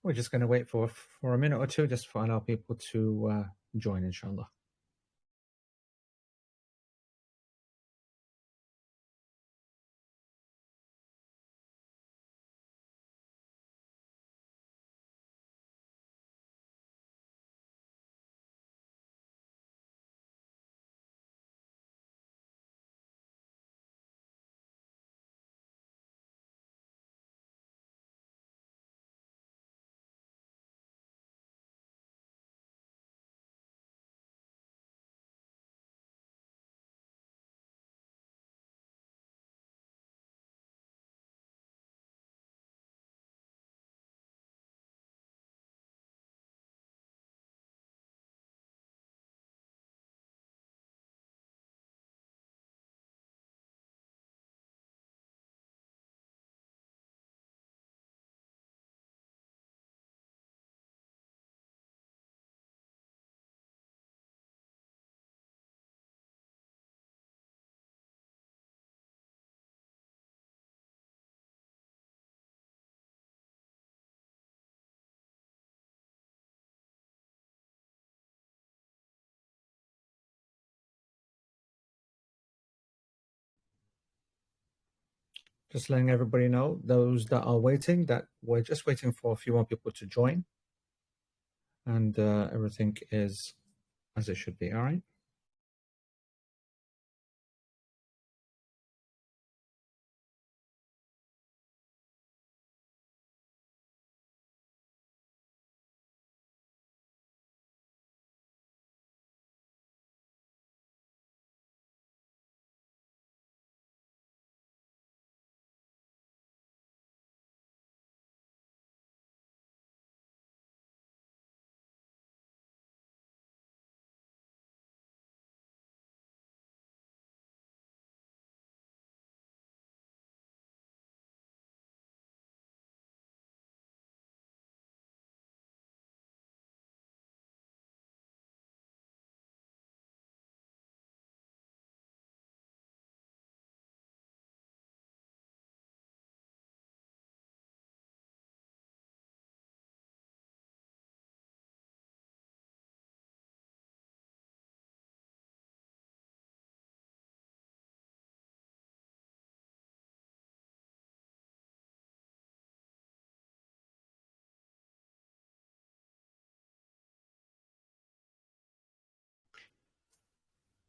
We're just going to wait for a minute or two just to allow people to join, inshallah. Just letting everybody know, those that are waiting, that we're just waiting for a few more people to join. And everything is as it should be, all right?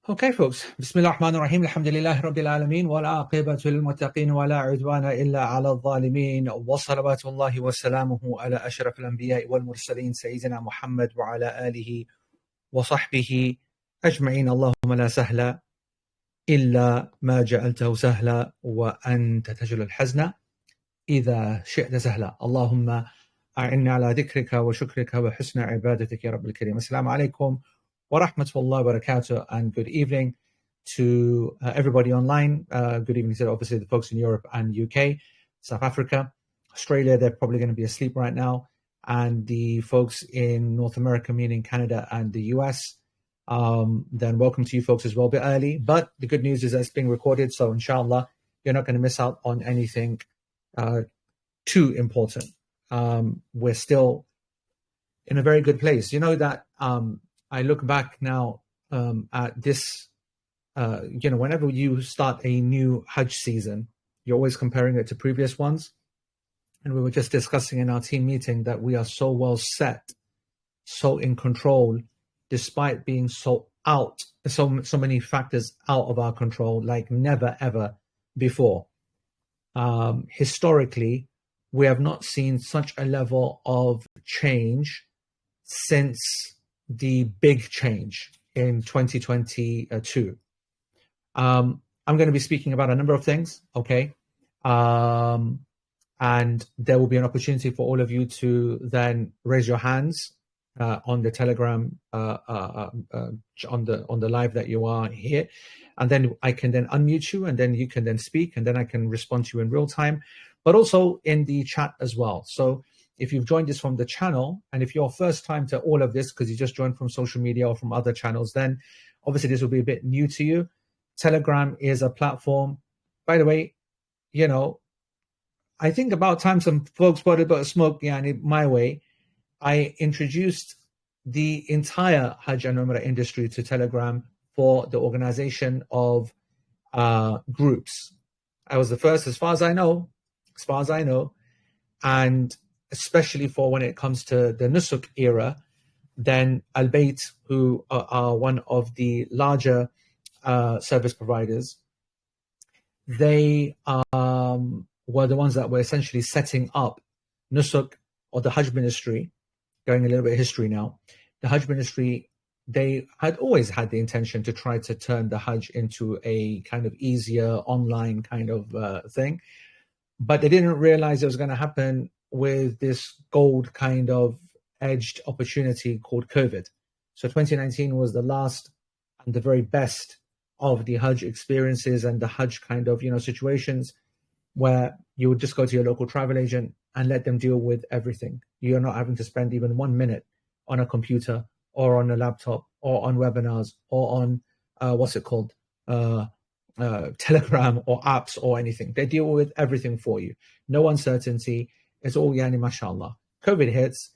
Okay, folks. Bismillah ar-Rahman ar-Rahim. Alhamdulillahi Rabbil Alameen. Wal aqibatu lil muttaqin wa la udwana illa ala al-zalimin. Wa salawatullahi wa salamuhu ala ashraf al-anbiya wal mursaleen Sayyidina Muhammad wa ala alihi wa sahbihi ajma'in. Allahumma la sahla illa ma ja'altahu sahla wa anta tajlu al-hazna idha shi'ta sahla. Allahumma a'inna ala dhikrika wa shukrika wa husna ibadatika ya Rabbil Kareem. Assalamu alaikum wa rahmatullahi wa barakatuh, and good evening to everybody online. Good evening to obviously the folks in Europe and UK, South Africa, Australia. They're probably going to be asleep right now. And the folks in North America, meaning Canada and the US, then welcome to you folks as well, a bit early. But the good news is that it's being recorded, so inshallah, you're not going to miss out on anything too important. We're still in a very good place. You know that I look back now at this, whenever you start a new Hajj season, you're always comparing it to previous ones. And we were just discussing in our team meeting that we are so well set, so in control, despite being so many factors out of our control, like never, ever before. Historically, we have not seen such a level of change since the big change in 2022. I'm going to be speaking about a number of things, okay? And there will be an opportunity for all of you to then raise your hands on the Telegram, on the live that you are here. And then I can then unmute you, and then you can then speak, and then I can respond to you in real time, but also in the chat as well. So if you've joined us from the channel, and if you're first time to all of this because you just joined from social media or from other channels, then obviously this will be a bit new to you. Telegram is a platform. By the way, I think about time some folks put a bit of smoke my way. I introduced the entire Hajj and Umrah industry to Telegram for the organization of groups. I was the first, as far as I know, and especially for when it comes to the Nusuk era, then Al Bayt, who are one of the larger service providers, they were the ones that were essentially setting up Nusuk, or the Hajj ministry. Going a little bit of history now, the Hajj ministry, they had always had the intention to try to turn the Hajj into a kind of easier online kind of thing, but they didn't realize it was going to happen with this gold kind of edged opportunity called COVID. So 2019 was the last and the very best of the Hajj experiences and the Hajj kind of, situations where you would just go to your local travel agent and let them deal with everything. You're not having to spend even 1 minute on a computer or on a laptop or on webinars or on Telegram or apps or anything. They deal with everything for you. No uncertainty. It's all yani mashallah. COVID hits,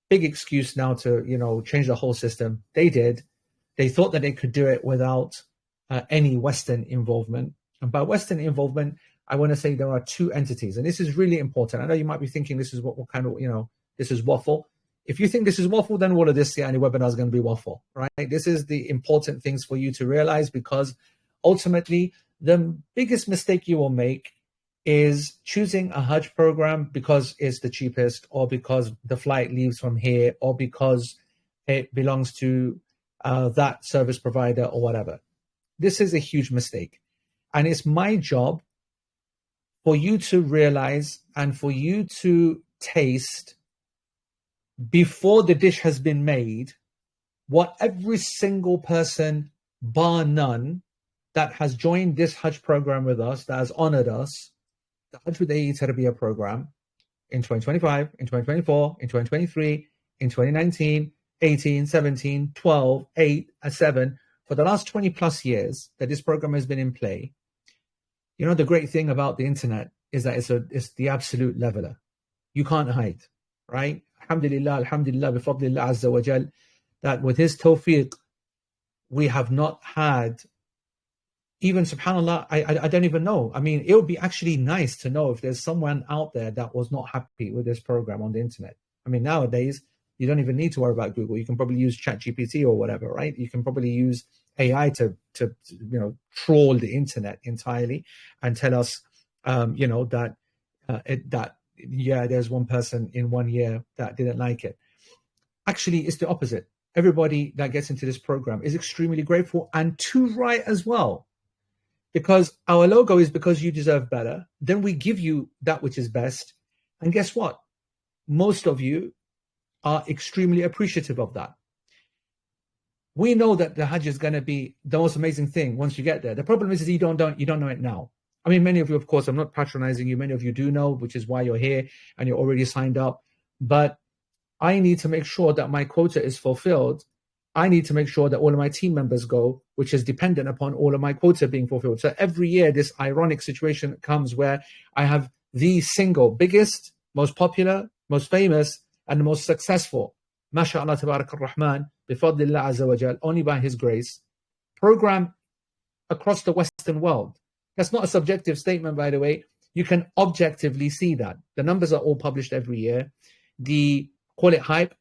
big excuse now to change the whole system. They did. They thought that they could do it without any Western involvement. And by Western involvement, I want to say there are two entities, and this is really important. I know you might be thinking this is what kind of, this is waffle. If you think this is waffle, then all of this webinar is going to be waffle, right? This is the important things for you to realize, because ultimately the biggest mistake you will make is choosing a Hajj program because it's the cheapest, or because the flight leaves from here, or because it belongs to that service provider or whatever. This is a huge mistake. And it's my job for you to realize and for you to taste, before the dish has been made, what every single person, bar none, that has joined this Hajj program with us, that has honored us, the Hajj with Aid Tarbiyyah program, in 2025, in 2024, in 2023, in 2019, 18, 17, 12, 8, and 7, for the last 20 plus years that this program has been in play. The great thing about the internet is that it's the absolute leveler. You can't hide, right? Alhamdulillah, bi fadlillah azza wa jal, that with his tawfiq, we have not had, even subhanallah, I don't even know. I mean, it would be actually nice to know if there's someone out there that was not happy with this program on the internet. I mean, nowadays, you don't even need to worry about Google. You can probably use ChatGPT or whatever, right? You can probably use AI to trawl the internet entirely and tell us, that there's one person in 1 year that didn't like it. Actually, it's the opposite. Everybody that gets into this program is extremely grateful, and too right as well, because our logo is because you deserve better. Then we give you that which is best, and guess what? Most of you are extremely appreciative of that. We know that the Hajj is going to be the most amazing thing once you get there. The problem is you don't know it now. I mean, many of you, of course, I'm not patronizing you. Many of you do know, which is why you're here and you're already signed up. But I need to make sure that my quota is fulfilled. I need to make sure that all of my team members go, which is dependent upon all of my quota being fulfilled. So every year, this ironic situation comes where I have the single biggest, most popular, most famous, and the most successful, mashallah tabarak ar-Rahman, bifadlillah azza wa jal, only by his grace, program across the Western world. That's not a subjective statement, by the way. You can objectively see that. The numbers are all published every year. Call it hype.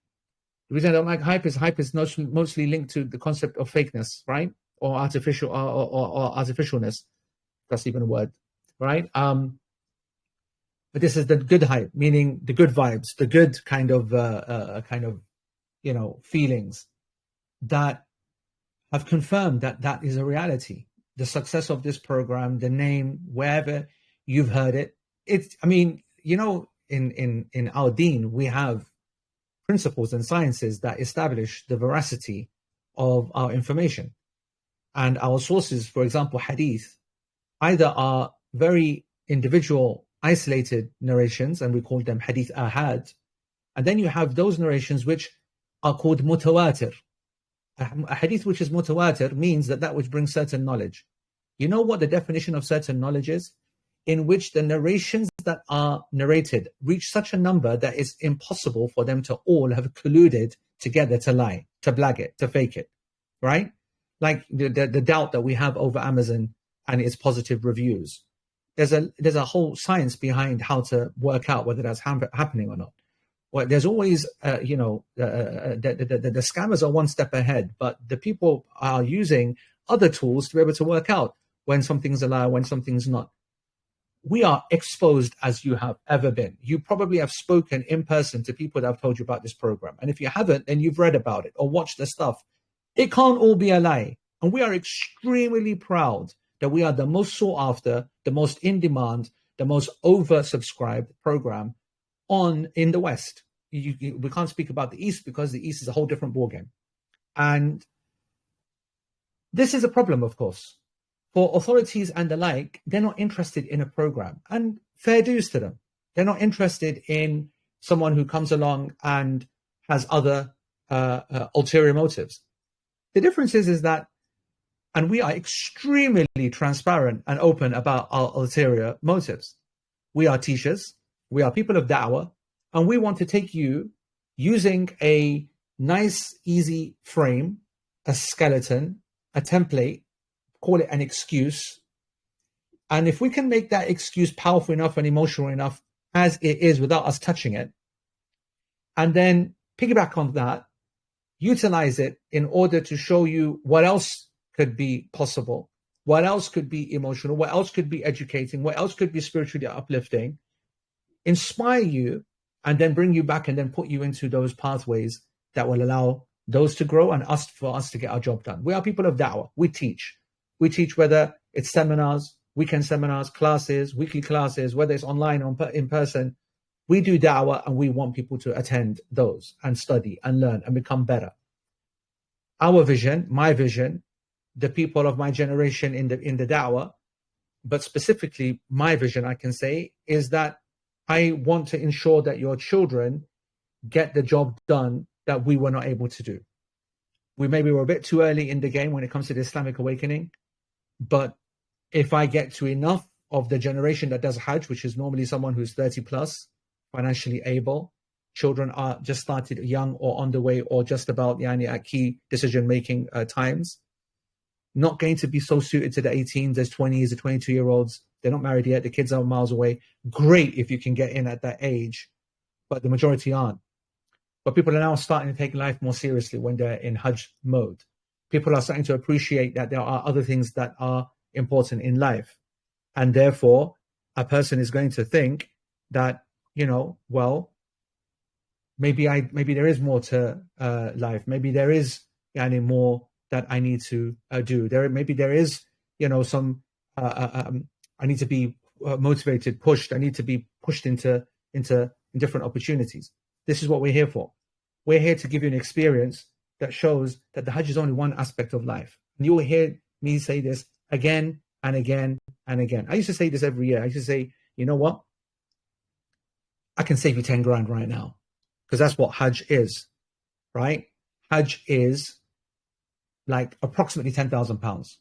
The reason I don't like hype is mostly linked to the concept of fakeness, right? Or artificial or artificialness. That's even a word, right? But this is the good hype, meaning the good vibes, the good kind of feelings that have confirmed that that is a reality. The success of this program, the name, wherever you've heard it. In our deen, we have principles and sciences that establish the veracity of our information. And our sources, for example, hadith, either are very individual, isolated narrations, and we call them hadith ahad. And then you have those narrations which are called mutawatir. A hadith which is mutawatir means that which brings certain knowledge. You know what the definition of certain knowledge is? In which the narrations that are narrated reach such a number that it's impossible for them to all have colluded together to lie, to blag it, to fake it, right? Like the doubt that we have over Amazon and its positive reviews. There's a whole science behind how to work out whether that's happening or not. Well, there's always, the scammers are one step ahead, but the people are using other tools to be able to work out when something's a lie, when something's not. We are exposed as you have ever been. You probably have spoken in person to people that have told you about this program. And if you haven't, then you've read about it or watched the stuff. It can't all be a lie. And we are extremely proud that we are the most sought after, the most in demand, the most oversubscribed program in the West. We can't speak about the East because the East is a whole different ballgame. And this is a problem, of course. For authorities and the like, they're not interested in a program. And fair dues to them. They're not interested in someone who comes along and has other ulterior motives. The difference is that, and we are extremely transparent and open about our ulterior motives. We are teachers, we are people of da'wah, and we want to take you using a nice, easy frame, a skeleton, a template, call it an excuse. And if we can make that excuse powerful enough and emotional enough as it is without us touching it, and then piggyback on that, utilize it in order to show you what else could be possible, what else could be emotional, what else could be educating, what else could be spiritually uplifting, inspire you, and then bring you back and then put you into those pathways that will allow those to grow and for us to get our job done. We are people of da'wah. We teach. We teach whether it's seminars, weekend seminars, classes, weekly classes, whether it's online or in person. We do da'wah and we want people to attend those and study and learn and become better. Our vision, my vision, the people of my generation in the da'wah, but specifically my vision, I can say, is that I want to ensure that your children get the job done that we were not able to do. We maybe were a bit too early in the game when it comes to the Islamic awakening, but if I get to enough of the generation that does Hajj, which is normally someone who's 30 plus, financially able, children are just started young or on the way or just about at key decision-making times, not going to be so suited to the 18s, there's 20s, the 22-year-olds, they're not married yet, the kids are miles away. Great if you can get in at that age, but the majority aren't. But people are now starting to take life more seriously when they're in Hajj mode. People are starting to appreciate that there are other things that are important in life. And therefore, a person is going to think that, well, maybe there is more to life. Maybe there is more that I need to do. Maybe there is, some, I need to be motivated, pushed. I need to be pushed into different opportunities. This is what we're here for. We're here to give you an experience that shows that the Hajj is only one aspect of life. And you will hear me say this again and again and again. I used to say this every year. I used to say, you know what? I can save you 10 grand right now. Because that's what Hajj is, right? Hajj is like approximately £10,000.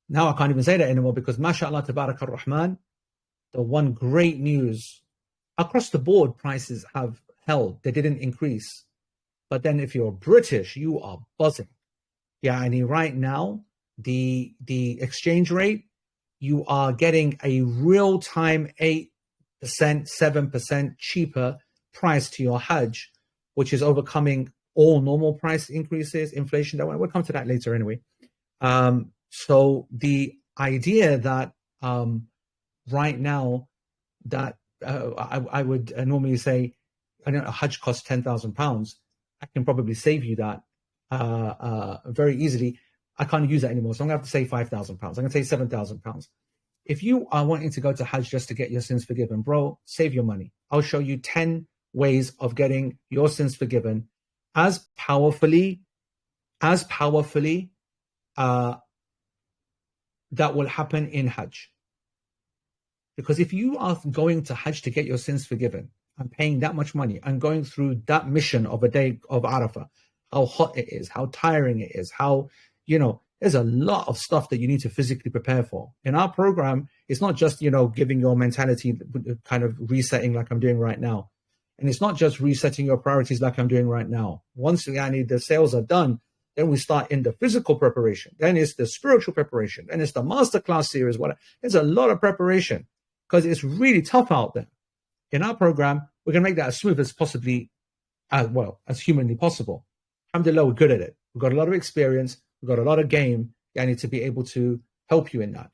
Now I can't even say that anymore because mashallah, tabarak ar-Rahman, the one great news, across the board prices have held. They didn't increase. But then if you're British, you are buzzing. Right now, the exchange rate, you are getting a real-time 8%, 7% cheaper price to your Hajj, which is overcoming all normal price increases, inflation. We'll come to that later anyway. So the idea that right now that I would normally say, I don't know, a Hajj costs £10,000. I can probably save you that very easily. I can't use that anymore, so I'm going to have to say £5,000. I'm going to say £7,000. If you are wanting to go to Hajj just to get your sins forgiven, bro, save your money. I'll show you 10 ways of getting your sins forgiven as powerfully that will happen in Hajj. Because if you are going to Hajj to get your sins forgiven and paying that much money and going through that mission of a day of Arafah, how hot it is, how tiring it is, how, There's a lot of stuff that you need to physically prepare for. In our program, it's not just, giving your mentality, kind of resetting like I'm doing right now. And it's not just resetting your priorities like I'm doing right now. Once the sales are done, then we start in the physical preparation. Then it's the spiritual preparation. Then it's the masterclass series. There's a lot of preparation because it's really tough out there. In our program, we're going to make that as smooth as possibly, as humanly possible. Alhamdulillah, we're good at it. We've got a lot of experience. We've got a lot of game. I need to be able to help you in that.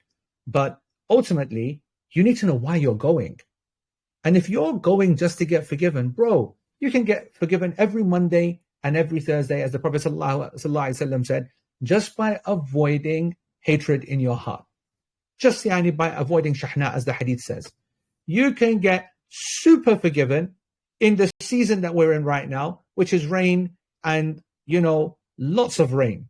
But ultimately, you need to know why you're going. And if you're going just to get forgiven, bro, you can get forgiven every Monday and every Thursday, as the Prophet ﷺ said, just by avoiding hatred in your heart. Just by avoiding shahna, as the hadith says. You can get super forgiven in the season that we're in right now, which is rain and, lots of rain.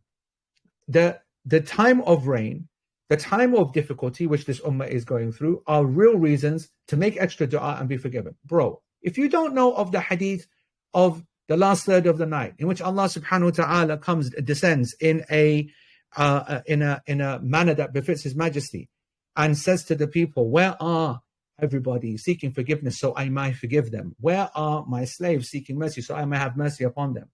The time of rain, the time of difficulty which this ummah is going through are real reasons to make extra dua and be forgiven. Bro, if you don't know of the hadith of the last third of the night, in which Allah subhanahu wa ta'ala descends in a manner that befits His Majesty and says to the people, where are everybody seeking forgiveness so I might forgive them? Where are my slaves seeking mercy so I may have mercy upon them?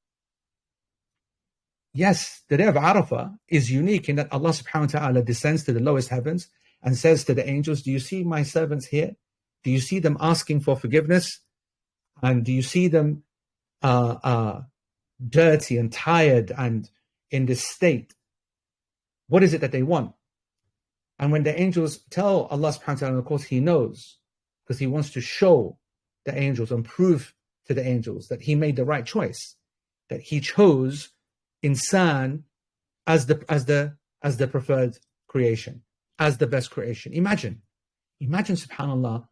Yes, the day of Arafah is unique in that Allah subhanahu wa ta'ala descends to the lowest heavens and says to the angels, do you see my servants here? Do you see them asking for forgiveness? And do you see them dirty and tired and in this state? What is it that they want? And when the angels tell Allah subhanahu wa ta'ala, of course He knows, because He wants to show the angels and prove to the angels that He made the right choice, that He chose insan as the preferred creation, as the best creation. Imagine subhanallah,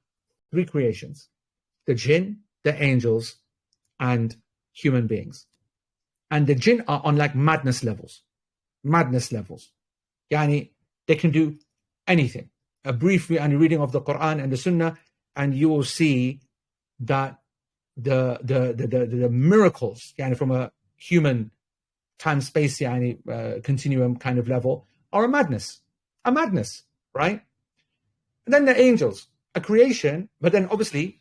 3 creations: the jinn, the angels, and human beings. And the jinn are on like madness levels. Yani they can do anything. A brief reading of the Quran and the Sunnah, and you will see that the miracles, yani from a human time-space continuum kind of level, are a madness, right? And then the angels, a creation, but then obviously,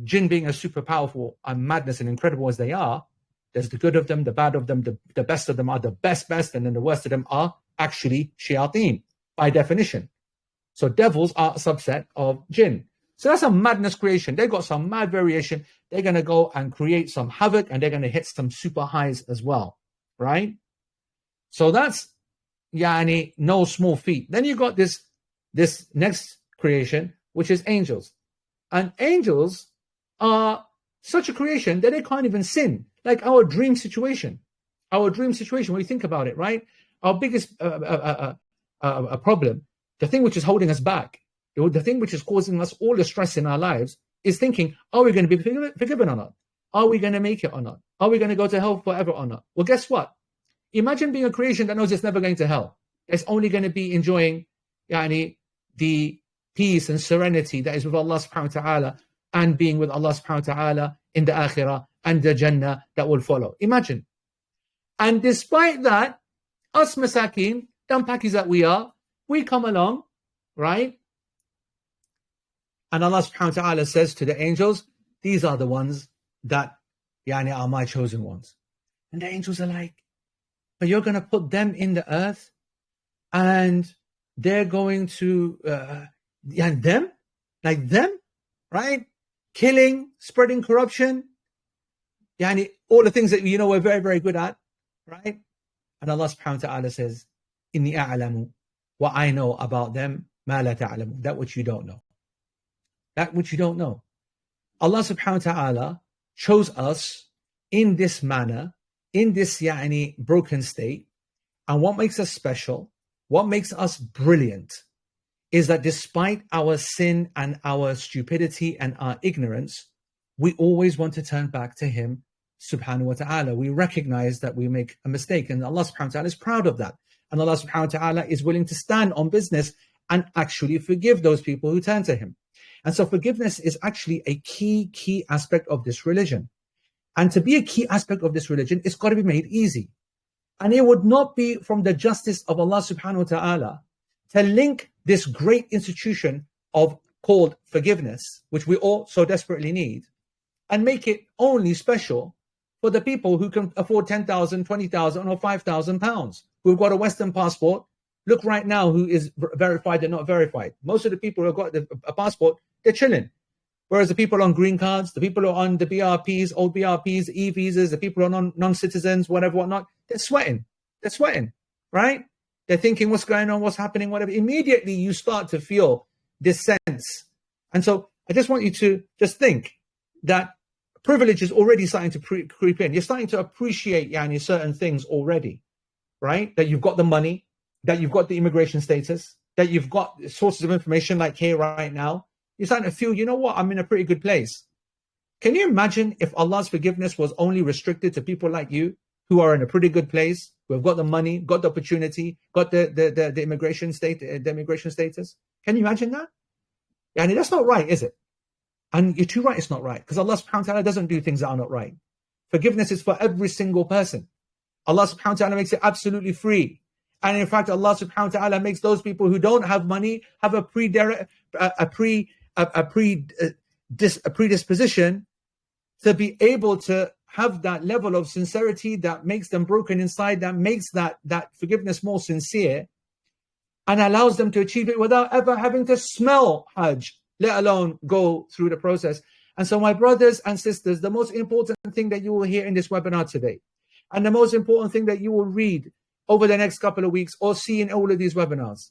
jinn being as super powerful and madness and incredible as they are, there's the good of them, the bad of them, the best of them are the best, and then the worst of them are actually shayateen, by definition. So devils are a subset of jinn. So that's a madness creation. They've got some mad variation. They're going to go and create some havoc, and they're going to hit some super highs as well. Right? So that's no small feat. Then you got this next creation, which is angels. And angels are such a creation that they can't even sin. Like our dream situation, when you think about it, right? Our biggest problem, the thing which is holding us back, the thing which is causing us all the stress in our lives is thinking, are we going to be forgiven or not? Are we going to make it or not? Are we going to go to hell forever or not? Well, guess what? Imagine being a creation that knows it's never going to hell. It's only going to be enjoying the peace and serenity that is with Allah subhanahu wa ta'ala and being with Allah subhanahu wa ta'ala in the akhirah and the Jannah that will follow. Imagine. And despite that, us masakin, dumb packies that we are, we come along, right? And Allah subhanahu wa ta'ala says to the angels, these are the ones that are my chosen ones. And the angels are like, but you're going to put them in the earth and they're going to, them, right? Killing, spreading corruption, all the things that we're very, very good at, right? And Allah subhanahu wa ta'ala says, Inni a'lamu, what I know about them, ma la ta'lamu, that which you don't know. That which you don't know. Allah subhanahu wa ta'ala chose us in this manner, in this broken state. And what makes us special, what makes us brilliant, is that despite our sin and our stupidity and our ignorance, we always want to turn back to Him subhanahu wa ta'ala. We recognize that we make a mistake, and Allah subhanahu wa ta'ala is proud of that. And Allah subhanahu wa ta'ala is willing to stand on business and actually forgive those people who turn to Him. And so forgiveness is actually a key aspect of this religion. And to be a key aspect of this religion, it's got to be made easy. And it would not be from the justice of Allah subhanahu wa ta'ala to link this great institution called forgiveness, which we all so desperately need, and make it only special for the people who can afford 10,000, 20,000 or 5,000 pounds, who've got a Western passport. Look right now who is verified and not verified. Most of the people who have got a passport, they're chilling. Whereas the people on green cards, the people who are on the BRPs, old BRPs, e-visas, the people who are non-citizens, whatnot, they're sweating. They're sweating, right? They're thinking, what's going on, what's happening, whatever. Immediately you start to feel this sense. And so I just want you to just think that privilege is already starting to creep in. You're starting to appreciate certain things already, right? That you've got the money, that you've got the immigration status, that you've got sources of information like here right now. You're starting to feel, you know what, I'm in a pretty good place. Can you imagine if Allah's forgiveness was only restricted to people like you who are in a pretty good place, who have got the money, got the opportunity, got the immigration status? Can you imagine that? And that's not right, is it? And you're too right, it's not right. Because Allah subhanahu wa ta'ala doesn't do things that are not right. Forgiveness is for every single person. Allah subhanahu wa ta'ala makes it absolutely free. And in fact, Allah subhanahu wa ta'ala makes those people who don't have money have a predisposition to be able to have that level of sincerity that makes them broken inside, that makes that forgiveness more sincere, and allows them to achieve it without ever having to smell Hajj, let alone go through the process. And so, my brothers and sisters, the most important thing that you will hear in this webinar today, and the most important thing that you will read over the next couple of weeks or see in all of these webinars,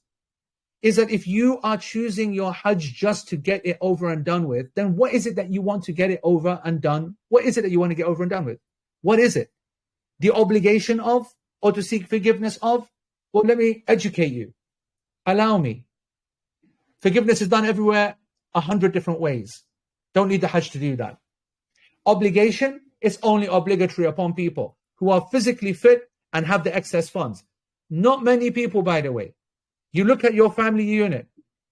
is that if you are choosing your Hajj just to get it over and done with, then what is it that you want to get it over and done? What is it that you want to get over and done with? What is it? The obligation of, or to seek forgiveness of? Well, let me educate you. Allow me. Forgiveness is done everywhere 100 different ways. Don't need the Hajj to do that. Obligation is only obligatory upon people who are physically fit and have the excess funds. Not many people, by the way. You look at your family unit,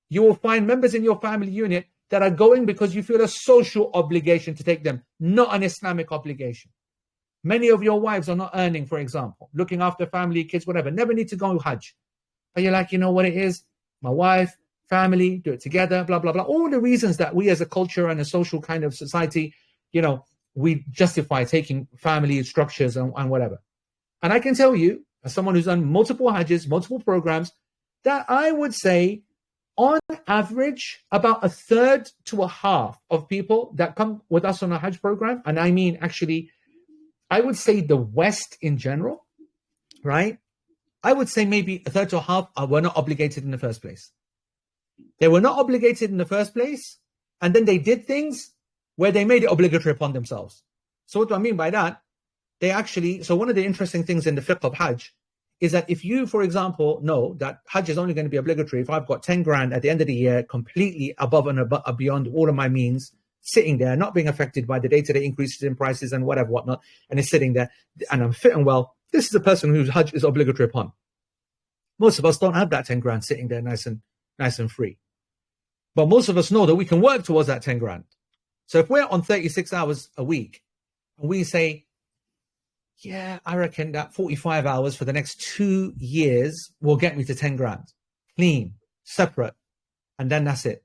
you will find members in your family unit that are going because you feel a social obligation to take them, not an Islamic obligation. Many of your wives are not earning, for example, looking after family, kids, whatever, never need to go Hajj. But you're like, you know what it is? My wife, family, do it together, blah, blah, blah. All the reasons that we as a culture and a social kind of society, we justify taking family structures and whatever. And I can tell you, as someone who's done multiple Hajjs, multiple programs, that I would say, on average, about a third to a half of people that come with us on a Hajj program, and I mean, actually, I would say the West in general, right? I would say maybe a third to a half were not obligated in the first place. They were not obligated in the first place, and then they did things where they made it obligatory upon themselves. So what do I mean by that? So one of the interesting things in the fiqh of Hajj is that if you, for example, know that Hajj is only going to be obligatory if I've got 10 grand at the end of the year, completely above and beyond all of my means, sitting there, not being affected by the day-to-day increases in prices and whatnot, and it's sitting there, and I'm fit and well, this is a person whose Hajj is obligatory upon. Most of us don't have that 10 grand sitting there nice and free. But most of us know that we can work towards that 10 grand. So if we're on 36 hours a week, and we say, yeah, I reckon that 45 hours for the next 2 years will get me to 10 grand. Clean, separate, and then that's it.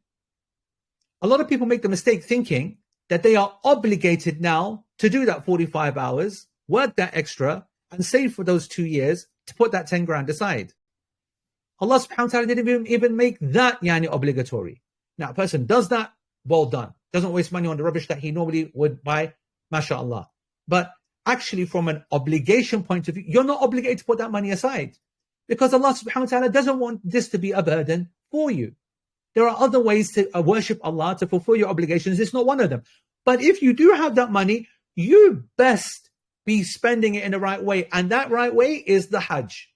A lot of people make the mistake thinking that they are obligated now to do that 45 hours, work that extra, and save for those 2 years to put that 10 grand aside. Allah subhanahu wa ta'ala didn't even make that obligatory. Now, a person does that, well done. Doesn't waste money on the rubbish that he normally would buy, mashallah. But actually, from an obligation point of view, you're not obligated to put that money aside, because Allah subhanahu wa ta'ala doesn't want this to be a burden for you. There are other ways to worship Allah, to fulfill your obligations. It's not one of them. But if you do have that money, you best be spending it in the right way. And that right way is the Hajj.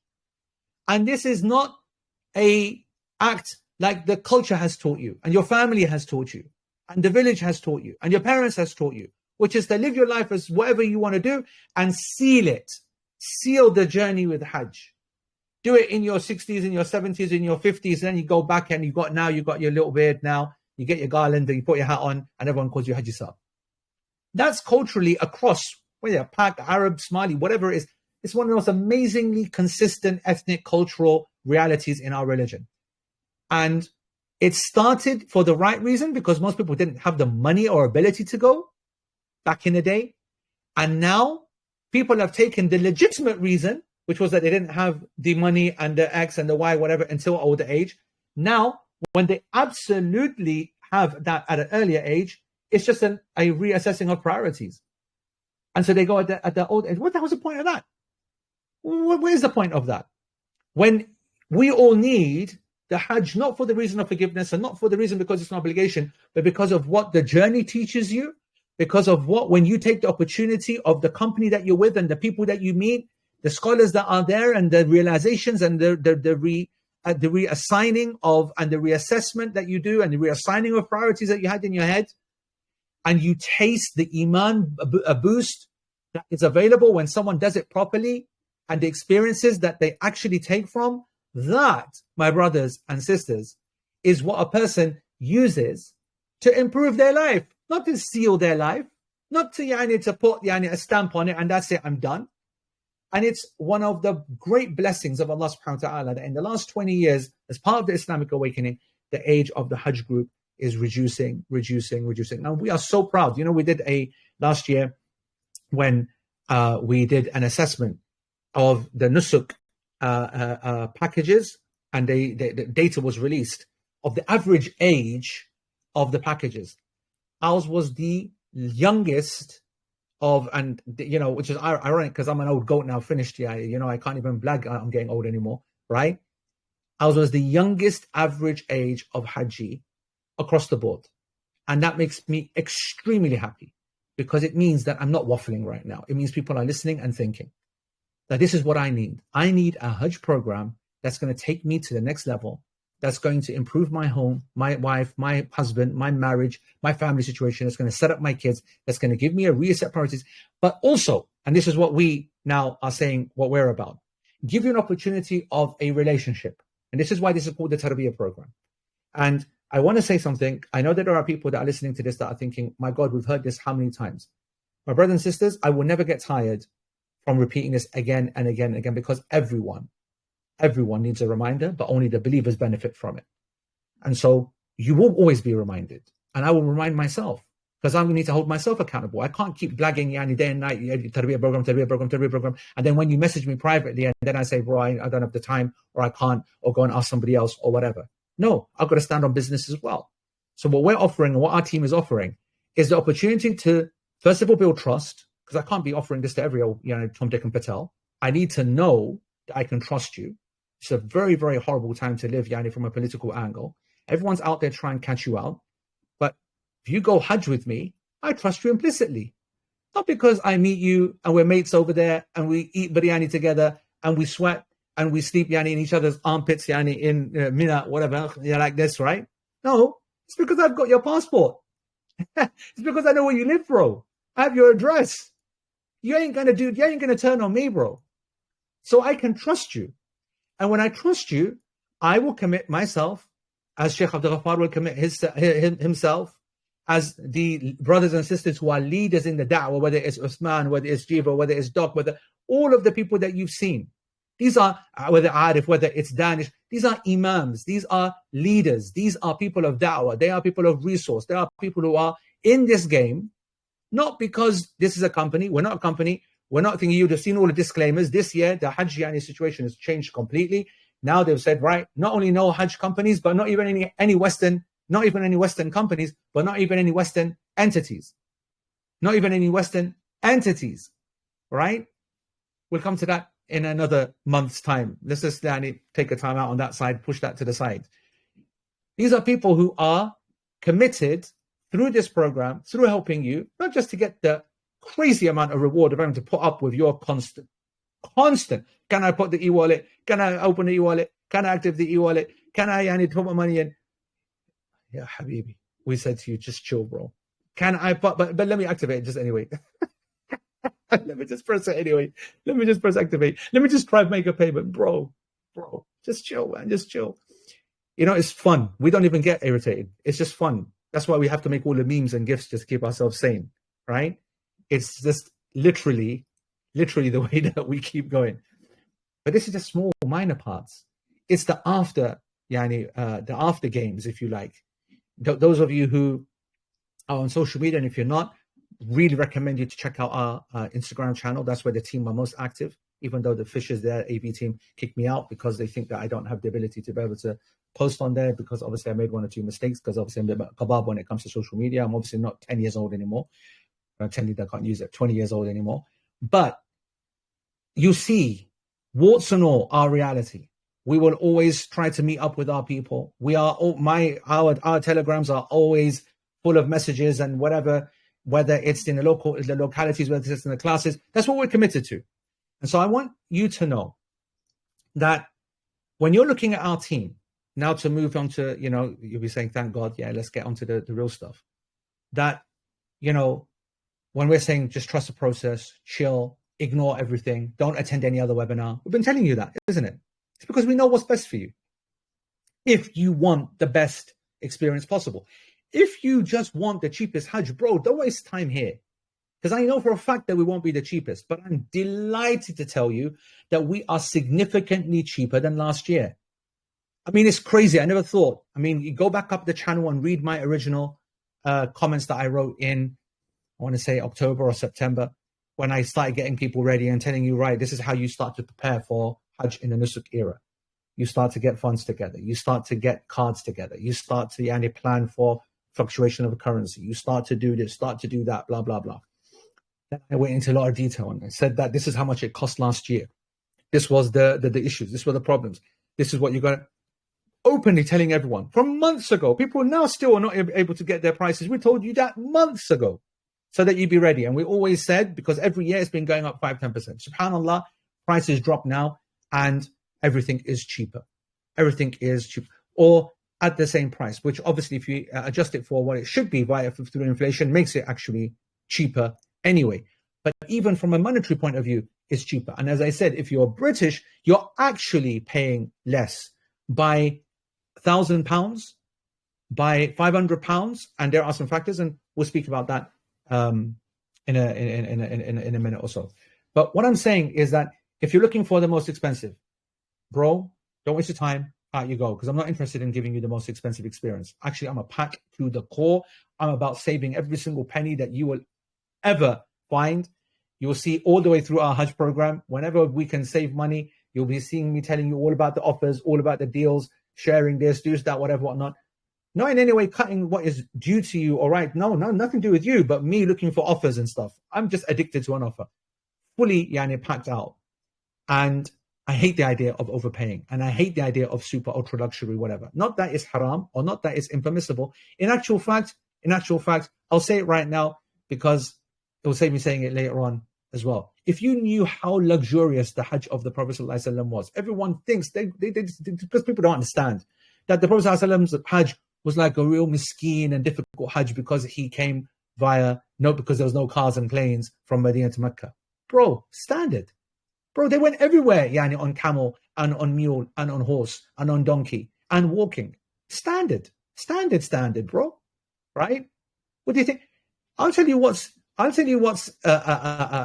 And this is not an act like the culture has taught you, and your family has taught you, and the village has taught you, and your parents has taught you, which is to live your life as whatever you want to do and seal it. Seal the journey with Hajj. Do it in your 60s, in your 70s, in your 50s, and then you go back and you got your little beard now, you get your garland and you put your hat on and everyone calls you Haji Saab. That's culturally across, whether Pak, Arab, Somali, whatever it is, It's one of the most amazingly consistent ethnic, cultural realities in our religion. And it started for the right reason, because most people didn't have the money or ability to go back in the day. And now people have taken the legitimate reason, which was that they didn't have the money and the X and the Y, whatever, until older age. Now, when they absolutely have that at an earlier age, it's just a reassessing of priorities. And so they go at the old age. What the hell's the point of that? Where's the point of that? When we all need the Hajj, not for the reason of forgiveness and not for the reason because it's an obligation, but because of what the journey teaches you, because of what, when you take the opportunity of the company that you're with and the people that you meet, the scholars that are there, and the realizations and the reassigning of, and the reassessment that you do, and the reassigning of priorities that you had in your head, and you taste the iman a boost that is available when someone does it properly, and the experiences that they actually take from that, my brothers and sisters, is what a person uses to improve their life, not to seal their life, not to put a stamp on it and that's it, I'm done. And it's one of the great blessings of Allah subhanahu wa ta'ala that in the last 20 years, as part of the Islamic awakening, the age of the Hajj group is reducing. And we are so proud. We did last year when we did an assessment of the Nusuk packages, and the data was released of the average age of the packages. Ours was the youngest of, and which is ironic because I'm an old goat now, finished. I can't even blag I'm getting old anymore, right? Ours was the youngest average age of Hajji across the board. And that makes me extremely happy, because it means that I'm not waffling right now. It means people are listening and thinking that this is what I need. I need a Hajj program that's going to take me to the next level, that's going to improve my home, my wife, my husband, my marriage, my family situation, that's going to set up my kids, that's going to give me a reset priorities, but also, and this is what we now are saying, what we're about, give you an opportunity of a relationship. And this is why this is called the Tarbiyyah program. And I want to say something. I know that there are people that are listening to this that are thinking, my God, we've heard this how many times? My brothers and sisters, I will never get tired from repeating this again and again and again, because everyone needs a reminder, but only the believers benefit from it. And so you will always be reminded, and I will remind myself, because I'm going to need to hold myself accountable. I can't keep blagging day and night, Tarbiyyah program. And then when you message me privately, and then I say, bro, I don't have the time, or I can't, or go and ask somebody else, or whatever. No, I've got to stand on business as well. So what we're offering, and what our team is offering, is the opportunity to, first of all, build trust, because I can't be offering this to every old, Tom, Dick, and Patel. I need to know that I can trust you. It's a very, very horrible time to live, from a political angle. Everyone's out there trying to catch you out. But if you go Hajj with me, I trust you implicitly. Not because I meet you and we're mates over there and we eat biryani together and we sweat and we sleep in each other's armpits in Mina, whatever, like this, right? No, it's because I've got your passport. It's because I know where you live, bro. I have your address. You ain't gonna turn on me, bro. So I can trust you. And when I trust you, I will commit myself, as Shaykh Abdul Ghaffar will commit himself, as the brothers and sisters who are leaders in the da'wah, whether it's Usman, whether it's Jiva, whether it's Doc, whether all of the people that you've seen. These are, whether Arif, whether it's Danish, these are imams, these are leaders, these are people of da'wah, they are people of resource, they are people who are in this game, not because this is a company, we're not a company, we're not thinking you'd have seen all the disclaimers. This year, the Hajj situation has changed completely. Now they've said, right, not only no Hajj companies, but not even any Western companies, but not even any Western entities. Not even any Western entities, right? We'll come to that in another month's time. Let's just take a time out on that side, push that to the side. These are people who are committed through this program, through helping you, not just to get the crazy amount of reward of having to put up with your constant. Can I put the e-wallet? Can I open the e-wallet? Can I activate the e-wallet? Can I need to put my money in? Yeah, Habibi, we said to you, just chill, bro. Can I put, but let me activate it just anyway. Let me just press it anyway. Let me just press activate. Let me just try to make a payment, bro. Just chill, man. Just chill. It's fun. We don't even get irritated. It's just fun. That's why we have to make all the memes and gifs just to keep ourselves sane, right? It's just literally literally the way that we keep going. But this is just small, minor parts. It's the after, the after games, if you like. Those of you who are on social media, and if you're not, really recommend you to check out our Instagram channel. That's where the team are most active, even though the Fishers there, AV team, kicked me out because they think that I don't have the ability to be able to post on there, because obviously I made one or two mistakes, because obviously I'm a bit kebab when it comes to social media. I'm obviously not 10 years old anymore. I'm telling you, I can't use it, 20 years old anymore. But you see, warts and all, our reality. We will always try to meet up with our people. Our telegrams are always full of messages and whatever, whether it's in the localities, whether it's in the classes. That's what we're committed to. And so I want you to know that when you're looking at our team, now to move on to, you'll be saying, thank God, yeah, let's get onto the real stuff. That, when we're saying just trust the process, chill, ignore everything, don't attend any other webinar. We've been telling you that, isn't it? It's because we know what's best for you. If you want the best experience possible. If you just want the cheapest Hajj, bro, don't waste time here. Because I know for a fact that we won't be the cheapest, but I'm delighted to tell you that we are significantly cheaper than last year. I mean, it's crazy. I never thought. I mean, you go back up the channel and read my original comments that I wrote in, I want to say October or September, when I started getting people ready and telling you, right, this is how you start to prepare for Hajj in the Nusuk era. You start to get funds together. You start to get cards together. You start to plan for fluctuation of a currency. You start to do this, start to do that, blah, blah, blah. Then I went into a lot of detail and I said that this is how much it cost last year. This was the issues. This were the problems. This is what you got openly telling everyone from months ago. People now still are not able to get their prices. We told you that months ago so that you'd be ready. And we always said, because every year it's been going up 5-10%. SubhanAllah, prices drop now and everything is cheaper. Everything is cheaper. Or at the same price, which obviously if you adjust it for what it should be through inflation, makes it actually cheaper anyway. But even from a monetary point of view, it's cheaper. And as I said, if you're British, you're actually paying less by £1,000, by £500, and there are some factors, and we'll speak about that in a minute or so. But what I'm saying is that if you're looking for the most expensive, bro, don't waste your time. Out you go, because I'm not interested in giving you the most expensive experience. Actually, I'm a pack to the core. I'm about saving every single penny that you will ever find. You will see all the way through our Hajj program. Whenever we can save money, you'll be seeing me telling you all about the offers, all about the deals, sharing this, do that, whatever, whatnot. Not in any way cutting what is due to you, all right? No, nothing to do with you, but me looking for offers and stuff. I'm just addicted to an offer. Fully packed out. And I hate the idea of overpaying, and I hate the idea of super ultra luxury, whatever. Not that it's haram or not that it's impermissible. In actual fact, I'll say it right now because it will save me saying it later on as well. If you knew how luxurious the Hajj of the Prophet ﷺ was, everyone thinks because people don't understand that the Prophet ﷺ's Hajj was like a real miskeen and difficult Hajj because he came because there was no cars and planes from Medina to Mecca. Bro, standard. Bro, they went everywhere, on camel and on mule and on horse and on donkey and walking. Standard, bro. Right? What do you think? I'll tell you what's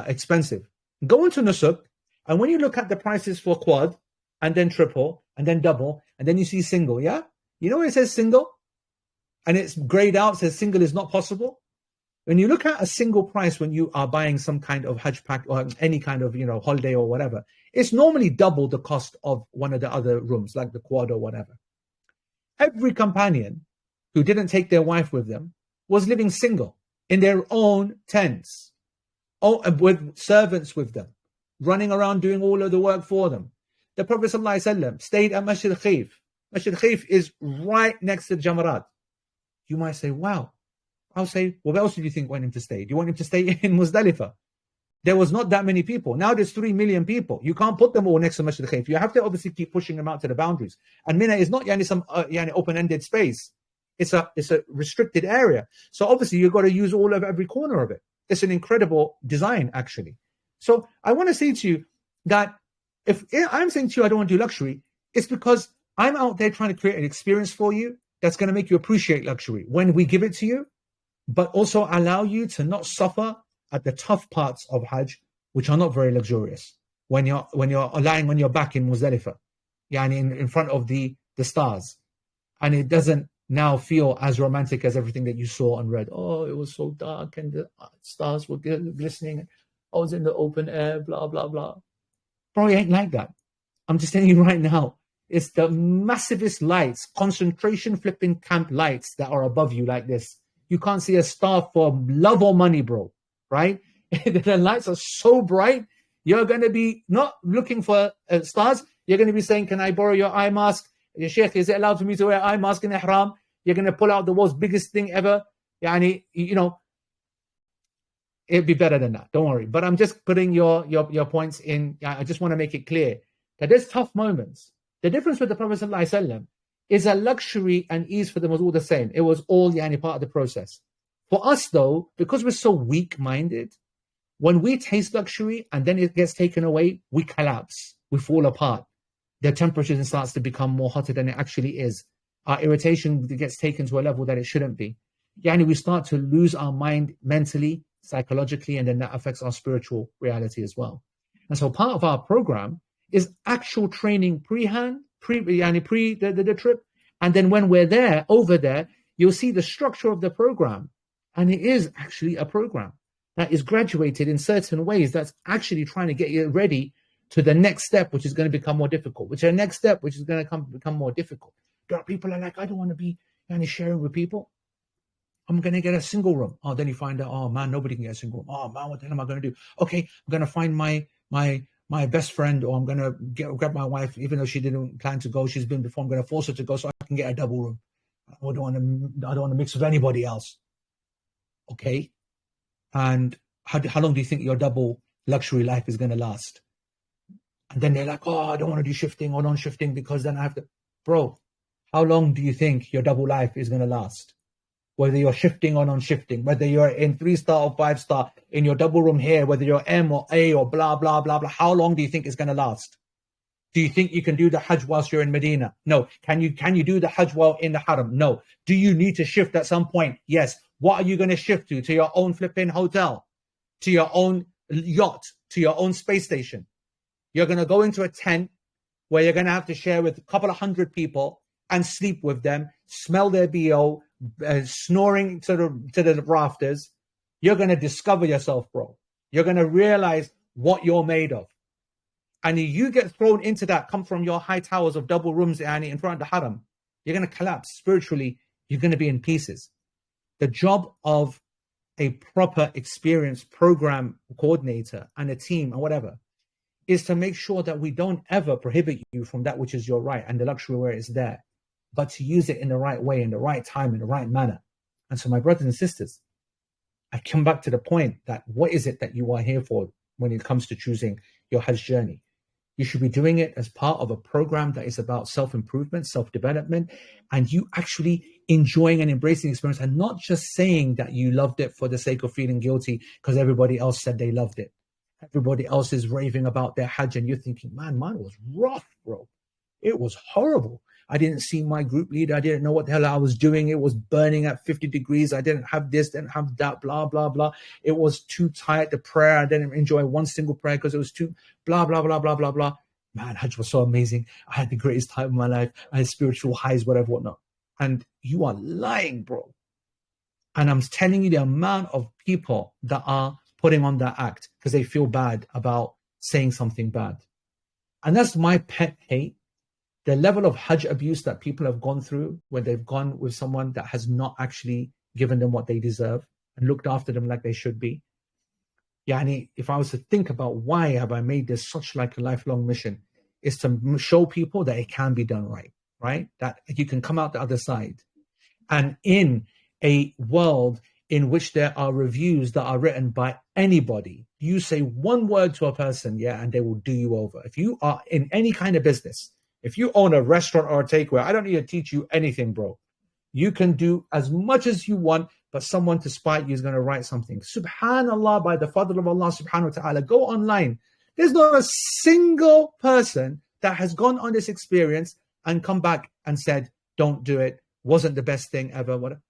expensive. Go into Nusuk, and when you look at the prices for quad and then triple and then double and then you see single, yeah? You know where it says single? And it's grayed out, says single is not possible. When you look at a single price when you are buying some kind of Hajj pack or any kind of holiday or whatever, it's normally double the cost of one of the other rooms, like the quad or whatever. Every companion who didn't take their wife with them was living single in their own tents, with servants with them, running around doing all of the work for them. The Prophet ﷺ stayed at Masjid Khayf. Masjid Khayf is right next to the Jamarat. You might say, wow. I'll say, well, where else do you think want him to stay? Do you want him to stay in Muzdalifah? There was not that many people. Now there's 3 million people. You can't put them all next to Masjid Khayf. You have to obviously keep pushing them out to the boundaries. And Mina is not some open-ended space. It's a restricted area. So obviously you've got to use all of every corner of it. It's an incredible design, actually. So I want to say to you that if I'm saying to you I don't want to do luxury, it's because I'm out there trying to create an experience for you that's going to make you appreciate luxury when we give it to you, but also allow you to not suffer at the tough parts of Hajj which are not very luxurious. When you're lying on your back in Muzdalifah, in front of the stars, and it doesn't now feel as romantic as everything that you saw and read. Oh, it was so dark and the stars were glistening. I was in the open air, blah, blah, blah. Bro, it ain't like that. I'm just telling you right now, it's the massivest lights, concentration flipping camp lights that are above you like this. You can't see a star for love or money, bro, right? The lights are so bright, you're going to be not looking for stars. You're going to be saying, can I borrow your eye mask? Your Shaykh, is it allowed for me to wear eye mask in ihram? You're going to pull out the world's biggest thing ever. It'd be better than that. Don't worry. But I'm just putting your points in. I just want to make it clear that there's tough moments. The difference with the Prophet ﷺ is a luxury and ease for them was all the same. It was all part of the process. For us, though, because we're so weak-minded, when we taste luxury and then it gets taken away, we collapse. We fall apart. The temperature starts to become more hotter than it actually is. Our irritation gets taken to a level that it shouldn't be. We start to lose our mind mentally, psychologically, and then that affects our spiritual reality as well. And so part of our program is actual training pre the trip. And then when we're over there, you'll see the structure of the program. And it is actually a program that is graduated in certain ways that's actually trying to get you ready to the next step, which is going to become more difficult, which is the next step, which is going to become more difficult. There are people are like, I don't want to be sharing with people. I'm going to get a single room. Oh, then you find out, oh man, nobody can get a single room. Oh man, what the hell am I going to do? Okay, I'm going to find my best friend, or I'm going to grab my wife, even though she didn't plan to go. She's been before. I'm going to force her to go so I can get a double room. I don't want to mix with anybody else. Okay. And how long do you think your double luxury life is going to last? And then they're like, oh, I don't want to do shifting or non-shifting because then I have to. Bro, how long do you think your double life is going to last? Whether you're shifting or non-shifting, whether you're in 3-star or 5-star, in your double room here, whether you're M or A or blah, blah, blah, blah, how long do you think it's going to last? Do you think you can do the Hajj whilst you're in Medina? No. Can you do the Hajj while in the Haram? No. Do you need to shift at some point? Yes. What are you going to shift to? To your own flipping hotel? To your own yacht? To your own space station? You're going to go into a tent where you're going to have to share with a couple of hundred people and sleep with them, smell their BO, snoring to the rafters. You're going to discover yourself, bro. You're going to realize what you're made of. And if you get thrown into that, come from your high towers of double rooms in front of the haram, you're going to collapse spiritually. You're going to be in pieces. The job of a proper experienced program coordinator and a team and whatever is to make sure that we don't ever prohibit you from that which is your right and the luxury where it's there, but to use it in the right way, in the right time, in the right manner. And so my brothers and sisters, I come back to the point that what is it that you are here for when it comes to choosing your Hajj journey? You should be doing it as part of a program that is about self-improvement, self-development, and you actually enjoying and embracing the experience and not just saying that you loved it for the sake of feeling guilty because everybody else said they loved it. Everybody else is raving about their Hajj and you're thinking, man, mine was rough, bro. It was horrible. I didn't see my group leader. I didn't know what the hell I was doing. It was burning at 50 degrees. I didn't have this, didn't have that, blah, blah, blah. It was too tight, the prayer. I didn't enjoy one single prayer because it was too blah, blah, blah, blah, blah, blah. Man, Hajj was so amazing. I had the greatest time of my life. I had spiritual highs, whatever, whatnot. And you are lying, bro. And I'm telling you the amount of people that are putting on that act because they feel bad about saying something bad. And that's my pet hate. The level of Hajj abuse that people have gone through where they've gone with someone that has not actually given them what they deserve and looked after them like they should be. If I was to think about why have I made this such like a lifelong mission, is to show people that it can be done right? That you can come out the other side. And in a world in which there are reviews that are written by anybody, you say one word to a person, and they will do you over. If you are in any kind of business, if you own a restaurant or a takeaway, I don't need to teach you anything, bro. You can do as much as you want, but someone to spite you is going to write something. Subhanallah, by the fadl of Allah subhanahu wa ta'ala, go online. There's not a single person that has gone on this experience and come back and said, don't do it, wasn't the best thing ever. Whatever.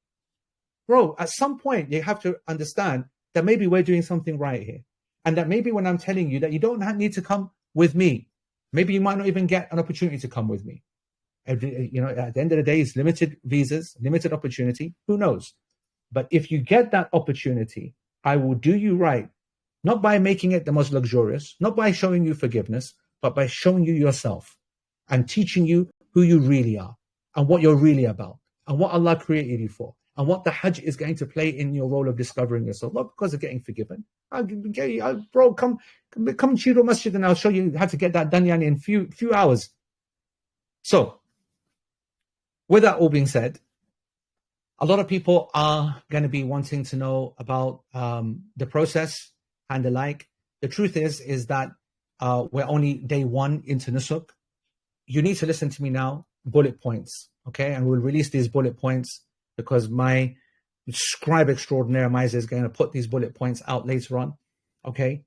Bro, at some point, you have to understand that maybe we're doing something right here. And that maybe when I'm telling you that you don't need to come with me, maybe you might not even get an opportunity to come with me. You know, at the end of the day, it's limited visas, limited opportunity. Who knows? But if you get that opportunity, I will do you right, not by making it the most luxurious, not by showing you forgiveness, but by showing you yourself and teaching you who you really are and what you're really about and what Allah created you for and what the Hajj is going to play in your role of discovering yourself, not because of getting forgiven. Bro, come to the masjid and I'll show you how to get that done in few hours. So, with that all being said, a lot of people are going to be wanting to know about the process and the like. The truth is that we're only day one into Nusuk. You need to listen to me now, bullet points, okay? And we'll release these bullet points because my scribe extraordinaire, Miza, is going to put these bullet points out later on, okay?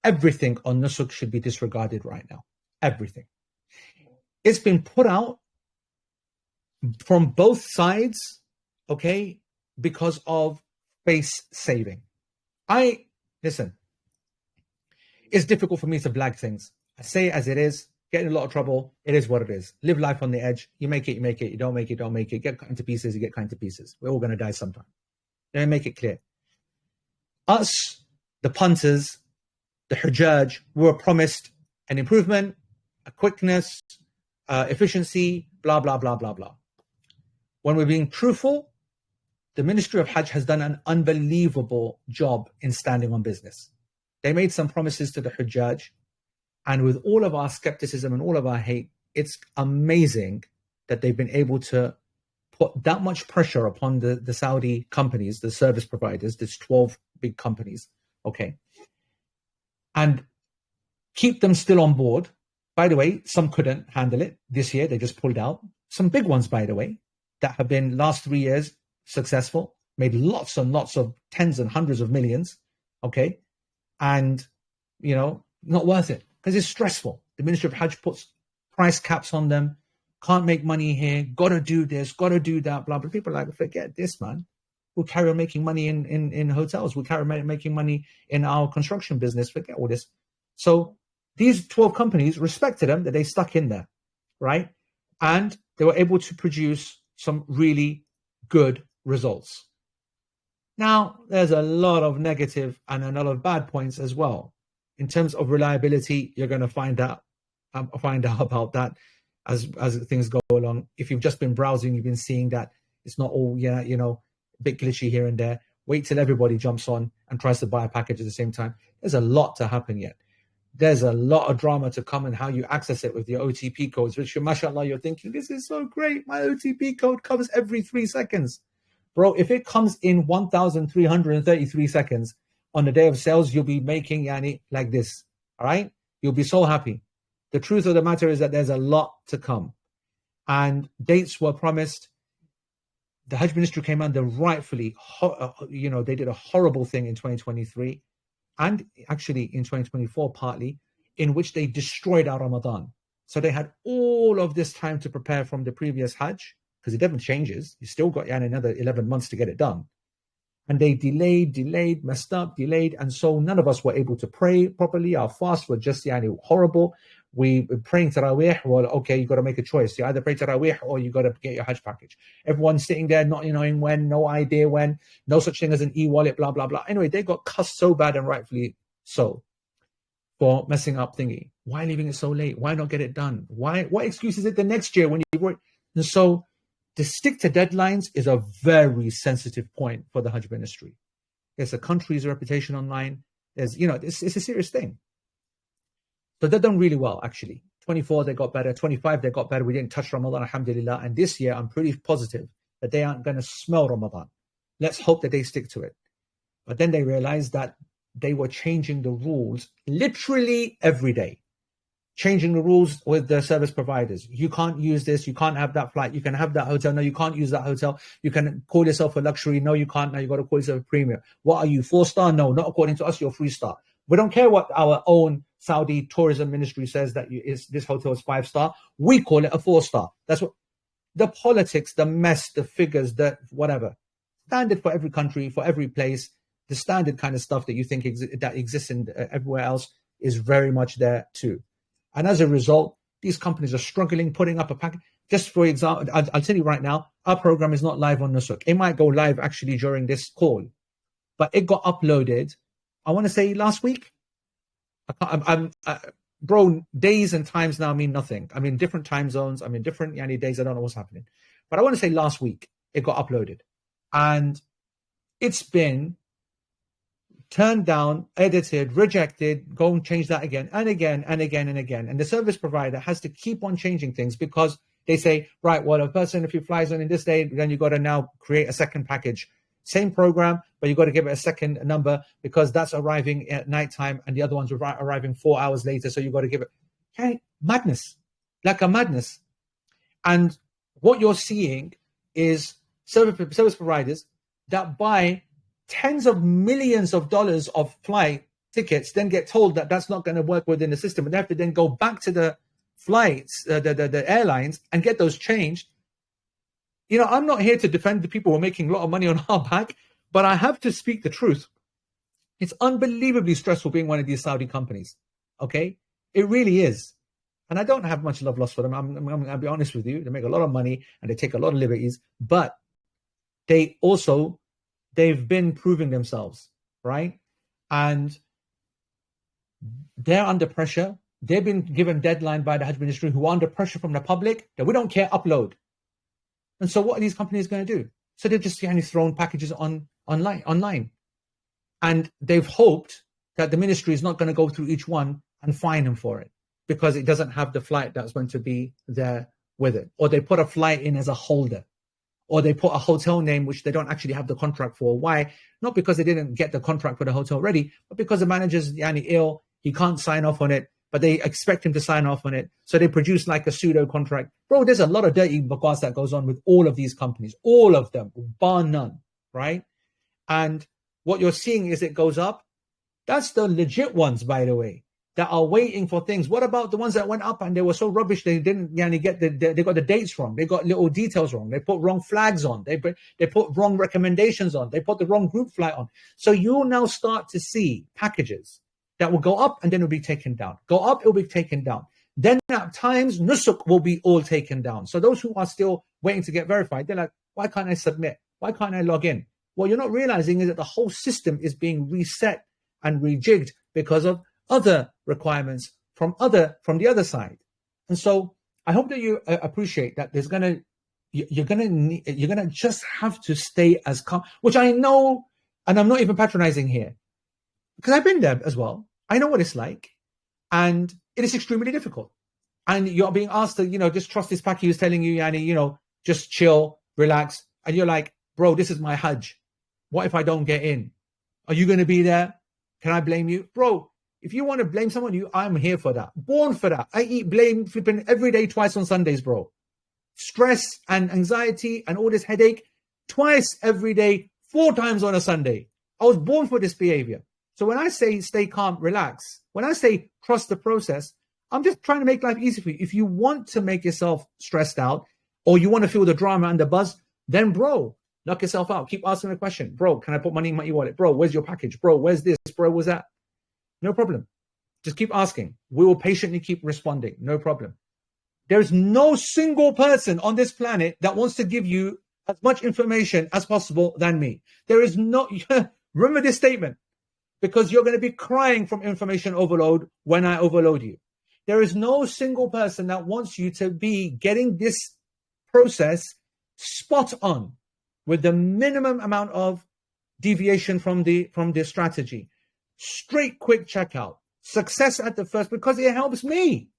Everything on Nusuk should be disregarded right now. Everything. It's been put out from both sides, okay, because of face saving. Listen, it's difficult for me to blag things. I say it as it is, get in a lot of trouble. It is what it is. Live life on the edge. You make it, you make it. You don't make it, don't make it. Get cut into pieces, you get cut into pieces. We're all going to die sometime. Let me make it clear. Us, the punters, the Hujjaj, we were promised an improvement, a quickness, efficiency, blah, blah, blah, blah, blah. When we're being truthful, the Ministry of Hajj has done an unbelievable job in standing on business. They made some promises to the Hujjaj, and with all of our skepticism and all of our hate, it's amazing that they've been able to put that much pressure upon the Saudi companies, the service providers, there's 12 big companies, okay, and keep them still on board. By the way, some couldn't handle it this year. They just pulled out. Some big ones, by the way, that have been last 3 years successful, made lots and lots of tens and hundreds of millions, okay? And, you know, not worth it because it's stressful. The Ministry of Hajj puts price caps on them, can't make money here, got to do this, got to do that, blah, blah. People are like, forget this, man. We'll carry on making money in hotels. We'll carry on making money in our construction business. Forget all this. So these 12 companies respected them that they stuck in there, right? And they were able to produce some really good results. Now, there's a lot of negative and a lot of bad points as well. In terms of reliability, you're going to find out about that as things go along. If you've just been browsing, you've been seeing that it's not all, a bit glitchy here and there. Wait till everybody jumps on and tries to buy a package at the same time. There's a lot to happen yet. There's a lot of drama to come and how you access it with your OTP codes, which, mashallah, you're thinking, this is so great. My OTP code comes every 3 seconds. Bro, if it comes in 1,333 seconds on the day of sales, you'll be making like this, all right? You'll be so happy. The truth of the matter is that there's a lot to come. And dates were promised. The Hajj Ministry came under rightfully, they did a horrible thing in 2023. And actually in 2024 partly, in which they destroyed our Ramadan. So they had all of this time to prepare from the previous Hajj, because it never changes. You still got another 11 months to get it done. And they delayed, messed up, and so none of us were able to pray properly. Our fasts were just horrible. We were praying Taraweeh. Well, okay, you got to make a choice. You either pray Taraweeh or you got to get your Hajj package. Everyone's sitting there not knowing when, no idea when, no such thing as an e-wallet, blah, blah, blah. Anyway, they got cussed so bad, and rightfully so, for messing up thingy. Why leaving it so late? Why not get it done? What excuse is it the next year when you work? And so to stick to deadlines is a very sensitive point for the Hajj Ministry. It's a country's reputation online. It's a serious thing. So they've done really well, actually. 24, they got better. 25, they got better. We didn't touch Ramadan, alhamdulillah. And this year, I'm pretty positive that they aren't going to smell Ramadan. Let's hope that they stick to it. But then they realized that they were changing the rules literally every day. Changing the rules with the service providers. You can't use this. You can't have that flight. You can have that hotel. No, you can't use that hotel. You can call yourself a luxury. No, you can't. Now you got to call yourself a premium. What are you, 4-star? No, not according to us. You're 3-star. We don't care what our own Saudi tourism ministry says that this hotel is 5-star. We call it a 4-star. That's what the politics, the mess, the figures, the whatever. Standard for every country, for every place. the standard kind of stuff that you think that exists in everywhere else is very much there too. And as a result, these companies are struggling putting up a package. Just for example, I'll tell you right now, our program is not live on Nusuk. It might go live actually during this call, but it got uploaded, I want to say last week. Bro, days and times now mean nothing. I'm in different time zones. I'm in different days. I don't know what's happening. But I want to say last week it got uploaded. And it's been turned down, edited, rejected, go and change that again and again and again and again. And the service provider has to keep on changing things because they say, right, well, a person, if he flies on in this day, then you got to now create a second package. Same program, but you got to give it a second number because that's arriving at nighttime and the other one's arriving 4 hours later. So you got to give it, okay, madness, like a madness. And what you're seeing is service providers that buy tens of millions of dollars of flight tickets, then get told that that's not going to work within the system. And they have to then go back to the flights, the airlines, and get those changed. I'm not here to defend the people who are making a lot of money on our back, but I have to speak the truth. It's unbelievably stressful being one of these Saudi companies. Okay? It really is. And I don't have much love lost for them. I'll be honest with you. They make a lot of money and they take a lot of liberties, but they've been proving themselves, right? And they're under pressure. They've been given deadline by the Hajj Ministry, who are under pressure from the public that we don't care, upload. And so what are these companies going to do? So they've just thrown packages online. And they've hoped that the ministry is not going to go through each one and fine them for it because it doesn't have the flight that's going to be there with it. Or they put a flight in as a holder. Or they put a hotel name which they don't actually have the contract for. Why? Not because they didn't get the contract for the hotel ready, but because the manager's ill, he can't sign off on it, but they expect him to sign off on it. So they produce like a pseudo contract. Bro, there's a lot of dirty bakwas that goes on with all of these companies, all of them, bar none, right? And what you're seeing is it goes up. That's the legit ones, by the way, that are waiting for things. What about the ones that went up and they were so rubbish they didn't get they got the dates wrong, they got little details wrong, they put wrong flags on, they put wrong recommendations on, they put the wrong group flight on. So you'll now start to see packages that will go up and then will be taken down. Go up, it will be taken down. Then at times Nusuk will be all taken down. So those who are still waiting to get verified, they're like, why can't I submit? Why can't I log in? What you're not realizing is that the whole system is being reset and rejigged because of other requirements from the other side. And so I hope that you appreciate that you're gonna just have to stay as calm, which I know, and I'm not even patronizing here because I've been there as well. I know what it's like, and it is extremely difficult. And you're being asked to, just trust this package who's telling you, just chill, relax, and you're like, bro, this is my Hajj. What if I don't get in? Are you going to be there? Can I blame you, bro? If you want to blame someone, I'm here for that. Born for that. I eat blame flipping every day, twice on Sundays, bro. Stress and anxiety and all this headache, twice every day, 4 times on a Sunday. I was born for this behavior. So when I say stay calm, relax, when I say trust the process, I'm just trying to make life easy for you. If you want to make yourself stressed out or you want to feel the drama and the buzz, then bro, knock yourself out. Keep asking the question. Bro, can I put money in my e-wallet? Bro, where's your package? Bro, where's this? Bro, where's that? No problem. Just keep asking. We will patiently keep responding. No problem. There's no single person on this planet that wants to give you as much information as possible than me. There is no, remember this statement, because you're going to be crying from information overload when I overload you. There is no single person that wants you to be getting this process spot on with the minimum amount of deviation from the strategy. Straight, quick checkout. Success at the first, because it helps me.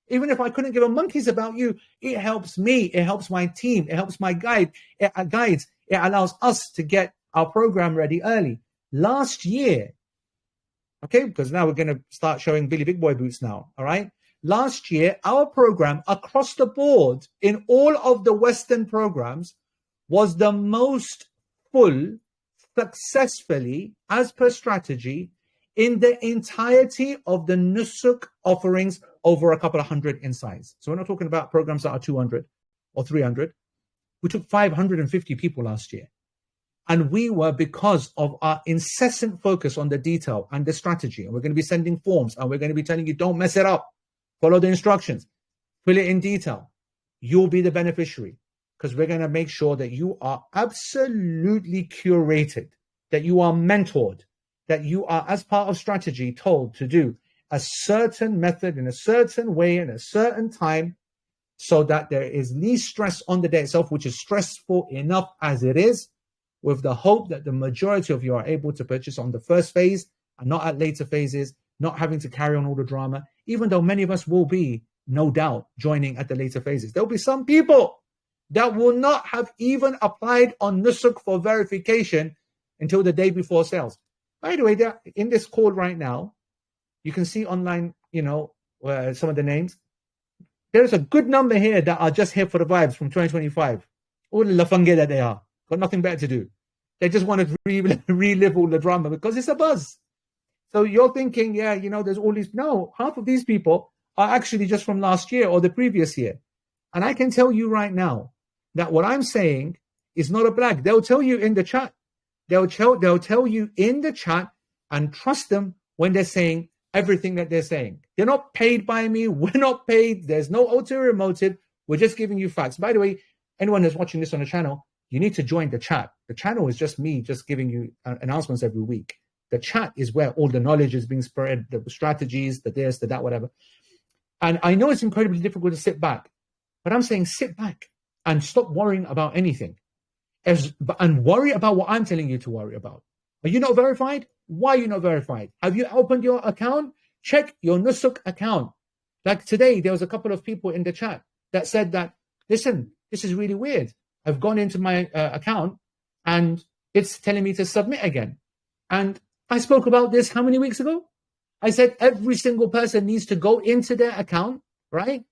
Even if I couldn't give a monkeys about you, it helps me. It helps my team. It helps my guides. It allows us to get our program ready early. Last year, okay, because now we're going to start showing Billy Big Boy boots now, all right? Last year, our program across the board in all of the Western programs was the most full successfully, as per strategy, in the entirety of the Nusuk offerings over a couple of hundred in size. So we're not talking about programs that are 200 or 300. We took 550 people last year. And we were, because of our incessant focus on the detail and the strategy, and we're going to be sending forms, and we're going to be telling you, don't mess it up. Follow the instructions. Fill it in detail. You'll be the beneficiary, because we're going to make sure that you are absolutely curated, that you are mentored, that you are, as part of strategy, told to do a certain method in a certain way in a certain time, so that there is least stress on the day itself, which is stressful enough as it is, with the hope that the majority of you are able to purchase on the first phase and not at later phases, not having to carry on all the drama, even though many of us will be, no doubt, joining at the later phases. There'll be some people that will not have even applied on Nusuk for verification until the day before sales. By the way, in this call right now, you can see online, some of the names. There's a good number here that are just here for the vibes from 2025. All the lafange that they are. Got nothing better to do. They just want to relive all the drama because it's a buzz. So you're thinking, there's all these. No, half of these people are actually just from last year or the previous year. And I can tell you right now that what I'm saying is not a brag. They'll tell you in the chat. They'll tell you in the chat, and trust them when they're saying everything that they're saying. They're not paid by me. We're not paid. There's no ulterior motive. We're just giving you facts. By the way, anyone that's watching this on the channel, you need to join the chat. The channel is just me just giving you announcements every week. The chat is where all the knowledge is being spread, the strategies, the this, the that, whatever. And I know it's incredibly difficult to sit back, but I'm saying sit back and stop worrying about anything. And worry about what I'm telling you to worry about. Are you not verified? Why are you not verified? Have you opened your account? Check your Nusuk account. Like today, there was a couple of people in the chat that said that, listen, this is really weird. I've gone into my account and it's telling me to submit again. And I spoke about this how many weeks ago? I said every single person needs to go into their account, right?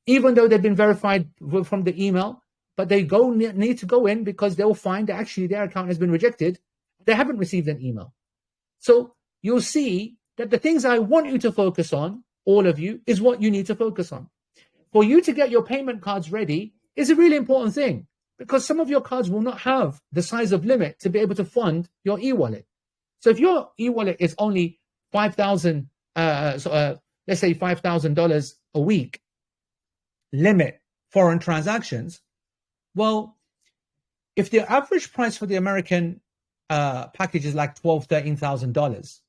Even though they've been verified from the email, but they need to go in because they'll find that actually their account has been rejected. They haven't received an email. So you'll see that the things I want you to focus on, all of you, is what you need to focus on. For you to get your payment cards ready is a really important thing, because some of your cards will not have the size of limit to be able to fund your e-wallet. So if your e-wallet is only $5,000, let's say $5,000 a week limit foreign transactions, well, if the average price for the American package is like $12,000, $13,000,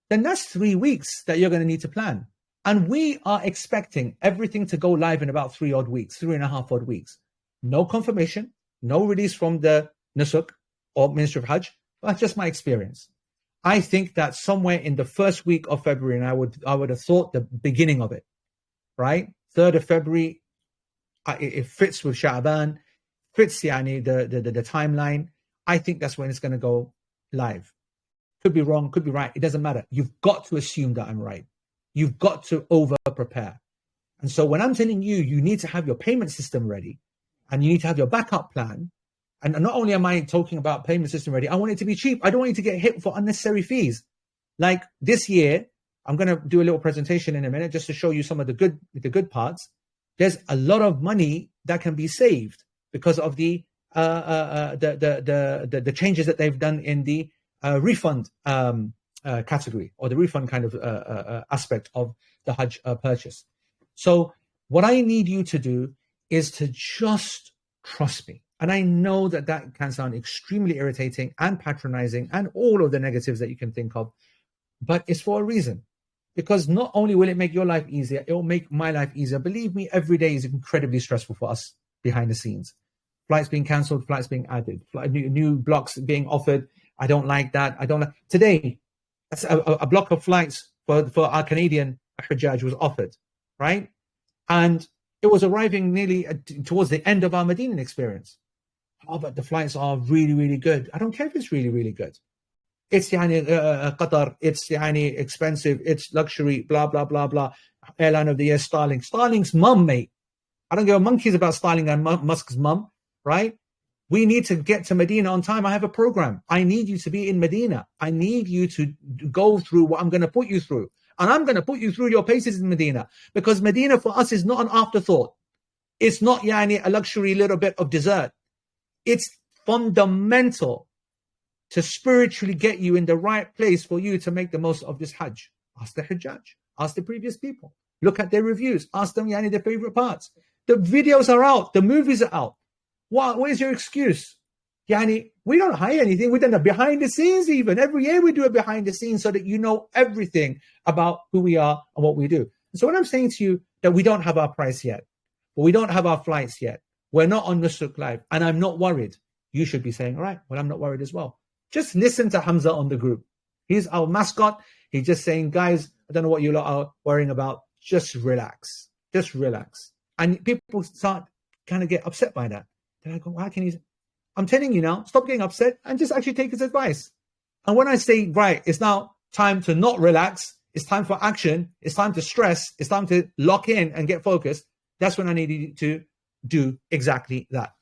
then that's 3 weeks that you're going to need to plan. And we are expecting everything to go live in about 3 odd weeks, 3.5 odd weeks. No confirmation, no release from the Nusuk or Ministry of Hajj, but just my experience. I think that somewhere in the first week of February, and I would have thought the beginning of it, right? 3rd of February, it fits with Sha'ban, fits the timeline. I think that's when it's going to go live. Could be wrong, could be right. It doesn't matter. You've got to assume that I'm right. You've got to over-prepare. And so when I'm telling you, you need to have your payment system ready, and you need to have your backup plan. And not only am I talking about payment system ready, I want it to be cheap. I don't want you to get hit for unnecessary fees. Like this year, I'm going to do a little presentation in a minute just to show you some of the good parts. There's a lot of money that can be saved because of the changes that they've done in the refund category, or the refund kind of aspect of the Hajj purchase. So what I need you to do is to just trust me. And I know that that can sound extremely irritating and patronizing and all of the negatives that you can think of, but it's for a reason. Because not only will it make your life easier, it will make my life easier. Believe me, every day is incredibly stressful for us behind the scenes. Flights being cancelled, flights being added, new blocks being offered. I don't like that. I don't like. Today, a block of flights for our Canadian Hajjaj was offered, right? And it was arriving nearly towards the end of our Medinan experience. Oh, but the flights are really, really good. I don't care if it's really, really good. It's Qatar, it's expensive, it's luxury, blah, blah, blah, blah. Airline of the year, Starlink. Starlink's mum, mate. I don't give a monkey's about Starlink and Musk's mum, right? We need to get to Medina on time. I have a program. I need you to be in Medina. I need you to go through what I'm going to put you through. And I'm going to put you through your paces in Medina, because Medina for us is not an afterthought. It's not a luxury little bit of dessert. It's fundamental to spiritually get you in the right place for you to make the most of this Hajj. Ask the Hajjaj, ask the previous people, look at their reviews, ask them their favorite parts. The videos are out, the movies are out. What is your excuse? We don't hide anything. We've done a behind the scenes even. Every year we do a behind the scenes so that you know everything about who we are and what we do. So when I'm saying to you that we don't have our price yet, or we don't have our flights yet, we're not on Nusuk Live, and I'm not worried, you should be saying, all right, well, I'm not worried as well. Just listen to Hamza on the group. He's our mascot. He's just saying, guys, I don't know what you lot are worrying about. Just relax. Just relax. And people start kind of get upset by that. They're like, how can he? I'm telling you now, stop getting upset and just actually take his advice. And when I say, right, it's now time to not relax, it's time for action, it's time to stress, it's time to lock in and get focused, that's when I need you to do exactly that.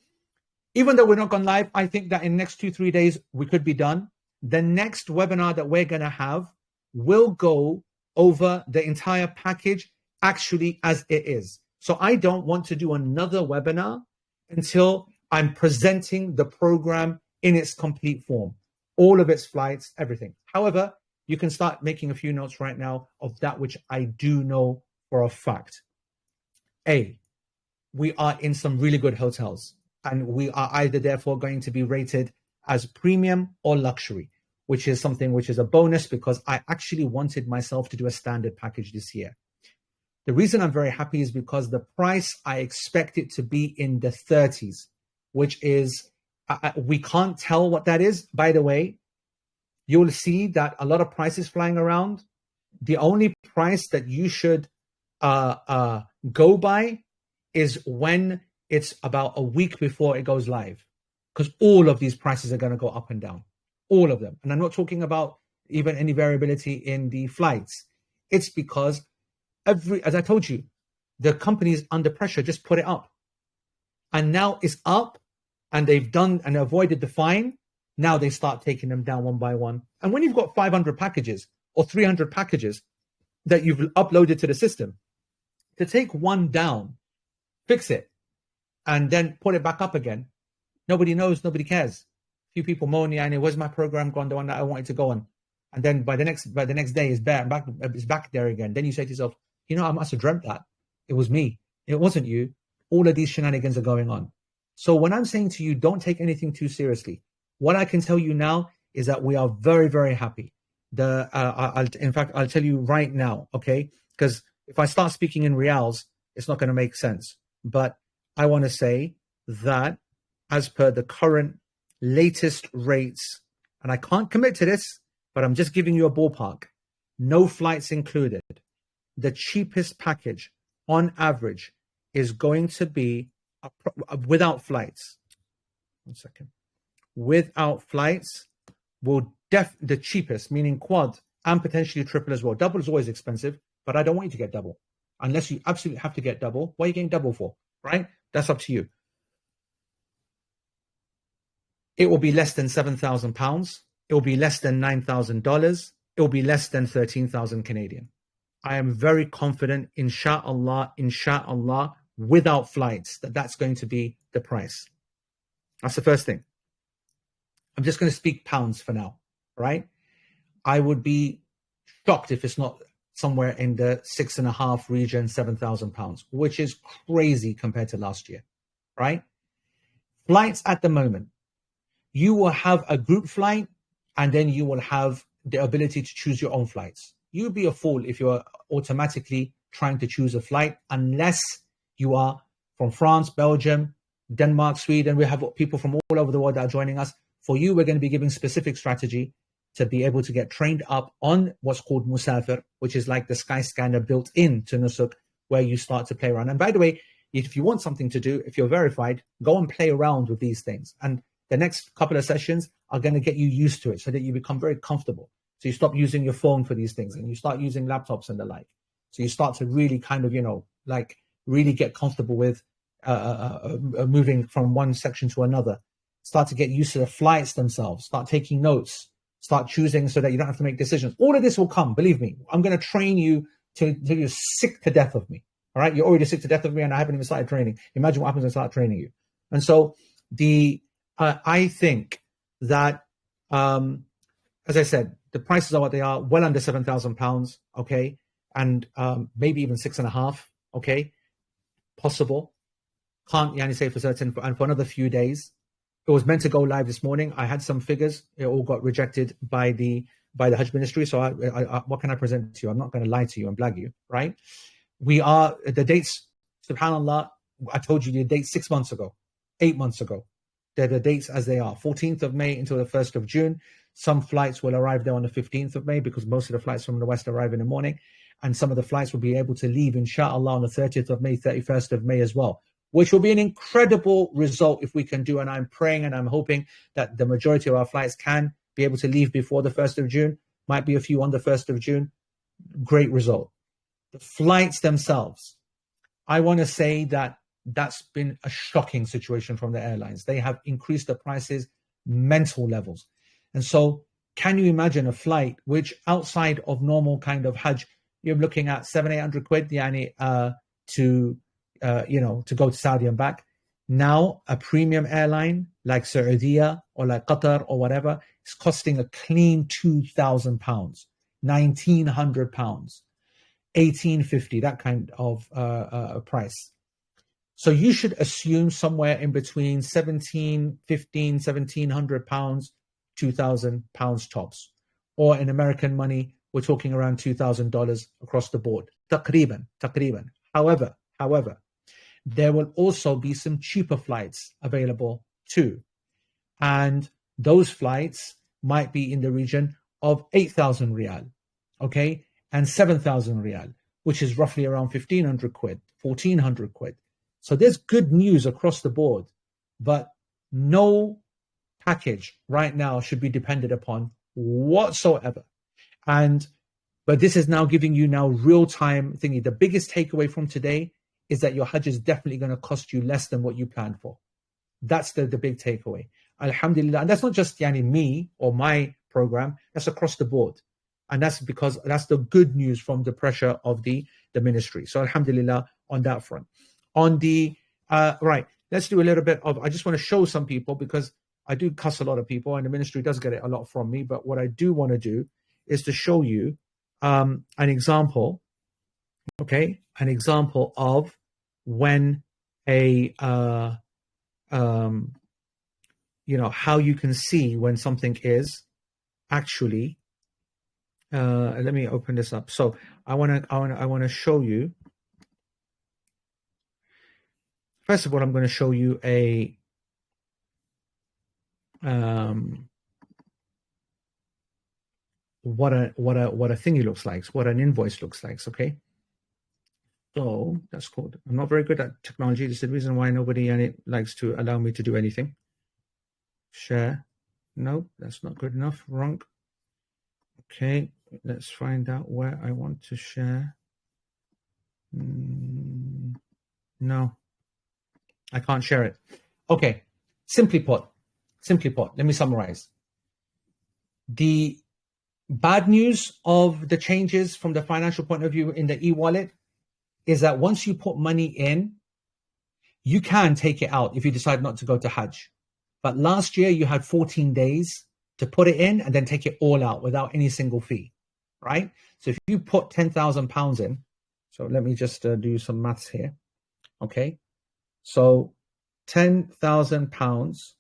Even though we're not gone live, I think that in the next 2-3 days, we could be done. The next webinar that we're going to have will go over the entire package actually as it is. So I don't want to do another webinar until I'm presenting the program in its complete form, all of its flights, everything. However, you can start making a few notes right now of that which I do know for a fact. A, we are in some really good hotels, and we are either therefore going to be rated as premium or luxury, which is something which is a bonus because I actually wanted myself to do a standard package this year. The reason I'm very happy is because the price, I expect it to be in the 30s, which is, we can't tell what that is. By the way, you'll see that a lot of prices flying around. The only price that you should go by is when it's about a week before it goes live, because all of these prices are going to go up and down, all of them. And I'm not talking about even any variability in the flights. It's because as I told you, the company is under pressure, just put it up. And now it's up and they've done and avoided the fine. Now they start taking them down one by one. And when you've got 500 packages or 300 packages that you've uploaded to the system, to take one down, fix it, and then put it back up again, nobody knows, nobody cares. Few people moan, where's my program gone, the one that I wanted to go on? And then by the next day it's back there again. Then you say to yourself, I must have dreamt that. It was me. It wasn't you. All of these shenanigans are going on. So when I'm saying to you, don't take anything too seriously, what I can tell you now is that we are very, very happy. In fact, I'll tell you right now, okay? Because if I start speaking in reals, it's not going to make sense. But I want to say that as per the current latest rates, and I can't commit to this, but I'm just giving you a ballpark, no flights included. The cheapest package on average is going to be without flights. 1 second. Without flights, the cheapest, meaning quad and potentially triple as well. Double is always expensive, but I don't want you to get double. Unless you absolutely have to get double. What are you getting double for, right? That's up to you. It will be less than £7,000. It will be less than $9,000. It will be less than 13,000 Canadian. I am very confident, inshallah, without flights, that's going to be the price. That's the first thing. I'm just going to speak pounds for now, right? I would be shocked if it's not somewhere in the 6.5 region, £7,000, which is crazy compared to last year, right? Flights at the moment, you will have a group flight and then you will have the ability to choose your own flights. You'd be a fool if you are automatically trying to choose a flight unless you are from France, Belgium, Denmark, Sweden. We have people from all over the world that are joining us. For you, we're going to be giving specific strategy to be able to get trained up on what's called Musafir, which is like the sky scanner built into Nusuk, where you start to play around. And by the way, if you want something to do, if you're verified, go and play around with these things. And the next couple of sessions are going to get you used to it so that you become very comfortable. So you stop using your phone for these things and you start using laptops and the like. So you start to really kind of, really get comfortable with moving from one section to another. Start to get used to the flights themselves. Start taking notes. Start choosing so that you don't have to make decisions. All of this will come, believe me. I'm going to train you till you're sick to death of me. All right? You're already sick to death of me and I haven't even started training. Imagine what happens when I start training you. And so I think that As I said, the prices are what they are, well under £7,000, okay, and maybe even 6.5, okay, possible. Can't say for certain, and for another few days. It was meant to go live this morning. I had some figures. It all got rejected by the Hajj ministry. So what can I present to you? I'm not going to lie to you and blag you, right? We are, the dates, subhanAllah, I told you the dates 6 months ago, 8 months ago. They're the dates as they are, 14th of May until the 1st of June. Some flights will arrive there on the 15th of May because most of the flights from the West arrive in the morning. And some of the flights will be able to leave, inshallah, on the 30th of May, 31st of May as well, which will be an incredible result if we can do. And I'm praying and I'm hoping that the majority of our flights can be able to leave before the 1st of June. Might be a few on the 1st of June. Great result. The flights themselves, I want to say that that's been a shocking situation from the airlines. They have increased the prices, mental levels. And so can you imagine a flight which outside of normal kind of Hajj, you're looking at 700-800 quid to go to Saudi and back. Now a premium airline like Saudiya or like Qatar or whatever is costing a clean £2,000, £1,900, £1,850, that kind of price. So you should assume somewhere in between £1,700, £1,700, £2,000 tops. Or in American money, we're talking around $2,000 across the board. Taqriban. However, there will also be some cheaper flights available too. And those flights might be in the region of 8,000 riyal, okay? And 7,000 riyal, which is roughly around 1,500 quid, 1,400 quid. So there's good news across the board, but no package right now should be depended upon whatsoever. But this is now giving you now real-time thingy. The biggest takeaway from today is that your Hajj is definitely going to cost you less than what you planned for. That's the big takeaway. Alhamdulillah. And that's not just me or my program. That's across the board. And that's because that's the good news from the pressure of the ministry. So alhamdulillah on that front. On the, right, let's do a little bit of, I just want to show some people because I do cuss a lot of people and the ministry does get it a lot from me. But what I do want to do is to show you an example, okay? An example of when how you can see when something is actually, let me open this up. So I want to show you, first of all, I'm going to show you what a thingy looks like, what an invoice looks like, okay? So that's called, I'm not very good at technology. This is the reason why nobody likes to allow me to do anything. Share. No, that's not good enough. Wrong. Okay, let's find out where I want to share. No, I can't share it. Okay, simply put, let me summarize. The bad news of the changes from the financial point of view in the e-wallet is that once you put money in, you can take it out if you decide not to go to Hajj. But last year you had 14 days to put it in and then take it all out without any single fee, right? So if you put £10,000 in, so let me just do some maths here, okay? So £10,000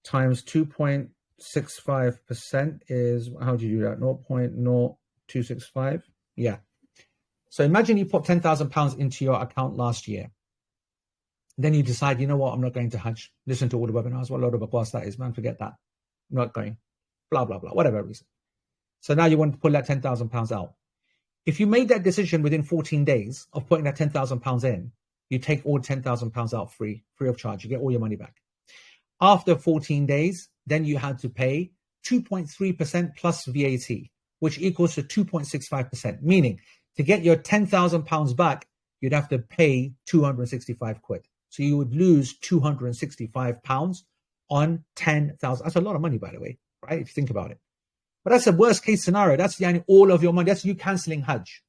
times 2.65% is, how do you do that? 0.0265, yeah. So imagine you put £10,000 into your account last year. Then you decide, you know what, I'm not going to Hajj. Listen to all the webinars. What a load of bakwas that is, man. Forget that. I'm not going. Blah, blah, blah. Whatever reason. So now you want to pull that £10,000 out. If you made that decision within 14 days of putting that £10,000 in, you take all £10,000 out free of charge. You get all your money back. After 14 days, then you had to pay 2.3% plus VAT, which equals to 2.65%. Meaning, to get your £10,000 back, you'd have to pay 265 quid. So you would lose £265 on 10,000. That's a lot of money, by the way, right? If you think about it. But that's a worst case scenario. That's all of your money. That's you cancelling Hajj.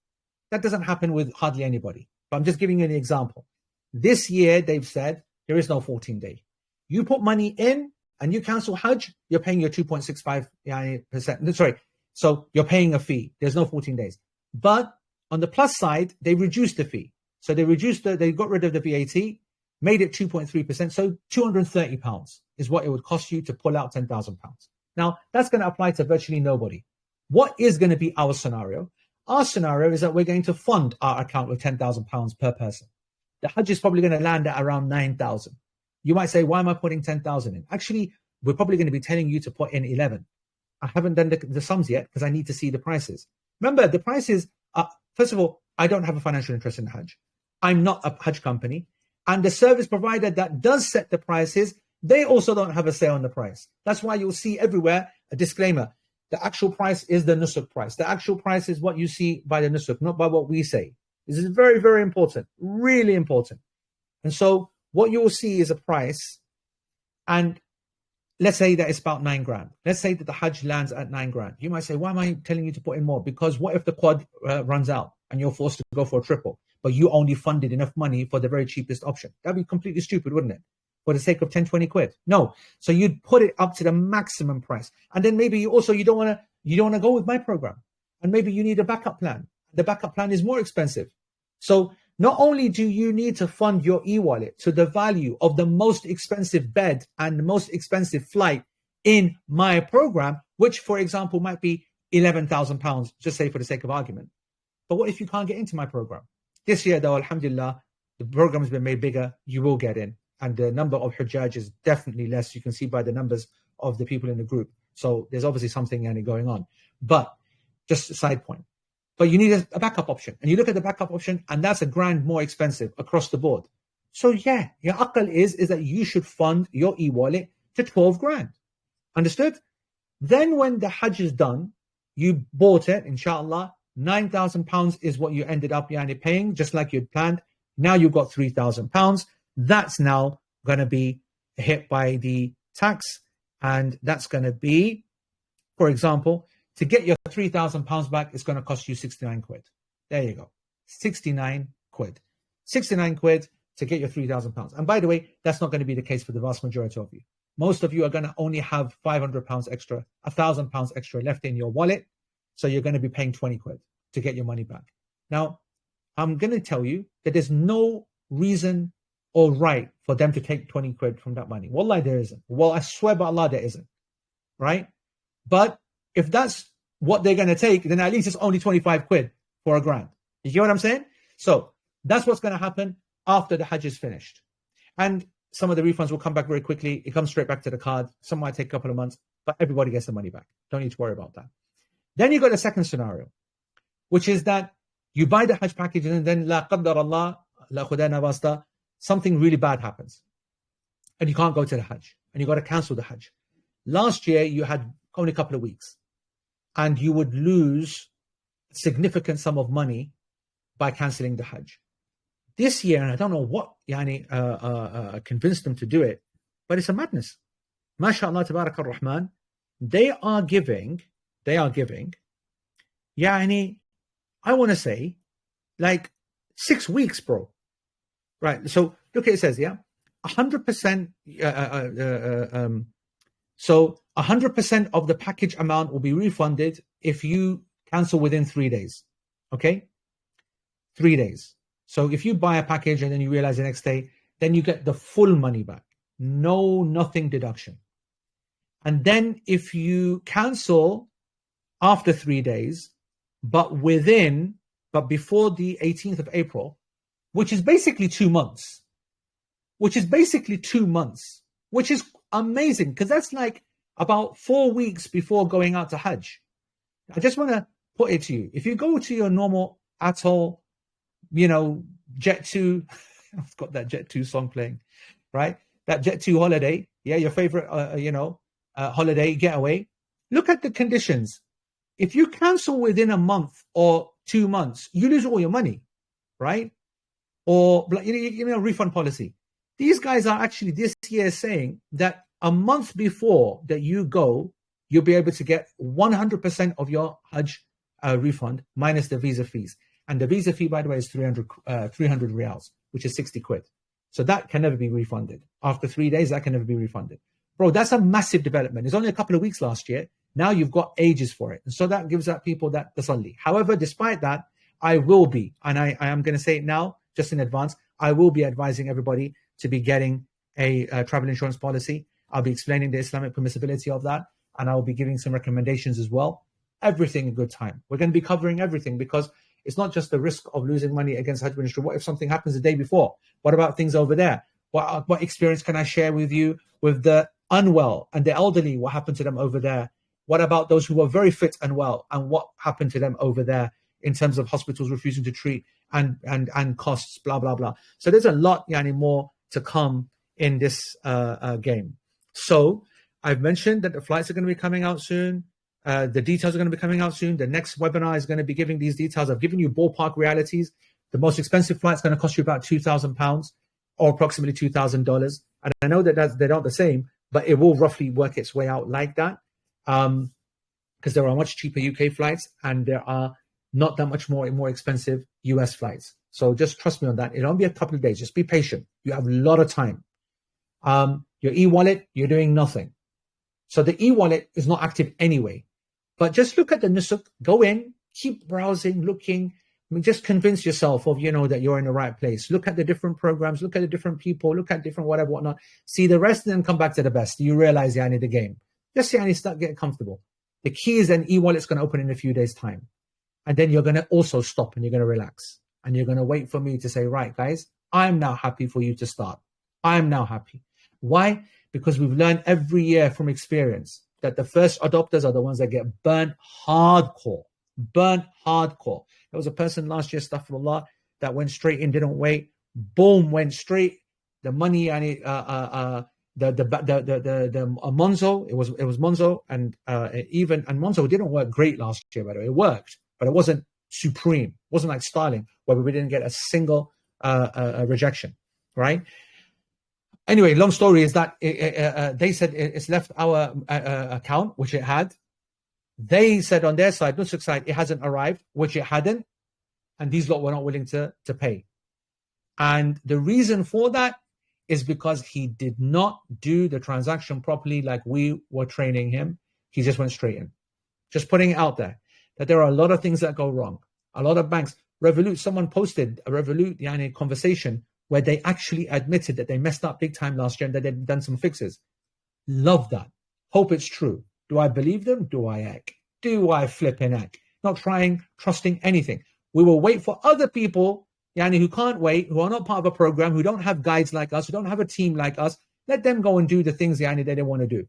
That doesn't happen with hardly anybody. But I'm just giving you an example. This year, they've said there is no 14-day. You put money in, and you cancel Hajj, you're paying your 2.65%. Sorry, so you're paying a fee. There's no 14 days. But on the plus side, they reduced the fee. So they got rid of the VAT, made it 2.3%. So £230 is what it would cost you to pull out £10,000. Now, that's going to apply to virtually nobody. What is going to be our scenario? Our scenario is that we're going to fund our account with £10,000 per person. The Hajj is probably going to land at around 9,000. You might say, why am I putting 10,000 in? Actually, we're probably going to be telling you to put in 11. I haven't done the sums yet because I need to see the prices. Remember, the prices are, first of all, I don't have a financial interest in Hajj. I'm not a Hajj company. And the service provider that does set the prices, they also don't have a say on the price. That's why you'll see everywhere a disclaimer. The actual price is the Nusuk price. The actual price is what you see by the Nusuk, not by what we say. This is very, very important, really important. And so what you will see is a price, and let's say that it's about 9 grand. Let's say that the Hajj lands at 9 grand. You might say, why am I telling you to put in more? Because what if the quad runs out and you're forced to go for a triple, but you only funded enough money for the very cheapest option? That'd be completely stupid, wouldn't it? For the sake of 10, 20 quid. No. So you'd put it up to the maximum price. And then maybe you don't want to go with my program. And maybe you need a backup plan. The backup plan is more expensive. So not only do you need to fund your e-wallet to the value of the most expensive bed and the most expensive flight in my program, which, for example, might be £11,000, just say for the sake of argument. But what if you can't get into my program? This year, though, alhamdulillah, the program has been made bigger. You will get in. And the number of Hujjaj is definitely less. You can see by the numbers of the people in the group. So there's obviously something going on. But just a side point. But you need a backup option. And you look at the backup option, and that's £1,000 more expensive across the board. So yeah, your aql is that you should fund your e-wallet to 12 grand. Understood? Then when the Hajj is done, you bought it, inshallah, £9,000 is what you ended up paying, just like you'd planned. Now you've got £3,000. That's now going to be hit by the tax. And that's going to be, for example, to get your £3,000 back, it's going to cost you 69 quid. There you go. 69 quid. 69 quid to get your £3,000. And by the way, that's not going to be the case for the vast majority of you. Most of you are going to only have £500 extra, £1,000 extra left in your wallet. So you're going to be paying 20 quid to get your money back. Now, I'm going to tell you that there's no reason or right for them to take 20 quid from that money. Wallahi, there isn't. Well, I swear by Allah, there isn't. Right? But if that's what they're going to take, then at least it's only 25 quid for £1,000. You get what I'm saying? So that's what's going to happen after the Hajj is finished. And some of the refunds will come back very quickly. It comes straight back to the card. Some might take a couple of months, but everybody gets the money back. Don't need to worry about that. Then you got the second scenario, which is that you buy the Hajj package and then la qaddar Allah, la khudana wasta, something really bad happens. And you can't go to the Hajj. And you got to cancel the Hajj. Last year, you had only a couple of weeks. And you would lose a significant sum of money by cancelling the Hajj. This year, and I don't know what convinced them to do it, but it's a madness. MashaAllah, Tabarak ar-Rahman, they are giving, I want to say, like 6 weeks, bro. Right, so look, it says, 100%, so 100% of the package amount will be refunded if you cancel within 3 days. Okay? 3 days. So if you buy a package and then you realize the next day, then you get the full money back. Nothing deduction. And then if you cancel after 3 days, but before the 18th of April, which is basically 2 months, which is amazing, because that's like about 4 weeks before going out to Hajj. I just want to put it to you. If you go to your normal atoll, Jet 2, I've got that Jet 2 song playing, right? That Jet 2 holiday, your favorite, holiday getaway. Look at the conditions. If you cancel within a month or 2 months, you lose all your money, right? Or, refund policy. These guys are actually this year saying that a month before that you go, you'll be able to get 100% of your Hajj refund minus the visa fees. And the visa fee, by the way, is 300 riyals, which is 60 quid. So that can never be refunded. After 3 days, that can never be refunded. Bro, that's a massive development. It's only a couple of weeks last year. Now you've got ages for it. And so that gives that people that tasalli. However, despite that, I will be, and I am going to say it now, just in advance, I will be advising everybody to be getting a travel insurance policy. I'll be explaining the Islamic permissibility of that, and I'll be giving some recommendations as well. Everything in good time. We're going to be covering everything, because it's not just the risk of losing money against Hajj ministry. What if something happens the day before? What about things over there? What experience can I share with you with the unwell and the elderly? What happened to them over there? What about those who are very fit and well, and what happened to them over there in terms of hospitals refusing to treat and costs, blah, blah, blah. So there's a lot more to come in this game. So I've mentioned that the flights are going to be coming out soon. The details are going to be coming out soon. The next webinar is going to be giving these details. I've given you ballpark realities. The most expensive flight is going to cost you about £2,000 or approximately $2,000. And I know that they're not the same, but it will roughly work its way out like that. Because there are much cheaper UK flights, and there are not that much more expensive US flights. So just trust me on that. It'll only be a couple of days. Just be patient. You have a lot of time. Your e-wallet, you're doing nothing. So the e-wallet is not active anyway. But just look at the Nusuk. Go in, keep browsing, looking. I mean, just convince yourself of, that you're in the right place. Look at the different programs. Look at the different people. Look at different whatever, whatnot. See the rest, and then come back to the best. You realize, the game. Just start getting comfortable. The key is an e-wallet's going to open in a few days' time. And then you're going to also stop, and you're going to relax. And you're going to wait for me to say, right, guys, I'm now happy for you to start. I'm now happy. Why? Because we've learned every year from experience that the first adopters are the ones that get burnt hardcore. Burnt hardcore. There was a person last year, astaghfirullah, that went straight in, didn't wait. Boom, went straight. The money, and the Monzo, it was Monzo, and Monzo didn't work great last year, by the way. It worked, but it wasn't supreme. It wasn't like Starling, where we didn't get a single rejection, right? Anyway, long story is that they said it's left our account, which it had. They said on their side, Nusuk side, it hasn't arrived, which it hadn't, and these lot were not willing to pay. And the reason for that is because he did not do the transaction properly like we were training him. He just went straight in. Just putting it out there that there are a lot of things that go wrong. A lot of banks, Revolut, someone posted a Revolut conversation where they actually admitted that they messed up big time last year and that they'd done some fixes. Love that. Hope it's true. Do I believe them? Do I act? Do I flip and act? Not trusting anything. We will wait for other people who can't wait, who are not part of a program, who don't have guides like us, who don't have a team like us. Let them go and do the things that they want to do.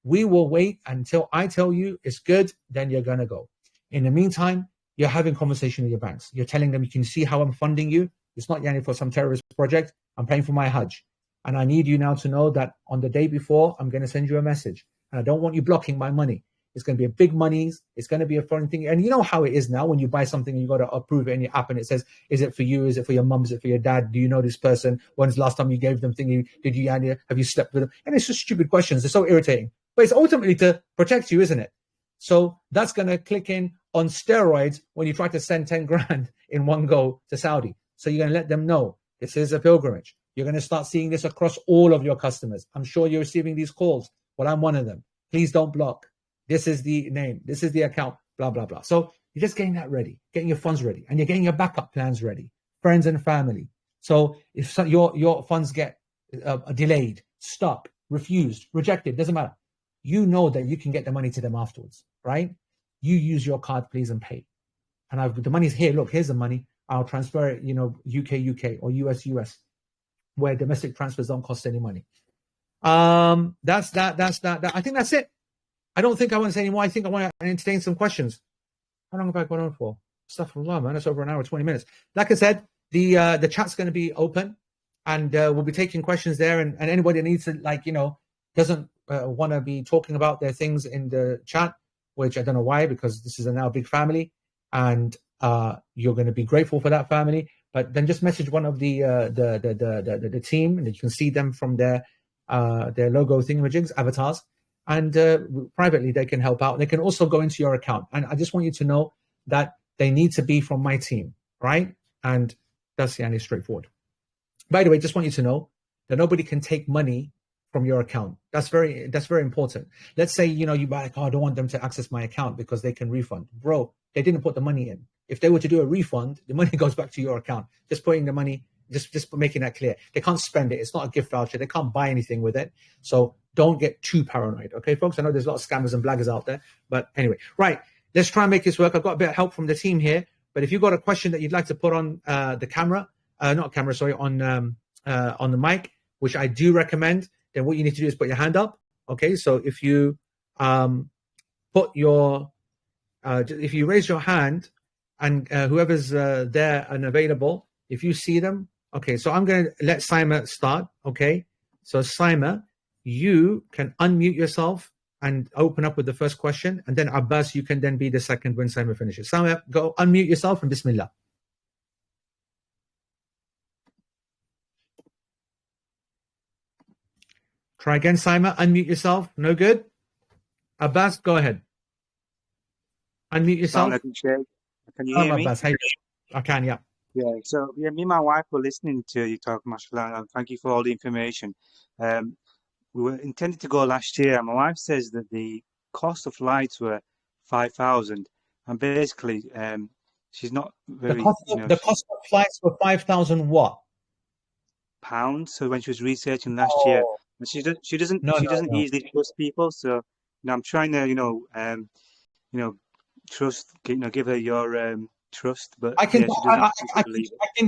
We will wait until I tell you it's good, then you're going to go. In the meantime, you're having conversation with your banks. You're telling them, you can see how I'm funding you. It's not for some terrorist project. I'm paying for my Hajj. And I need you now to know that on the day before, I'm going to send you a message. And I don't want you blocking my money. It's going to be a big monies. It's going to be a foreign thing. And you know how it is now when you buy something and you got to approve it in your app and it says, is it for you? Is it for your mum? Is it for your dad? Do you know this person? When's the last time you gave them thingy? Did you, have you slept with them? And it's just stupid questions. They're so irritating. But it's ultimately to protect you, isn't it? So that's going to click in on steroids when you try to send 10 grand in one go to Saudi. So you're going to let them know this is a pilgrimage. You're going to start seeing this across all of your customers. I'm sure you're receiving these calls. Well, I'm one of them. Please don't block. This is the name. This is the account, blah, blah, blah. So you're just getting that ready, getting your funds ready, and you're getting your backup plans ready, friends and family. So if your funds get delayed, stuck, refused, rejected, doesn't matter. You know that you can get the money to them afterwards, right? You use your card, please, and pay. And the money's here. Look, here's the money. I'll transfer it, UK, or US, where domestic transfers don't cost any money. That's that. I think that's it. I don't think I want to say any more. I think I want to entertain some questions. How long have I gone on for? Astaghfirullah, man. It's over an hour, 20 minutes. Like I said, the chat's going to be open, and we'll be taking questions there. And anybody that needs to, doesn't want to be talking about their things in the chat, which I don't know why, because this is a now big family, and you're going to be grateful for that family. But then just message one of the team, and you can see them from their logo thingamajigs, avatars. And privately, they can help out. They can also go into your account. And I just want you to know that they need to be from my team, right? And that's straightforward. By the way, just want you to know that nobody can take money from your account. That's very important. Let's say, you buy like, oh, I don't want them to access my account because they can refund. Bro, they didn't put the money in. If they were to do a refund, the money goes back to your account. Just putting the money, just making that clear. They can't spend it. It's not a gift voucher. They can't buy anything with it. So don't get too paranoid. Okay, folks? I know there's a lot of scammers and blaggers out there. But anyway, right. Let's try and make this work. I've got a bit of help from the team here. But if you've got a question that you'd like to put on the camera, not camera, sorry, on the mic, which I do recommend, then what you need to do is put your hand up. Okay, so if you put your, if you raise your hand, and whoever's there and available, if you see them, okay. So I'm going to let Saima start. Okay, so Saima, you can unmute yourself and open up with the first question, and then Abbas, you can then be the second when Saima finishes. Saima, go unmute yourself and Bismillah. Try again, Saima. Unmute yourself. No good. Abbas, go ahead. Unmute yourself. Can you hear me? Abbas, I can, yeah. Yeah. So me and my wife were listening to you talk, mashallah, and thank you for all the information. We were intended to go last year, and my wife says that the cost of flights were 5,000, and basically, she's not very. The cost of flights were 5,000 what? Pounds. So when she was researching last year, and she doesn't easily trust people. So I'm trying to trust, give her your trust, but I can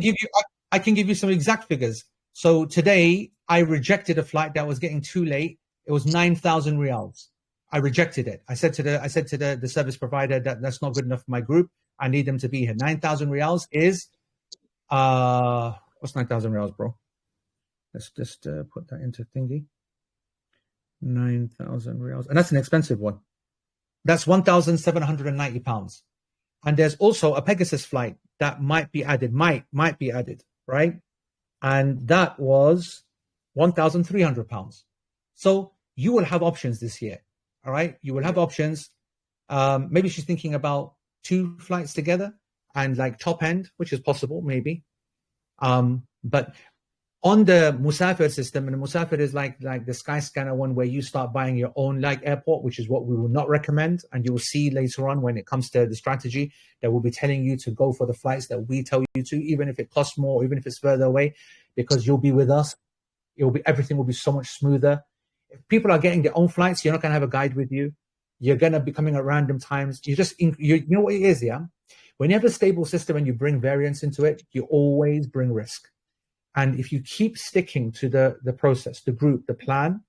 give you some exact figures. So today I rejected a flight that was getting too late. It was 9,000 riyals. I rejected it. I said to the service provider that's not good enough for my group. I need them to be here. 9,000 riyals is what's 9,000 riyals, bro? Let's just put that into thingy. 9,000 riyals, and that's an expensive one. That's 1,790 pounds. And there's also a Pegasus flight that might be added, might be added, right? And that was 1,300 pounds. So you will have options this year, all right? You will have options. Maybe she's thinking about 2 flights together and like top end, which is possible, maybe. But on the Musafir system, and the Musafir is like the Skyscanner one where you start buying your own like airport, which is what we will not recommend. And you will see later on when it comes to the strategy that we'll be telling you to go for the flights that we tell you to, even if it costs more, even if it's further away, because you'll be with us. Everything will be so much smoother. If people are getting their own flights, you're not going to have a guide with you. You're going to be coming at random times. You know what it is, yeah? When you have a stable system and you bring variance into it, you always bring risk. And if you keep sticking to the process, the group, the plan,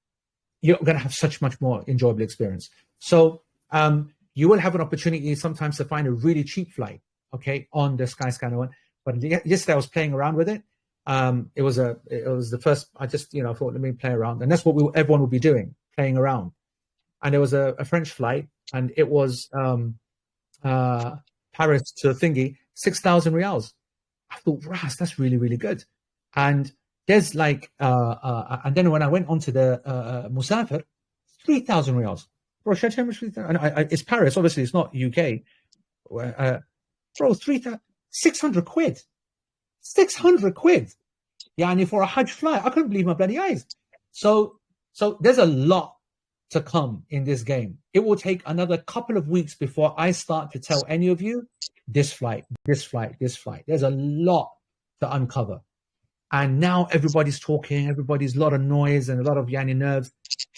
you're going to have such much more enjoyable experience. So you will have an opportunity sometimes to find a really cheap flight, okay, on the Skyscanner one. But yesterday I was playing around with it. It was the first. I just thought, let me play around, and that's what everyone will be doing, playing around. And there was a French flight, and it was Paris to thingy, 6,000 riyals. I thought, Ras, that's really, really good. And there's like, and then when I went onto the Musafir, 3,000 riyals. Bro, should I tell you how much? It's Paris, obviously, it's not UK. Bro, 600 quid. 600 quid. Yani for a Hajj flight. I couldn't believe my bloody eyes. So there's a lot to come in this game. It will take another couple of weeks before I start to tell any of you this flight. There's a lot to uncover. And now everybody's talking, everybody's a lot of noise and a lot of yani nerves.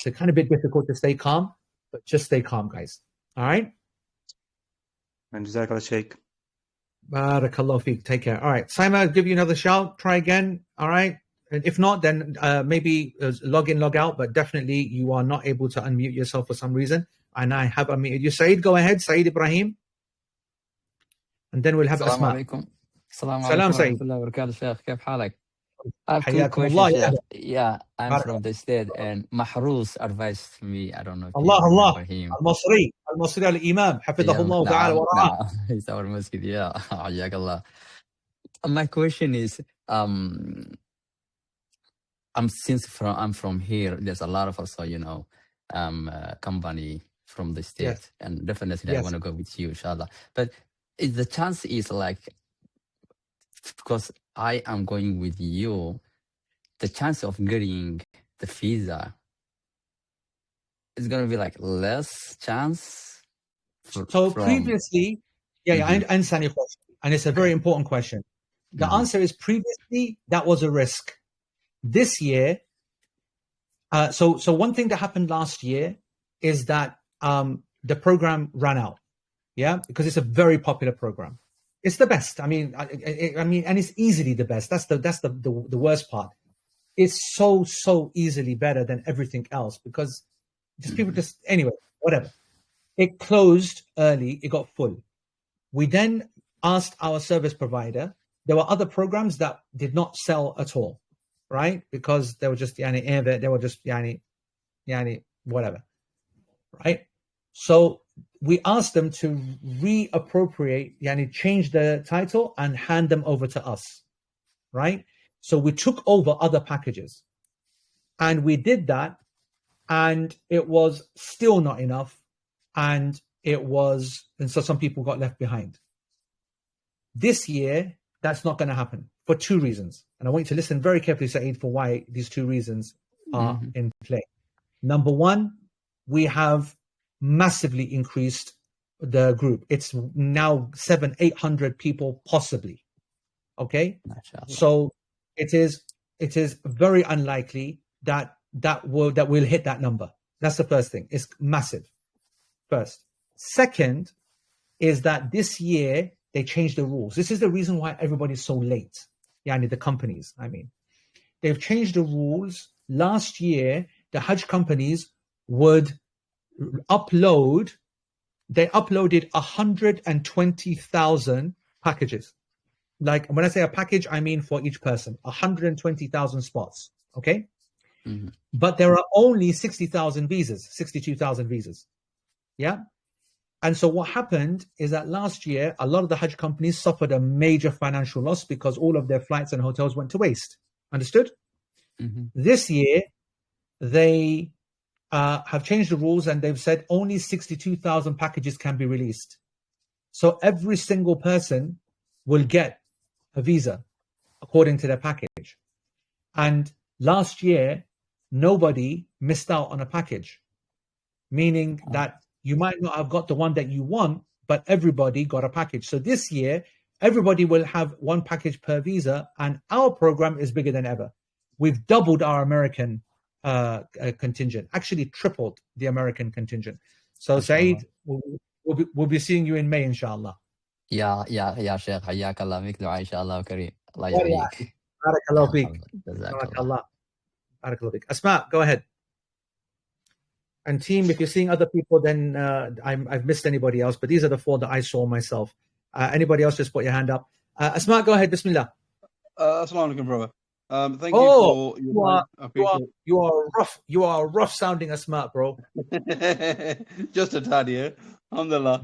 It's kind of a bit difficult to stay calm, but just stay calm, guys. All right? And Jazakallah, Shaykh. Barakallahu feek. Take care. All right. Saima, I'll give you another shout. Try again. All right? And if not, then maybe log in, log out, but definitely you are not able to unmute yourself for some reason. And I have unmuted you. Saeed, go ahead. Saeed Ibrahim. And then we'll have Asma. Salam alaikum wa rahmatullahi wa barakatuh, Shaykh. كيف حالك? I have 2 questions. Yeah, I'm from the state, and Mahruz advised me. I don't know if you remember him. Al-Masri al-Imam, hafidhahullah ta'ala wa ra'ah. He's our masjid, yeah. Ayakallah. My question is, since I'm from here, there's a lot of also, company from the state, yes. And definitely I want to go with you, inshallah. But the chance is like, because I am going with you, the chance of getting the visa it's gonna be like less chance. So previously, I understand your question, and it's a very important question. The answer is previously that was a risk. This year, so one thing that happened last year is that the program ran out, because it's a very popular program. It's the best. I mean, and it's easily the best. That's the worst part. It's so easily better than everything else because anyway, whatever. It closed early. It got full. We then asked our service provider. There were other programs that did not sell at all, right? Because they were just they were just whatever, right? So we asked them to reappropriate, change the title and hand them over to us, right? So we took over other packages, and we did that, and it was still not enough, and so some people got left behind. This year, that's not going to happen for two reasons. And I want you to listen very carefully, Saeed, for why these two reasons are in play. Number one, we have massively increased the group. It's now 700-800 people, possibly. Okay? So it is very unlikely that we'll hit that number. That's the first thing. It's massive. First. Second is that this year they changed the rules. This is the reason why everybody's so late. The companies, they've changed the rules. Last year, the Hajj companies would uploaded 120,000 packages. Like when I say a package, I mean for each person, 120,000 spots. Okay. But there are only 62,000 visas. Yeah. And so what happened is that last year, a lot of the Hajj companies suffered a major financial loss because all of their flights and hotels went to waste. Understood? This year, they have changed the rules, and they've said only 62,000 packages can be released. So every single person will get a visa according to their package. And last year, nobody missed out on a package, meaning that you might not have got the one that you want, but everybody got a package. So this year, everybody will have one package per visa, and our program is bigger than ever. We've doubled our American contingent, actually tripled the American contingent. So Saeed, we'll be seeing you in May, inshallah. يا شيخ حياك الله فيك دعاء إن شاء الله كريم الله يحييك. بارك الله فيك. بارك الله. بارك الله فيك. Asma, go ahead. And team, if you're seeing other people, then I've missed anybody else, but these are the four that I saw myself. Anybody else, just put your hand up. Asma, go ahead. Bismillah. Assalamu alaikum, brother. Thank you for you are rough sounding Asma, bro. Just a tad here. Alhamdulillah.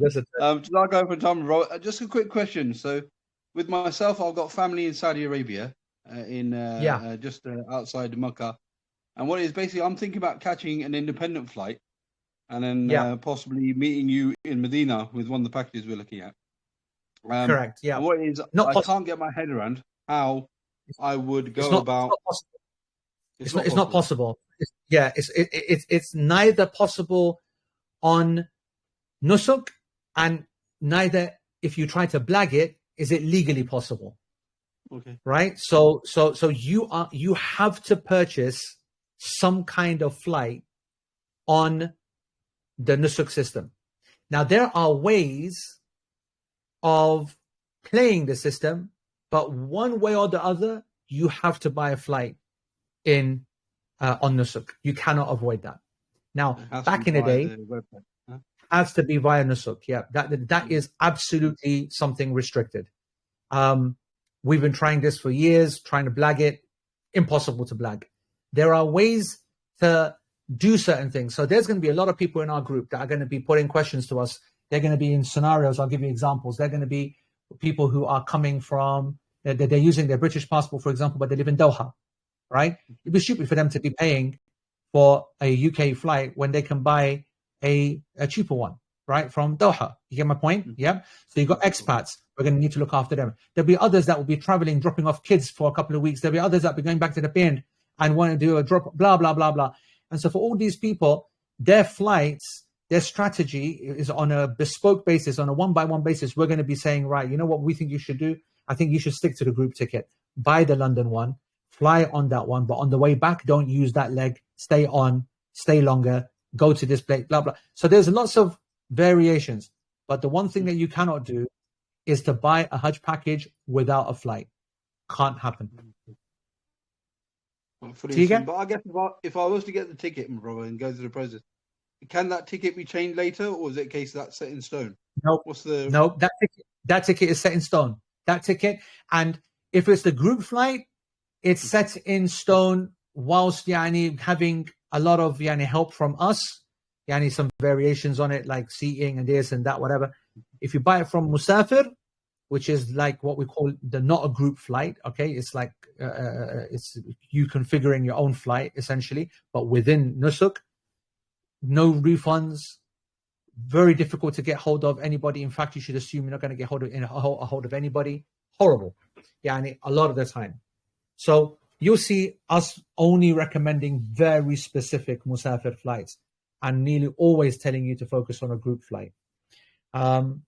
Just a quick question. So with myself, I've got family in Saudi Arabia, just outside Mecca. And what it is basically, I'm thinking about catching an independent flight and then possibly meeting you in Medina with one of the packages we're looking at. Correct. Yeah. And what it is, I can't get my head around how I would go about. It's not possible. It's neither possible on Nusuk, and neither, if you try to blag it, is it legally possible. Okay. Right. So you have to purchase some kind of flight on the Nusuk system. Now there are ways of playing the system, but one way or the other, you have to buy a flight on Nusuk. You cannot avoid that. Now, back in the day, has to be via Nusuk. Yeah, that is absolutely something restricted. We've been trying this for years, trying to blag it. Impossible to blag. There are ways to do certain things. So there's going to be a lot of people in our group that are going to be putting questions to us. They're going to be in scenarios. I'll give you examples. They're going to be people who are coming from, they're using their British passport, for example, but they live in Doha, right? It'd be stupid for them to be paying for a UK flight when they can buy a cheaper one, right? From Doha. You get my point? Yeah. So you've got expats. We're going to need to look after them. There'll be others that will be traveling, dropping off kids for a couple of weeks. There'll be others that will be going back to the pen and want to do a drop, blah, blah, blah, blah. And so for all these people, their flights, their strategy is on a bespoke basis, on a one-by-one basis. We're going to be saying, right, you know what we think you should do? I think you should stick to the group ticket. Buy the London one, fly on that one, but on the way back, don't use that leg. Stay on, stay longer, go to this place, blah, blah. So there's lots of variations. But the one thing that you cannot do is to buy a Hajj package without a flight. Can't happen. But I guess if I was to get the ticket, my brother, and go through the process, can that ticket be changed later, or is it a case that's set in stone? Nope. Nope. That ticket is set in stone. That ticket, and if it's the group flight, it's set in stone whilst having a lot of help from us, some variations on it like seating and this and that, whatever. If you buy it from Musafir, which is like what we call not a group flight, okay? It's like it's you configuring your own flight essentially, but within Nusuk, no refunds, very difficult to get hold of anybody. In fact, you should assume you're not going to get hold of anybody. Horrible, a lot of the time. So you'll see us only recommending very specific Musafir flights and nearly always telling you to focus on a group flight. And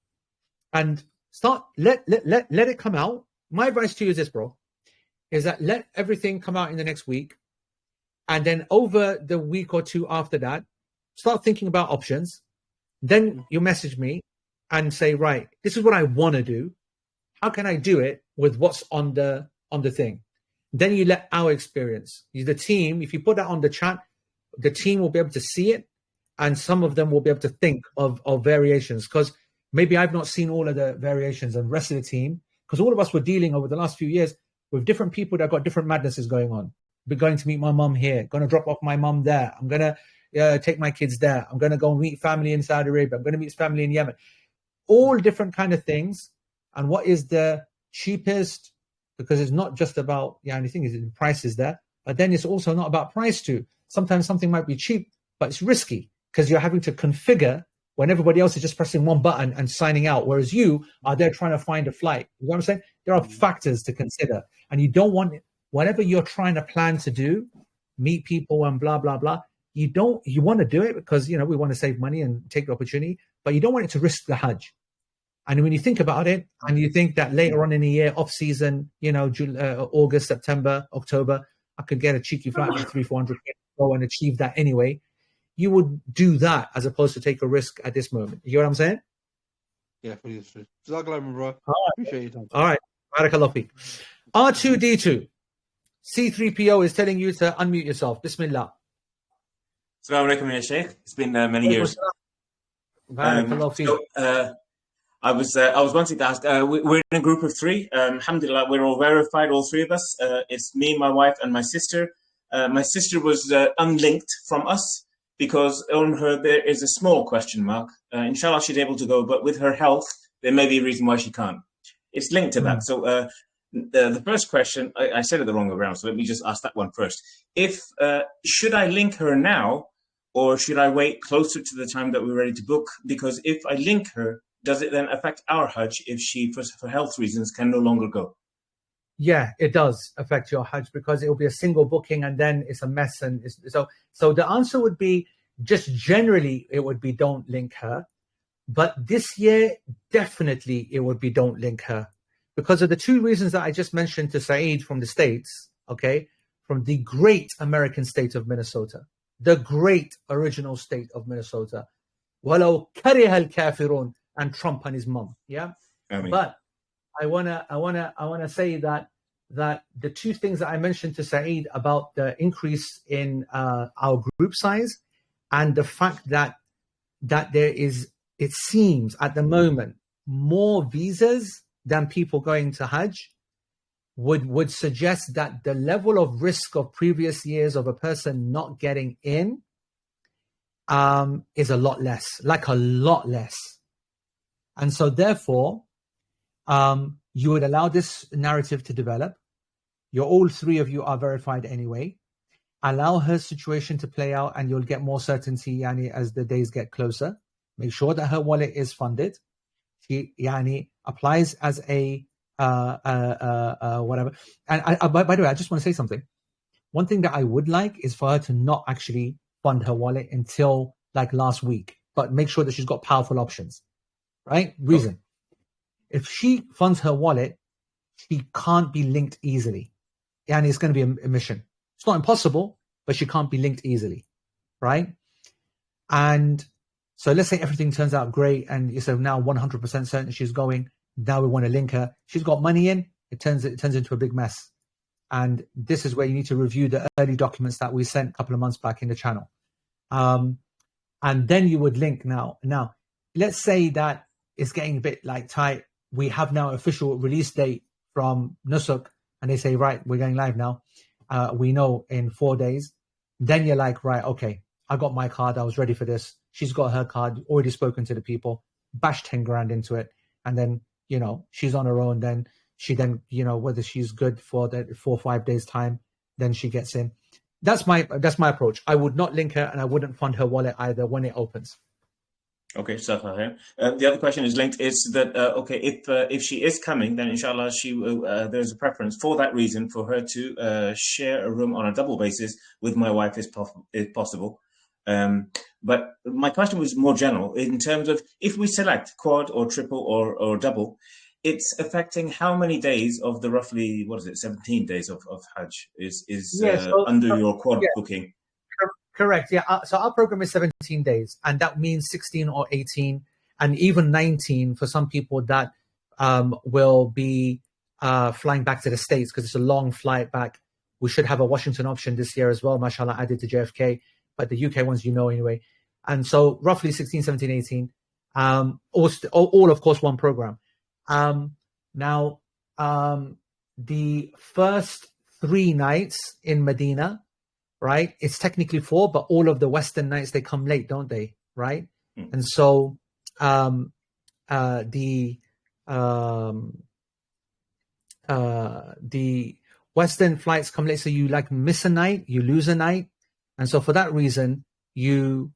let it come out. My advice to you is this, bro, is that let everything come out in the next week. And then over the week or two after that, start thinking about options. Then you message me and say, right, this is what I want to do. How can I do it with what's on the thing? Then you let our experience, the team, if you put that on the chat, the team will be able to see it. And some of them will be able to think of variations, because maybe I've not seen all of the variations and the rest of the team, because all of us were dealing over the last few years with different people that got different madnesses going on. We're going to meet my mum here, going to drop off my mum there. I'm going to take my kids there. I'm going to go meet family in Saudi Arabia. I'm going to meet family in Yemen. All different kind of things. And what is the cheapest? Because it's not just about, anything is the price is there, but then it's also not about price too. Sometimes something might be cheap, but it's risky because you're having to configure when everybody else is just pressing one button and signing out, whereas you are there trying to find a flight. You know what I'm saying? There are factors to consider, and you don't want whatever you're trying to plan to do, meet people and blah, blah, blah. You want to do it because, we want to save money and take the opportunity, but you don't want it to risk the Hajj. And when you think about it, and you think that later on in the year, off season, August, September, October, I could get a cheeky flight for 300-400, go and achieve that anyway. You would do that as opposed to take a risk at this moment. You know what I'm saying? Yeah, pretty true. Bro. Appreciate your time. All right. Barakallah feek. R2D2. C3PO is telling you to unmute yourself. Bismillah. Assalamu alaikum, ya Shaykh. It's been many years. Barakallah feek. I was wanting to ask, we're in a group of three. Alhamdulillah, we're all verified, all three of us. It's me, my wife, and my sister. My sister was unlinked from us because on her there is a small question mark. Inshallah, she's able to go, but with her health, there may be a reason why she can't. It's linked to that. So the first question, I said it the wrong way around, so let me just ask that one first. Should I link her now, or should I wait closer to the time that we're ready to book? Because if I link her, does it then affect our Hajj if she, for health reasons, can no longer go? Yeah, it does affect your Hajj because it will be a single booking and then it's a mess. And so the answer would be, just generally, it would be don't link her. But this year, definitely it would be don't link her because of the two reasons that I just mentioned to Saeed from the States, okay, from the great American state of Minnesota, the great original state of Minnesota. وَلَوْ كَرِهَ الْكَافِرُونَ, and Trump and his mom, yeah. But I wanna say that the two things that I mentioned to Saeed about the increase in our group size and the fact that there is, it seems at the moment, more visas than people going to Hajj would suggest that the level of risk of previous years of a person not getting in is a lot less, like a lot less. And so therefore, you would allow this narrative to develop. All three of you are verified anyway. Allow her situation to play out and you'll get more certainty as the days get closer. Make sure that her wallet is funded. She applies as a whatever. And by the way, I just want to say something. One thing that I would like is for her to not actually fund her wallet until like last week, but make sure that she's got powerful options, right? Reason. If she funds her wallet, she can't be linked easily. And it's going to be a mission. It's not impossible, but she can't be linked easily, right? And so let's say everything turns out great and you say now 100% certain she's going. Now we want to link her. She's got money in. It turns into a big mess. And this is where you need to review the early documents that we sent a couple of months back in the channel. And then you would link now. Now, let's say that it's getting a bit like tight. We have now official release date from Nusuk, and they say, right, we're going live now. We know in 4 days. Then you're like, right, okay, I got my card. I was ready for this. She's got her card, already spoken to the people, bashed 10 grand into it. And then, you know, she's on her own. Then she you know, whether she's good for the 4 or 5 days time, then she gets in. That's my approach. I would not link her and I wouldn't fund her wallet either when it opens. Okay, the other question is linked. Is that okay? If she is coming, then inshallah she there's a preference for that reason for her to share a room on a double basis with my wife, if possible. But my question was more general in terms of if we select quad or triple or double, it's affecting how many days of the roughly 17 days of Hajj is under your quad booking. Correct. Yeah. So our program is 17 days, and that means 16 or 18, and even 19 for some people that will be flying back to the States because it's a long flight back. We should have a Washington option this year as well, mashallah, added to JFK, but the UK ones, you know, anyway. And so roughly 16, 17, 18, all of course, one program. Now, the first 3 nights in Medina, right? It's technically 4, but all of the Western nights, they come late, don't they? Right? Mm-hmm. And so the Western flights come late, so you like miss a night, you lose a night. And so for that reason, you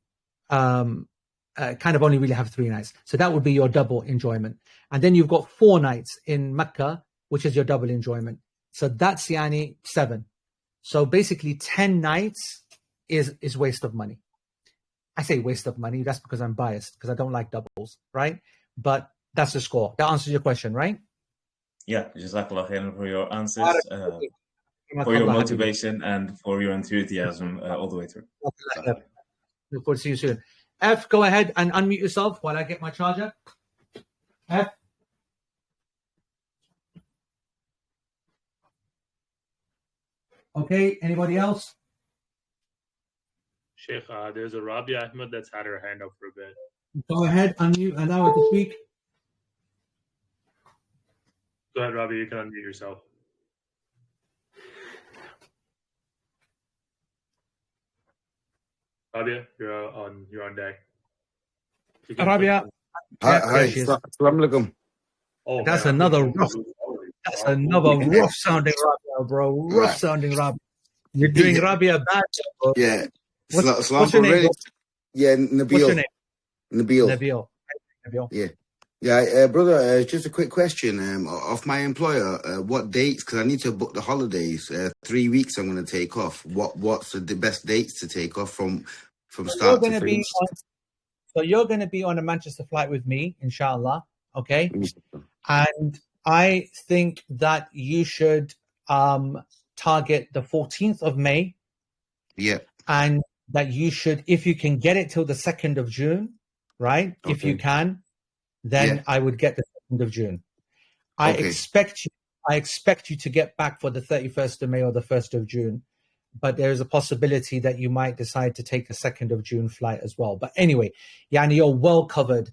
kind of only really have 3 nights. So that would be your double enjoyment. And then you've got 4 nights in Mecca, which is your double enjoyment. So that's 7. So basically 10 nights is waste of money. I say waste of money. That's because I'm biased, because I don't like doubles, right? But that's the score. That answers your question, right? Yeah, Jazakallah khairan for your answers, for your motivation and for your enthusiasm all the way through. Look forward to see you soon. F, go ahead and unmute yourself while I get my charger. F. Okay, anybody else? Sheikh, there's a Ravi Ahmed that's had her hand up for a bit. Go ahead, unmute, allow her to speak. Go ahead, Ravi, you can unmute yourself. Rabia, you're on deck. Rabia. Hi, Assalamu alaikum. Oh, that's another rough sounding Rabia, bro. Rough sounding Rabia. You're doing Rabia bad, bro. Yeah. What's your name? Yeah, Nabil. What's your name? Nabil. Nabil. Yeah, brother, just a quick question. Of my employer, what dates? Because I need to book the holidays. 3 weeks I'm going to take off. What's the best dates to take off from start to finish? So you're going to be on a Manchester flight with me, inshallah. Okay. And I think that you should target the 14th of May. Yeah. And that you should, if you can get it till the 2nd of June, right? Okay. If you can, then I would get the 2nd of June. I expect you to get back for the 31st of May or the 1st of June. But there is a possibility that you might decide to take a 2nd of June flight as well. But anyway, Yani, you're well covered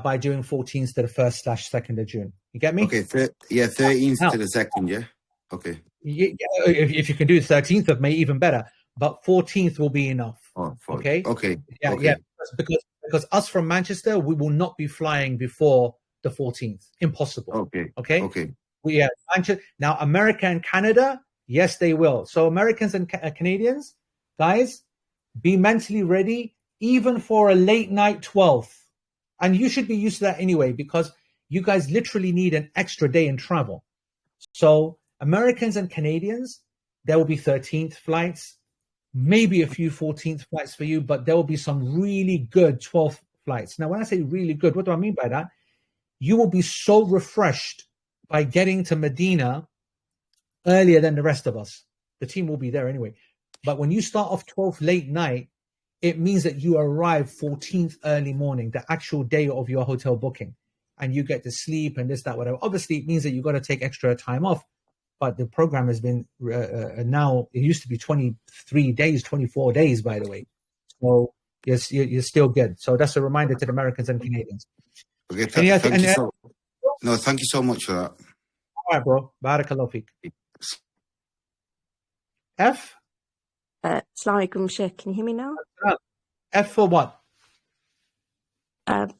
by doing 14th to the 1st/2nd of June. You get me? Okay, 13th to the 2nd, yeah? Okay. If you can do 13th of May, even better. But 14th will be enough. Okay? Okay. Yeah. Because us from Manchester, we will not be flying before the 14th. Impossible. Okay? Manchester. Now, America and Canada, yes, they will. So Americans and Canadians, guys, be mentally ready even for a late night 12th. And you should be used to that anyway, because you guys literally need an extra day in travel. So Americans and Canadians, there will be 13th flights. maybe a few 14th flights for you, but there will be some really good 12th flights. Now, when I say really good, what do I mean by that? You will be so refreshed by getting to Medina earlier than the rest of us. The team will be there anyway. But when you start off 12th late night, it means that you arrive 14th early morning, the actual day of your hotel booking, and you get to sleep and this, that, whatever. Obviously, it means that you've got to take extra time off, but the program has been now, it used to be 23 days, 24 days, by the way. So you're still good. So that's a reminder to the Americans and Canadians. Okay, thank you so much for that. All right, bro. Barakallahu feek. F? Assalamu alaikum, Sheikh. Can you hear me now? F for what? Can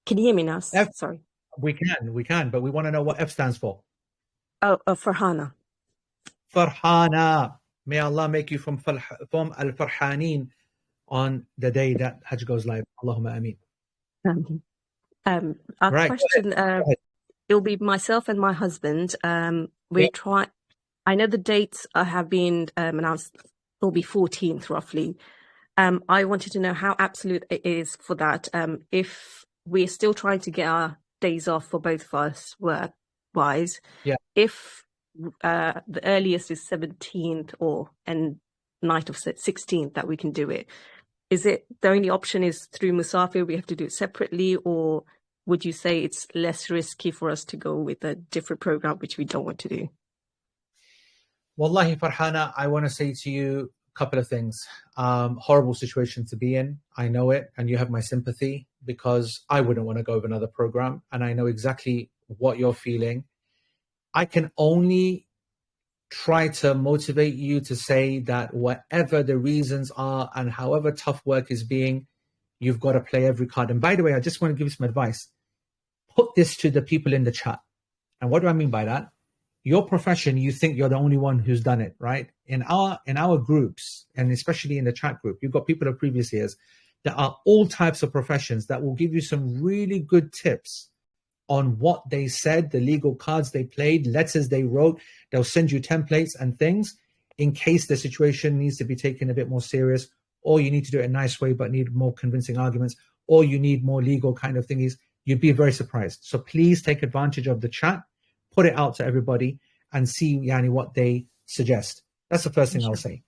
you hear me now? F. Sorry. We can, but we want to know what F stands for. Oh, Farhana. Farhana. May Allah make you from al-Farhaneen on the day that Hajj goes live. Allahumma ameen. Our question, it will be myself and my husband. I know the dates have been announced. It will be 14th roughly. I wanted to know how absolute it is for that. If we're still trying to get our days off for both of us work-wise, if the earliest is 17th and night of 16th that we can do it, is it the only option is through Musafir? We have to do it separately, or would you say it's less risky for us to go with a different program, which we don't want to do? Wallahi, Farhana, I want to say to you a couple of things. Horrible situation to be in. I know it, and you have my sympathy, because I wouldn't want to go with another program, and I know exactly what you're feeling. I can only try to motivate you to say that whatever the reasons are and however tough work is being, you've got to play every card. And by the way, I just want to give you some advice. Put this to the people in the chat. And what do I mean by that? Your profession, you think you're the only one who's done it, right? In our groups, and especially in the chat group, you've got people of previous years that are all types of professions that will give you some really good tips on what they said, the legal cards they played, letters they wrote. They'll send you templates and things in case the situation needs to be taken a bit more serious, or you need to do it a nice way but need more convincing arguments, or you need more legal kind of thingies. You'd be very surprised. So please take advantage of the chat, put it out to everybody, and see what they suggest. That's the first thing I'll say.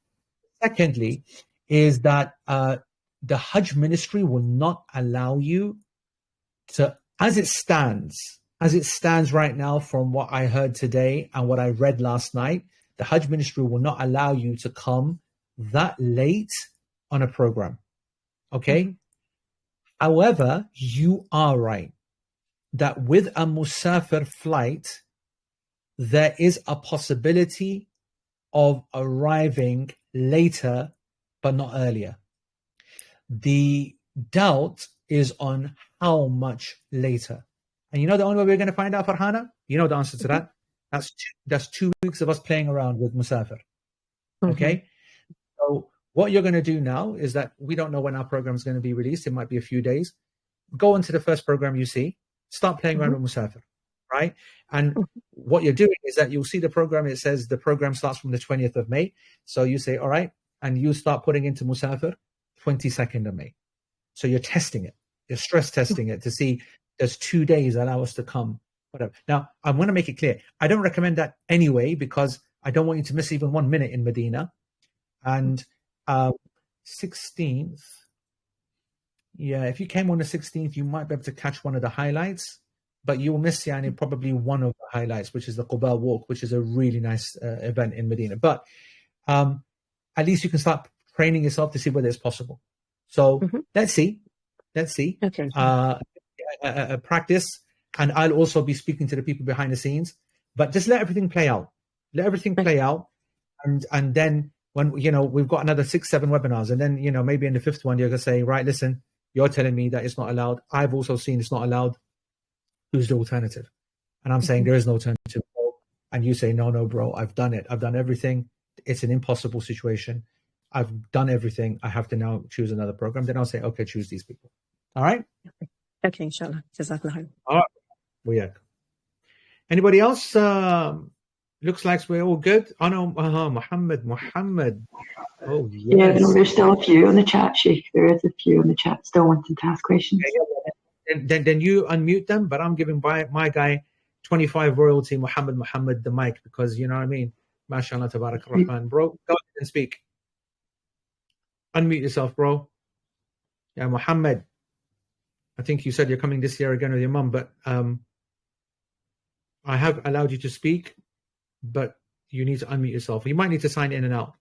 Secondly, is that the Hajj ministry will not allow you to, as it stands right now, from what I heard today and what I read last night, the Hajj ministry will not allow you to come that late on a program. Okay? However, you are right that with a Musafir flight, there is a possibility of arriving later, but not earlier. The doubt is on how much later. And you know the only way we're going to find out, Farhana? You know the answer to that? That's 2 weeks of us playing around with Musafir. Okay? So what you're going to do now is that we don't know when our program is going to be released. It might be a few days. Go into the first program you see. Start playing around with Musafir, right? And what you're doing is that you'll see the program. It says the program starts from the 20th of May. So you say, all right, and you start putting into Musafir 22nd of May. So you're testing it. You're stress testing it to see, does 2 days allow us to come? Whatever. Now, I'm going to make it clear. I don't recommend that anyway, because I don't want you to miss even 1 minute in Medina. And 16th, if you came on the 16th, you might be able to catch one of the highlights, but you will miss probably one of the highlights, which is the Quba Walk, which is a really nice event in Medina. But at least you can start training yourself to see whether it's possible. So let's see. Okay. Practice, and I'll also be speaking to the people behind the scenes. But just let everything play out. And then when we've got another 6-7 webinars, and then maybe in the 5th one you're gonna say, right, listen, you're telling me that it's not allowed. I've also seen it's not allowed. Who's the alternative? And I'm saying there is no alternative. And you say, no, bro, I've done it. I've done everything. It's an impossible situation. I've done everything. I have to now choose another program. Then I'll say, okay, choose these people. All right? Okay, inshallah. Jazakallah. All right. Well, yeah. Anybody else? Looks like we're all good. Oh no, Muhammad. Oh yes. Yeah, no, there's still a few on the chat, Sheikh. There is a few on the chat still wanting to ask questions. Then you unmute them, but I'm giving my guy 25 royalty, Muhammad, the mic, because you know what I mean. MashaAllah, Tabarak Rahman. Bro, go ahead and speak. Unmute yourself, bro. Yeah, Muhammad. I think you said you're coming this year again with your mum, but I have allowed you to speak, but you need to unmute yourself. You might need to sign in and out.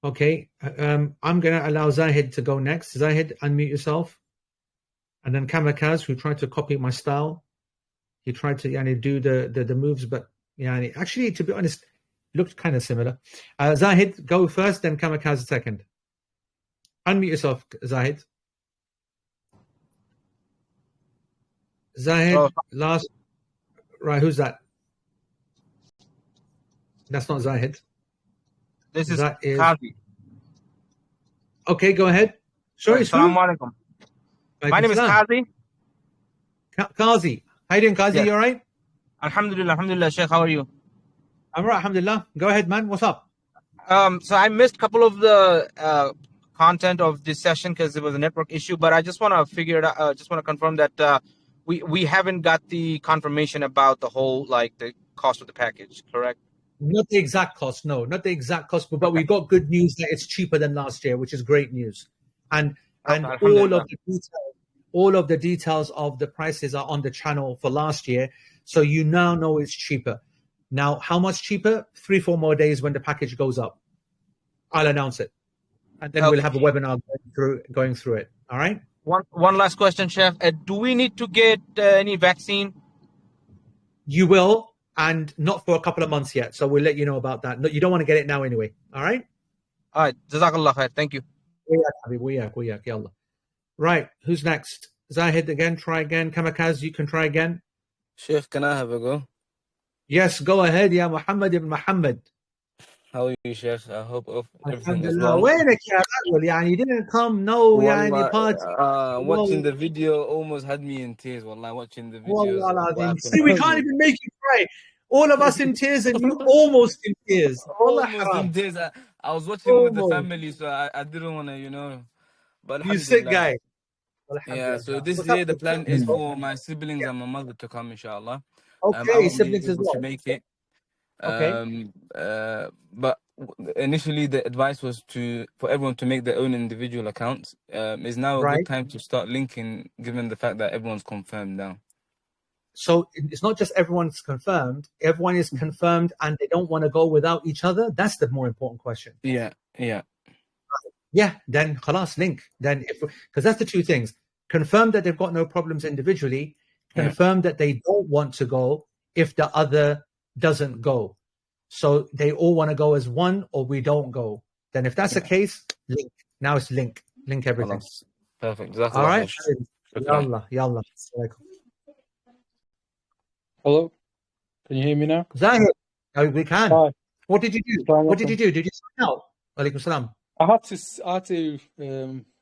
Okay, I'm going to allow Zahid to go next. Zahid, unmute yourself. And then Kamikaz, who tried to copy my style. He tried to do the moves, but actually, to be honest, looked kind of similar. Zahid, go first, then Kamikaz second. Unmute yourself, Zahid. Zahid, last. Right, who's that? That's not Zahid. This is Qazi. Okay, go ahead. Sorry, Assalamu alaikum. My name is Qazi. Qazi. How you doing, Qazi? Yes. You all right? Alhamdulillah, Sheikh. How are you? I'm right, alhamdulillah. Go ahead, man. What's up? So I missed a couple of the content of this session because it was a network issue, but I just want to figure it out. Just want to confirm that we haven't got the confirmation about the whole, like, the cost of the package, correct? Not the exact cost, no, not the exact cost, but we got good news that it's cheaper than last year, which is great news. And all of the details of the prices are on the channel for last year, so you now know it's cheaper. Now, how much cheaper? 3-4 more days when the package goes up. I'll announce it, and then we'll have a webinar going through it. All right. One last question, Chef. Do we need to get any vaccine? You will. And not for a couple of months yet, so we'll let you know about that. No, you don't want to get it now anyway. All right? All right. Jazakallah khair. Thank you. Right. Who's next? Zahid again. Try again. Kamikaz, you can try again. Sheikh, can I have a go? Yes, go ahead. Ya Muhammad ibn Muhammad. How are you, Sheikh? I hope everything is well. You didn't come, no, party. Watching the video almost had me in tears. Wallah, watching the videos. See, we can't even make you cry. All of us in tears and you almost in tears. Almost in tears. I was watching with the family, so I didn't want to, But you sick guy. Yeah, so this year the plan is for my siblings and my mother to come, inshallah. Okay, siblings as well. To make it. Okay. But initially the advice was for everyone to make their own individual accounts. Is now a good time to start linking, given the fact that everyone's confirmed now. So it's not just everyone's confirmed. Everyone is confirmed and they don't want to go without each other. That's the more important question. Yeah. Then khalas, link. Then because that's the two things. Confirm that they've got no problems individually. Confirm that they don't want to go if the other doesn't go. So they all want to go as one, or we don't go. Then if that's the case, link. Now it's link everything. Perfect. All right. Yalla. Hello. Can you hear me now? Zahid. We can. Hi. What did you do? What did you do? Did you sign out? Alaikum salam. I had to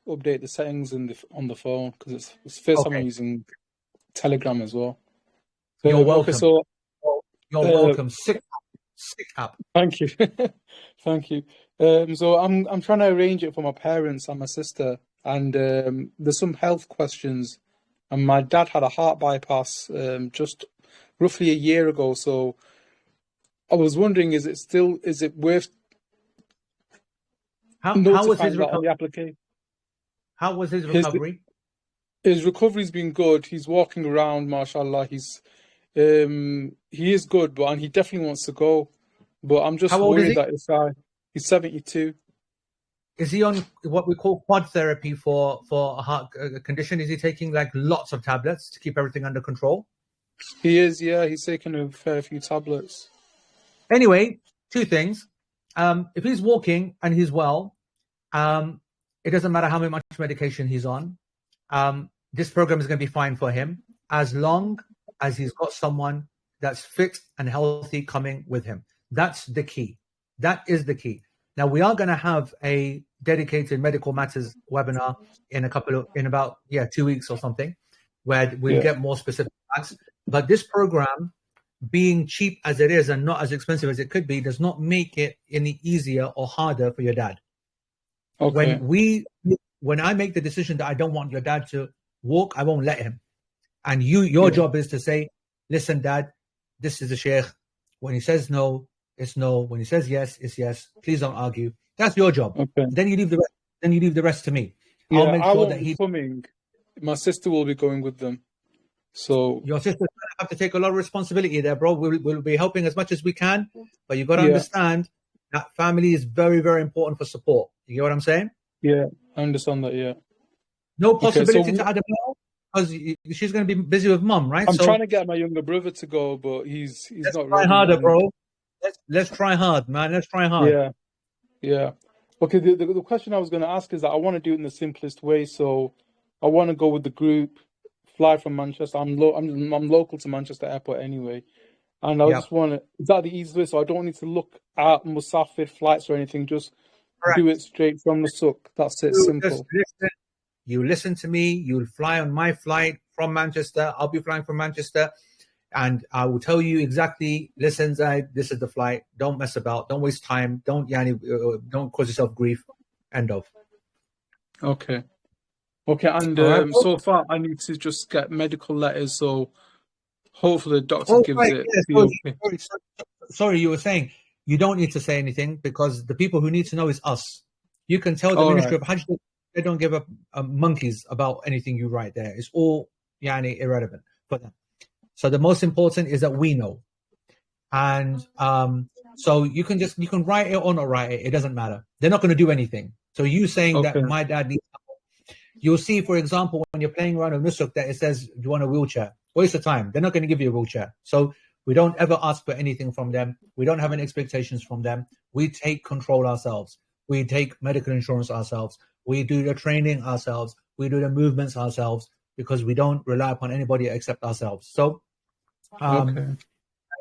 update the settings on the phone because it's the first time I'm using Telegram as well. So, you're welcome. You're welcome. Sick up. Thank you. Thank you. So I'm trying to arrange it for my parents and my sister, and there's some health questions. And my dad had a heart bypass just roughly a year ago. So I was wondering, is it worth? How was his recovery? How was his recovery? His recovery's been good. He's walking around, mashallah. He is good, and he definitely wants to go. But I'm just worried that he's 72. Is he on what we call quad therapy for a heart condition? Is he taking like lots of tablets to keep everything under control? He is, yeah. He's taking a fair few tablets. Anyway, two things. If he's walking and he's well, it doesn't matter how much medication he's on. This program is going to be fine for him as long as he's got someone that's fit and healthy coming with him. That's the key. That is the key. Now, we are going to have a dedicated medical matters webinar in about 2 weeks or something, where we'll get more specific facts. But this program, being cheap as it is and not as expensive as it could be does not make it any easier or harder for your dad. Okay. When I make the decision that I don't want your dad to walk, I won't let him. And your job is to say, listen, Dad, this is the Shaykh. When he says no, it's no. When he says yes, it's yes. Please don't argue. That's your job. Okay. Then you leave the rest. Then you leave the rest to me. Yeah, I'll make I sure won't that be coming. My sister will be going with them. So your sister have to take a lot of responsibility there, bro. We'll be helping as much as we can, but you got to understand that family is very, very important for support. You get what I'm saying? Yeah, I understand that. Yeah. No possibility to Adam now because she's going to be busy with mum, right? I'm trying to get my younger brother to go, but he's not ready. Try harder, bro. Let's try hard, man. Let's try hard. Yeah. Okay. The question I was going to ask is that I want to do it in the simplest way. So I want to go with the group, fly from Manchester. I'm local to Manchester Airport anyway, and I just want to. Is that the easiest way? So I don't need to look at Musafir flights or anything. Just do it straight from Nusuk. That's it. Simple. You listen to me. You'll fly on my flight from Manchester. I'll be flying from Manchester, and I will tell you exactly. Listen, Zaid, this is the flight. Don't mess about. Don't waste time. Don't cause yourself grief. End of. Okay. And so far, I need to just get medical letters. So hopefully, the doctor gives it. Yeah, sorry, you were saying you don't need to say anything because the people who need to know is us. You can tell the Ministry of Hajj. They don't give a monkeys about anything you write there. It's all irrelevant for them. So the most important is that we know. And so you can write it or not write it. It doesn't matter. They're not going to do anything. So you saying that my dad needs help. You'll see, for example, when you're playing around with Nusuk that it says, do you want a wheelchair? Waste of time. They're not going to give you a wheelchair. So we don't ever ask for anything from them. We don't have any expectations from them. We take control ourselves. We take medical insurance ourselves. We do the training ourselves. We do the movements ourselves because we don't rely upon anybody except ourselves. So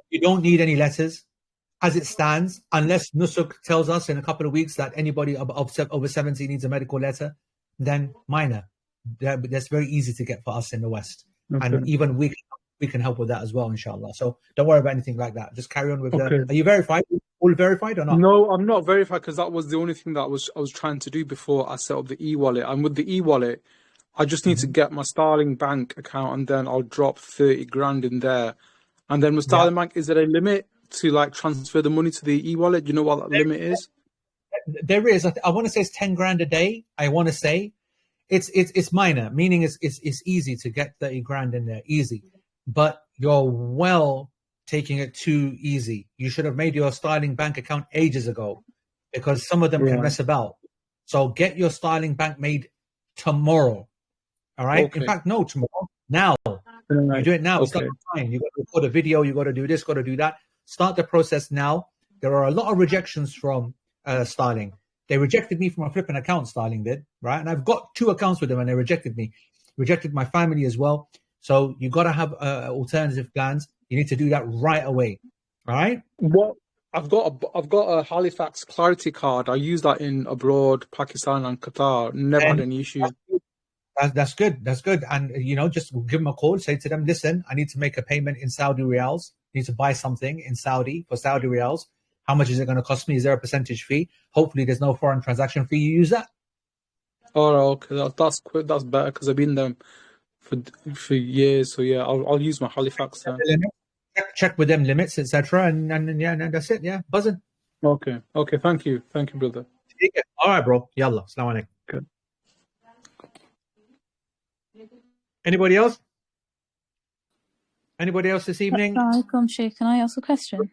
you don't need any letters as it stands, unless Nusuk tells us in a couple of weeks that anybody over 70 needs a medical letter, then minor. That's very easy to get for us in the West. And even we can help with that as well, inshallah. So don't worry about anything like that. Just carry on with Are you verified? All verified or not? No, I'm not verified because that was the only thing that I was trying to do before I set up the e-wallet. And with the e-wallet, I just need to get my Starling Bank account and then I'll drop 30 grand in there. And then with Starling Bank, is there a limit to transfer the money to the e-wallet? Do you know what that limit is? There is. I want to say it's 10 grand a day. I want to say it's minor, meaning it's easy to get 30 grand in there, easy. But you're taking it too easy. You should have made your Starling Bank account ages ago because some of them can mess about. So get your Starling Bank made tomorrow. All right. In fact, no, tomorrow. Now. You do it now. It's not time. You got to record a video. You got to do this. Got to do that. Start the process now. There are a lot of rejections from Starling. They rejected me from a flipping account. Starling did, right? And I've got 2 accounts with them, and they rejected me. Rejected my family as well. So you got to have alternative plans. You need to do that right away. All right. What I've got a Halifax Clarity card. I use that in abroad, Pakistan and Qatar. Never had any issues. That's good. That's good. And just give them a call. Say to them, listen, I need to make a payment in Saudi riyals. I need to buy something in Saudi for Saudi riyals. How much is it going to cost me? Is there a percentage fee? Hopefully, there's no foreign transaction fee. You use that. Oh, okay. That's better because I've been there for years. So yeah, I'll use my Halifax then. Check with them limits, etc. And that's it. Yeah, buzzing. Okay. Thank you, brother. All right, bro. Yalla. Assalamu alaikum. Good. Anybody else? Anybody else this evening? Assalamualaikum, Shaykh. Can I ask a question?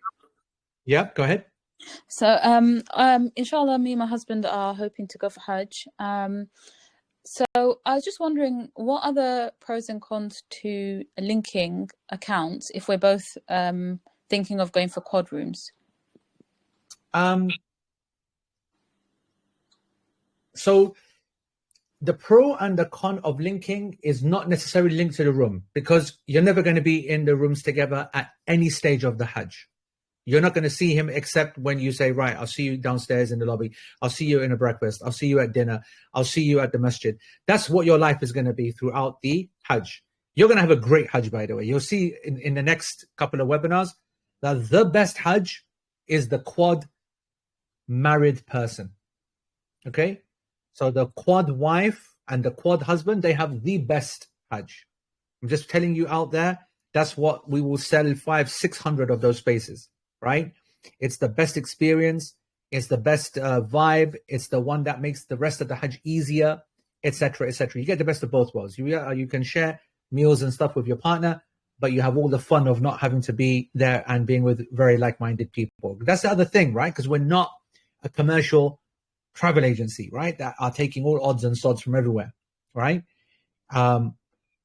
Yeah, go ahead. So, inshallah, me and my husband are hoping to go for Hajj. So I was just wondering, what are the pros and cons to linking accounts if we're both thinking of going for quad rooms? So the pro and the con of linking is not necessarily linked to the room because you're never going to be in the rooms together at any stage of the Hajj. You're not going to see him except when you say, right, I'll see you downstairs in the lobby. I'll see you in a breakfast. I'll see you at dinner. I'll see you at the masjid. That's what your life is going to be throughout the Hajj. You're going to have a great Hajj, by the way. You'll see in the next couple of webinars that the best Hajj is the quad married person. Okay? So the quad wife and the quad husband, they have the best Hajj. I'm just telling you out there, that's what we will sell 500-600 of those spaces, right? It's the best experience. It's the best vibe. It's the one that makes the rest of the Hajj easier, etc., etc. You get the best of both worlds. You can share meals and stuff with your partner, but you have all the fun of not having to be there and being with very like-minded people. That's the other thing, right? Because we're not a commercial travel agency, right? That are taking all odds and sods from everywhere, right?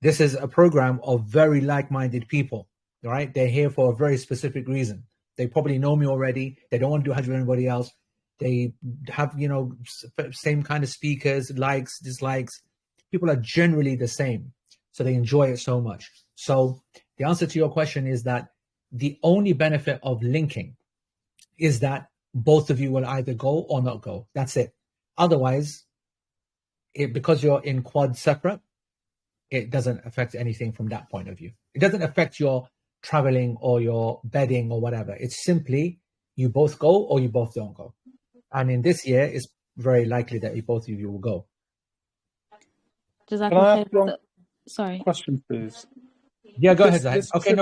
This is a program of very like-minded people, right? They're here for a very specific reason. They probably know me already. They don't want to do Hajj with anybody else. They have, same kind of speakers, likes, dislikes. People are generally the same. So they enjoy it so much. So the answer to your question is that the only benefit of linking is that both of you will either go or not go. That's it. Otherwise, because you're in quad separate, it doesn't affect anything from that point of view. It doesn't affect your traveling or your bedding or whatever. It's simply you both go or you both don't go. And in this year, it's very likely that both of you will go. Can I ask one Sorry. question, please? Yeah, go ahead, Zahid. Okay,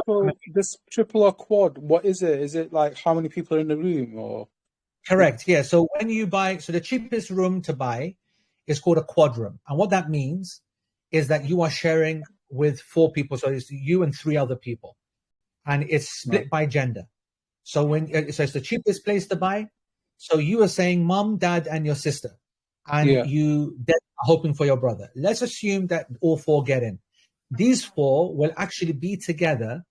this triple or quad, what is it? Is it like how many people are in the room, or? Correct. Yeah. So when you buy, so the cheapest room to buy is called a quad room, and what that means is that you are sharing with 4 people. So it's you and 3 other people, and it's split by gender. So it's the cheapest place to buy. So you are saying mom, dad, and your sister, and you are hoping for your brother. Let's assume that all 4 get in. These 4 will actually be together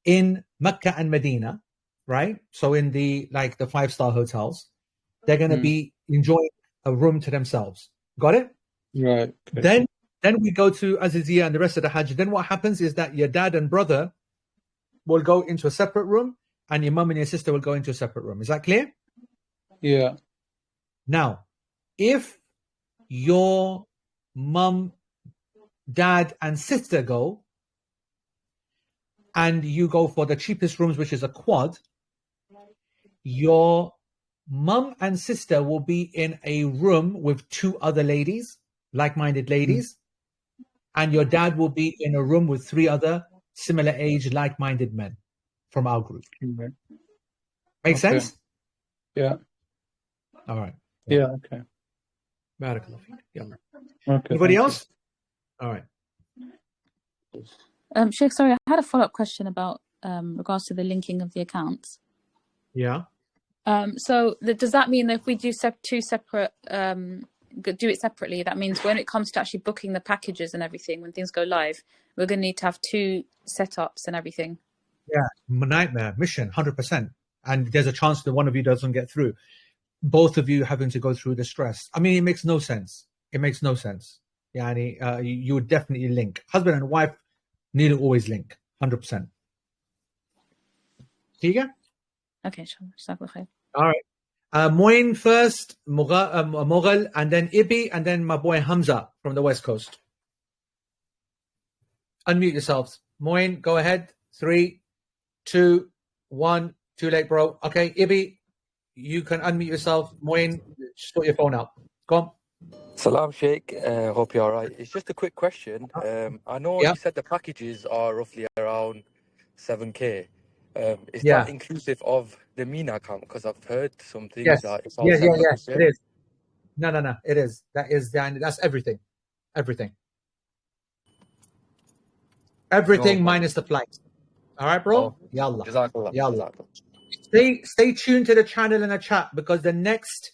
in Mecca and Medina, right? So in the 5-star hotels, they're going to be enjoying a room to themselves. Got it? Right. Okay. Then we go to Aziziyah and the rest of the Hajj. Then what happens is that your dad and brother will go into a separate room, and your mum and your sister will go into a separate room. Is that clear? Yeah. Now, if your mum, dad, and sister go, and you go for the cheapest rooms, which is a quad, your mum and sister will be in a room with 2 other ladies, like-minded ladies, and your dad will be in a room with 3 other similar age, like-minded men from our group. Make sense? Yeah. All right. Yeah. Okay. Barakallah feek. Yalla. Okay. Anybody else? All right. Sheikh, sorry, I had a follow-up question about regards to the linking of the accounts. Yeah. So does that mean that if we do 2 separate, do it separately, that means when it comes to actually booking the packages and everything, when things go live, we're going to need to have 2 setups and everything? Yeah, nightmare mission, 100%. And there's a chance that one of you doesn't get through. Both of you having to go through the stress. I mean, it makes no sense. It makes no sense. Yeah, you would definitely link. Husband and wife need to always link, 100%. Tiga? Okay, sure. All right. Moin first, Mughal, and then Ibi, and then my boy Hamza from the West Coast. Unmute yourselves. Moin, go ahead. 3, 2, 1. Too late, bro. Okay, Ibi, you can unmute yourself. Moin, sort your phone out. Go on. Salam, Sheikh. Hope you're all right. It's just a quick question. I know you said the packages are roughly around 7K. Is that inclusive of the Mina account? Because I've heard some things that it's all separate. It is. No. It is. That's everything. Everything minus the flight. All right, bro? Yalla. Yalla. Stay tuned to the channel in the chat, because the next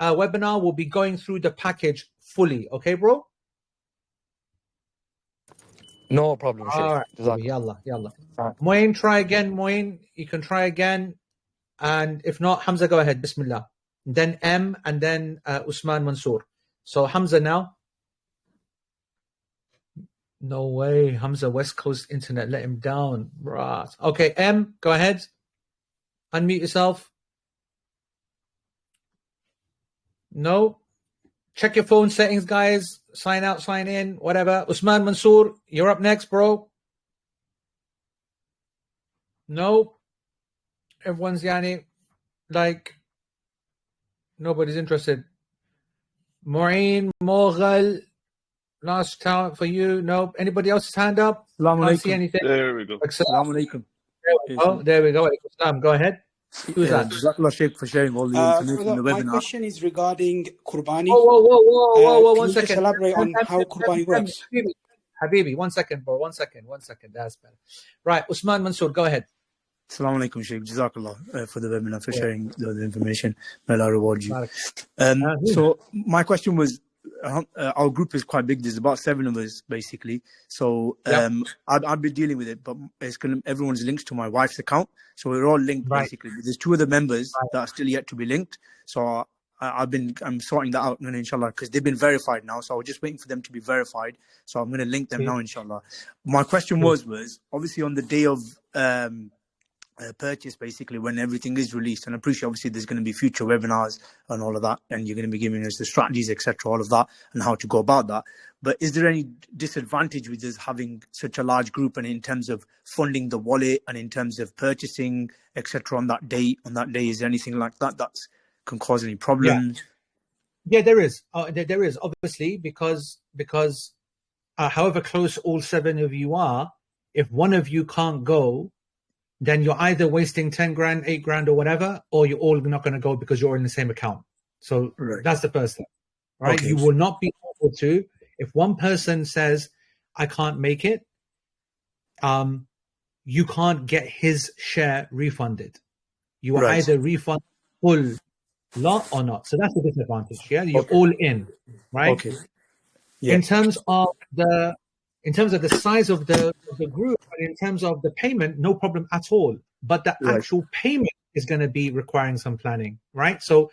webinar will be going through the package fully. Okay, bro? No problem, Sheikh. All right. Yalla. Moin, try again. Moin, you can try again. And if not, Hamza, go ahead. Bismillah. Then M, and then Usman, Mansoor. So Hamza now. No way. Hamza, West Coast internet let him down. Right. Okay, M, go ahead. Unmute yourself. No. Check your phone settings, guys. Sign out, sign in, whatever. Usman, Mansoor, you're up next, bro. No. Everyone's yani, like, nobody's interested. Maureen, Mughal, last time for you. Nope. Anybody else's hand up? Can't see anything. There we go. Assalamu alaikum. There we go. Go ahead. Who's that? Jazakallah Shaykh for sharing all the information in the My webinar. question is regarding Qurbani. Whoa, 1 can you second. just elaborate on how Qurbani works? Habibi, 1 second, bro. 1 second. That's better. Right, Usman, Mansoor, go ahead. Assalamu alaikum, Shaykh. Jazakallah for the webinar, for sharing the information. May Allah reward you. So my question was, our group is quite big. There's about 7 of us, basically. So I'd be dealing with it, but everyone's linked to my wife's account. So we're all linked, basically. There's 2 of the members that are still yet to be linked. So I'm sorting that out, inshallah, because they've been verified now. So I was just waiting for them to be verified. So I'm going to link them now, inshallah. My question was obviously on the day of purchase, basically, when everything is released, and I appreciate obviously there's going to be future webinars and all of that, and you're going to be giving us the strategies, etc., all of that, and how to go about that. But is there any disadvantage with us having such a large group, and in terms of funding the wallet and in terms of purchasing, etc., on that day? Is there anything like that can cause any problems? Yeah, there is. There is, obviously, because however close all 7 of you are, if one of you can't go, then you're either wasting 10 grand, 8 grand, or whatever, or you're all not going to go because you're in the same account. So that's the first thing, right? Okay. You will not be able to, if one person says, I can't make it, you can't get his share refunded. You are either refund full lot or not. So that's the disadvantage. Yeah, you're all in, right? Okay. Yeah. In terms of the size of the group, and in terms of the payment, no problem at all. But the actual payment is going to be requiring some planning, right? So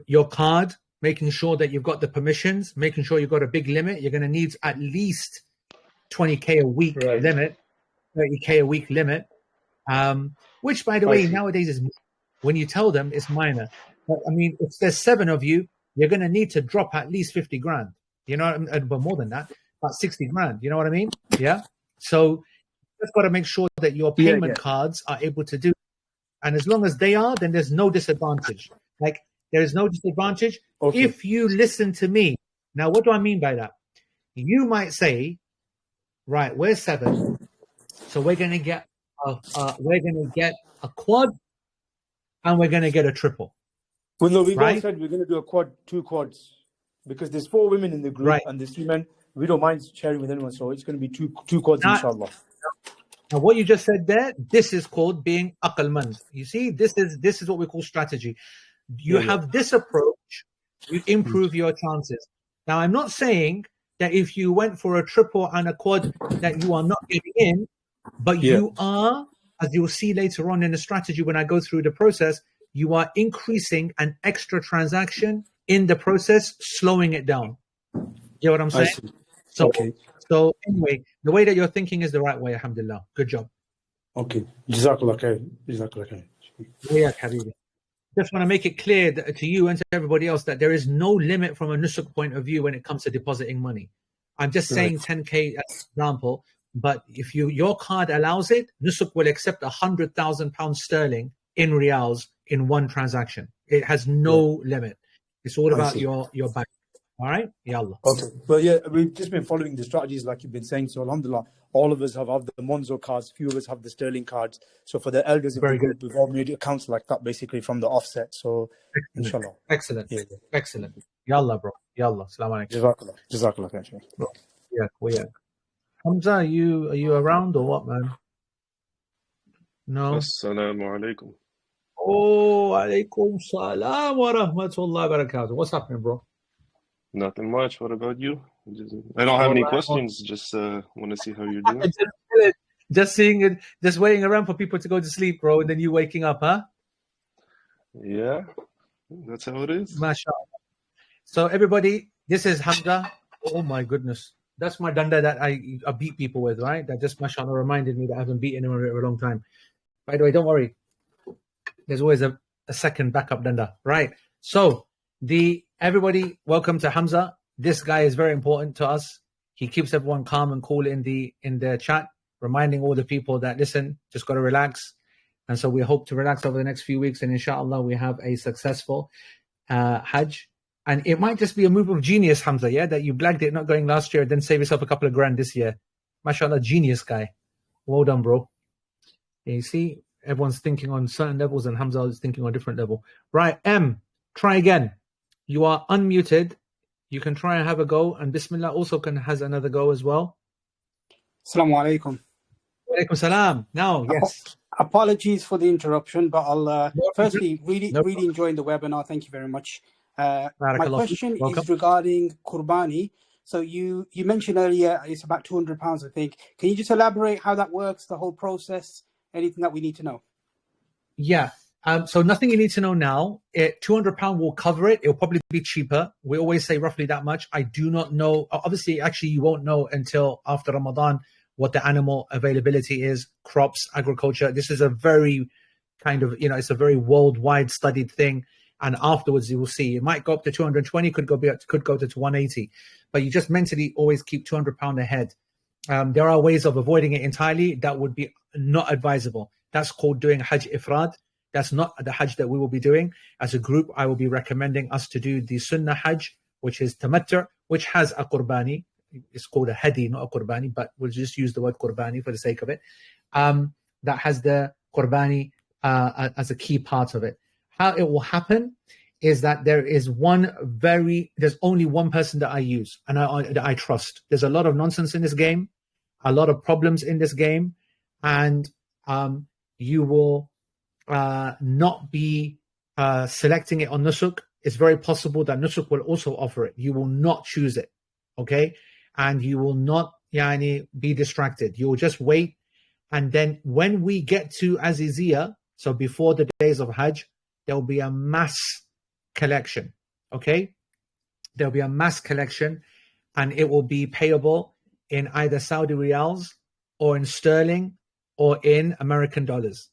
your card, making sure that you've got the permissions, making sure you've got a big limit. You're going to need at least 20K a week limit, 30K a week limit, which, by the way, nowadays is, when you tell them, it's minor. But I mean, if there's 7 of you, you're going to need to drop at least 50 grand. You know, but more than that. About 60 grand, you know what I mean? Yeah. So you've got to make sure that your payment cards are able to do. And as long as they are, then there's no disadvantage. Like, there is no disadvantage if you listen to me. Now, what do I mean by that? You might say, right, we're 7, so we're going to get a quad, and we're going to get a triple. Well, no, we've all said we're going to do a quad, 2 quads, because there's 4 women in the group and there's 3 men. We don't mind sharing with anyone, so it's going to be two quads, inshallah. Now, what you just said there, this is called being aqalmand. You see, this is what we call strategy. You have this approach, you improve your chances. Now, I'm not saying that if you went for a triple and a quad that you are not getting in, but you are, as you'll see later on in the strategy when I go through the process, you are increasing an extra transaction in the process, slowing it down. You know what I'm saying? So anyway, the way that you're thinking is the right way, alhamdulillah. Good job. Okay. Jazakallah khair. Jazakallah khair. Yeah, Habibi. Just want to make it clear to you and to everybody else that there is no limit from a Nusuk point of view when it comes to depositing money. I'm just saying 10K as an example, but if your card allows it, Nusuk will accept 100,000 pounds sterling in riyals in one transaction. It has no limit. It's all about your bank. All right? Ya Allah. Okay. Well, yeah, we've just been following the strategies like you've been saying. So, alhamdulillah, all of us have the Monzo cards. Few of us have the sterling cards. So, for the elders of the group, we've all made accounts like that, basically, from the offset. So, inshallah. Excellent. Yeah. Excellent. Ya Allah, bro. Ya Allah. Assalamu alaikum. Jazakallah. Jazakallah. Yeah. Hamza, are you around or what, man? No. Assalamu alaikum. Oh, alaikum salam wa rahmatullahi wa barakatuh. What's happening, bro? Nothing much. What about you? I don't have any questions. Just want to see how you're doing. Just seeing it, just waiting around for people to go to sleep, bro, and then you waking up, huh? Yeah, that's how it is. MashaAllah. So everybody, this is Hamza. Oh my goodness. That's my danda that I beat people with, right? That just, MashaAllah, reminded me that I haven't beaten him in a long time. By the way, don't worry. There's always a second backup danda, right? So everybody, welcome to Hamza. This guy is very important to us. He keeps everyone calm and cool in the chat. reminding all the people that, listen, just got to relax. And so we hope to relax over the next few weeks, and inshallah we have a successful Hajj. And it might just be a move of genius, Hamza, yeah, that you blagged it not going last year, then save yourself a couple of grand this year. MashaAllah, genius guy. Well done, bro. Yeah, you see, everyone's thinking on certain levels and Hamza is thinking on a different level. Right, M, try again. You are unmuted. You can try and have a go, and Bismillah also has another go as well. Assalamu alaikum. Walaikum salam. Now, yes. Apologies for the interruption, but I'll firstly really enjoying the webinar. Thank you very much. My question is regarding Qurbani. So you mentioned earlier it's about £200, I think. Can you just elaborate how that works, the whole process, anything that we need to know? Yeah. So nothing you need to know now. £200 will cover it. It'll probably be cheaper. We always say roughly that much. I do not know. Obviously, actually, you won't know until after Ramadan what the animal availability is, crops, agriculture. This is a very kind of, it's a very worldwide studied thing. And afterwards, you will see it might go up to 220, could go to 180. But you just mentally always keep £200 ahead. There are ways of avoiding it entirely. That would be not advisable. That's called doing Hajj Ifrad. That's not the Hajj that we will be doing. As a group, I will be recommending us to do the Sunnah Hajj, which is Tamattu', which has a Qurbani. It's called a Hadi, not a Qurbani, but we'll just use the word Qurbani for the sake of it. That has the Qurbani as a key part of it. How it will happen is that there's only one person that I use and that I trust. There's a lot of nonsense in this game, a lot of problems in this game, and you will not be selecting it on Nusuk. It's very possible that Nusuk will also offer it. You will not choose it, okay? And you will not be distracted. You will just wait. And then when we get to Aziziyah, so before the days of Hajj, there will be a mass collection, okay? There will be a mass collection, and it will be payable in either Saudi riyals or in sterling or in American dollars.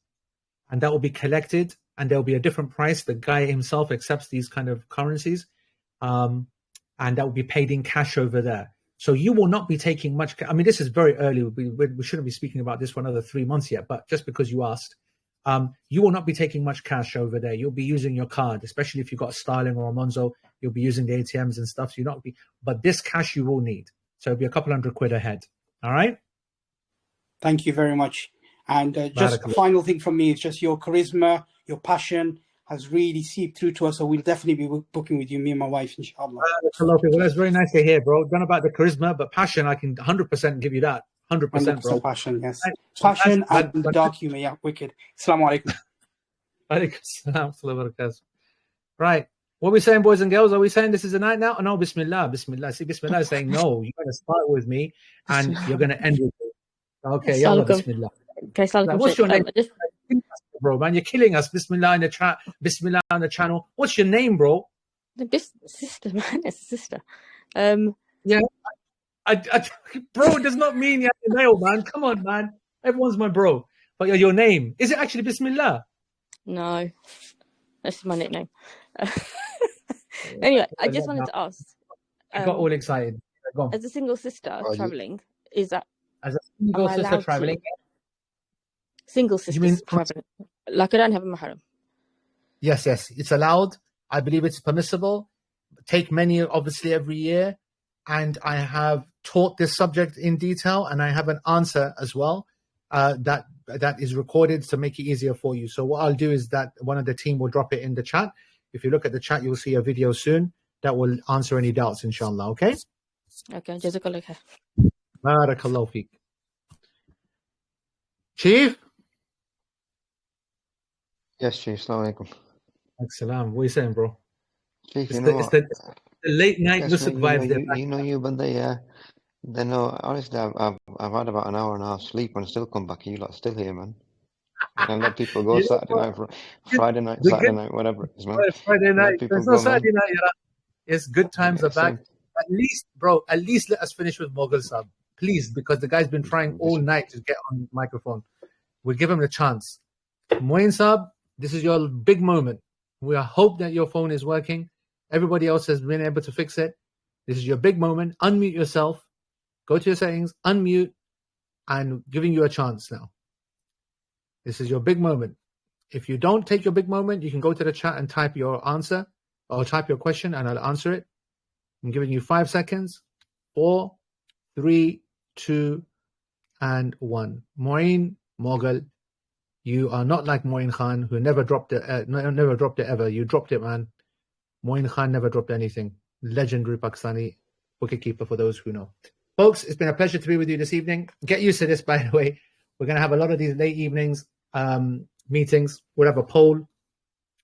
And that will be collected, and there will be a different price. The guy himself accepts these kind of currencies, and that will be paid in cash over there. So you will not be taking much. I mean, this is very early. We shouldn't be speaking about this for another 3 months yet, but just because you asked, you will not be taking much cash over there. You'll be using your card, especially if you've got a Starling or a Monzo. You'll be using the ATMs and stuff. So but this cash you will need. So it'll be a couple £100 ahead. All right. Thank you very much. And just a final thing from me is just your charisma, your passion has really seeped through to us. So we'll definitely be booking with you, me and my wife, inshallah. Well, that's very nice to hear, bro. Don't know about the charisma, but passion, I can 100% give you that. 100%, bro. Passion, yes. Passion and the dark humor, yeah, wicked. Assalamu alaikum. Alaikum salam. Right. What are we saying, boys and girls? Are we saying this is a night now? Oh, no, Bismillah, Bismillah. See, Bismillah is saying, no, you're going to start with me and you're going to end with me. Okay, yalla, Bismillah. Okay, what's your name? Bro, man, you're killing us. Bismillah in the chat. Bismillah on the channel. What's your name, bro? Sister, man. It's a sister. Yeah. Bro does not mean you have to nail, man. Come on, man. Everyone's my bro. But your name, is it actually Bismillah? No. That's my nickname. Anyway, I just wanted to ask. I got all excited. Go on. As a single sister traveling, is that... As a single sister traveling? Single sister traveling. Like I don't have a mahram. Yes. It's allowed. I believe it's permissible. Take many, obviously, every year. And I have taught this subject in detail, and I have an answer as well that is recorded to make it easier for you. So what I'll do is that one of the team will drop it in the chat. If you look at the chat, you'll see a video soon that will answer any doubts, inshallah. Okay? Okay. Jazakallah khair. Barakallahu feek. Chief? Yes, Chief. Assalamu alaikum. Assalam. What are you saying, bro? Chief, it's the late night Nusuk vibes there. You know you, Banda, yeah. Then no, honestly, I've had about an hour and a half sleep and I still come back. You lot still here, man. I can let people go Saturday night, Friday night, Saturday night, whatever it is, man. Friday night. There's no Saturday night, It's good times are back. At least let us finish with Mughal Saab. Please, because the guy's been trying all night to get on the microphone. We'll give him the chance. Muin Saab, this is your big moment. We hope that your phone is working. Everybody else has been able to fix it. This is your big moment. Unmute yourself. Go to your settings, unmute, and giving you a chance now. This is your big moment. If you don't take your big moment, you can go to the chat and type your answer or type your question and I'll answer it. I'm giving you 5 seconds. 4, 3, 2, and 1. Moin Mughal, you are not like Moin Khan, who never dropped it. Never dropped it ever. You dropped it, man. Moin Khan never dropped anything. Legendary Pakistani wicketkeeper for those who know. Folks, it's been a pleasure to be with you this evening. Get used to this, by the way. We're going to have a lot of these late evenings meetings. We'll have a poll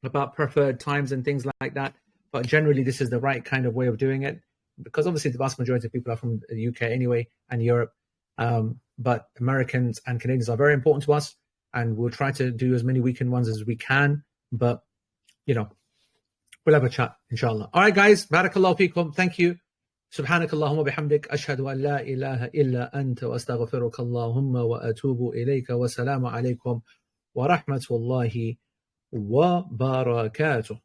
about preferred times and things like that. But generally, this is the right kind of way of doing it, because obviously the vast majority of people are from the UK anyway and Europe. But Americans and Canadians are very important to us, and we'll try to do as many weekend ones as we can. But, you know, we'll have a chat, inshallah. All right, guys. Barakallahu feekum. Thank you. سبحانك اللهم وبحمدك أشهد أن لا إله إلا أنت وأستغفرك اللهم وأتوب إليك والسلام عليكم ورحمة الله وبركاته.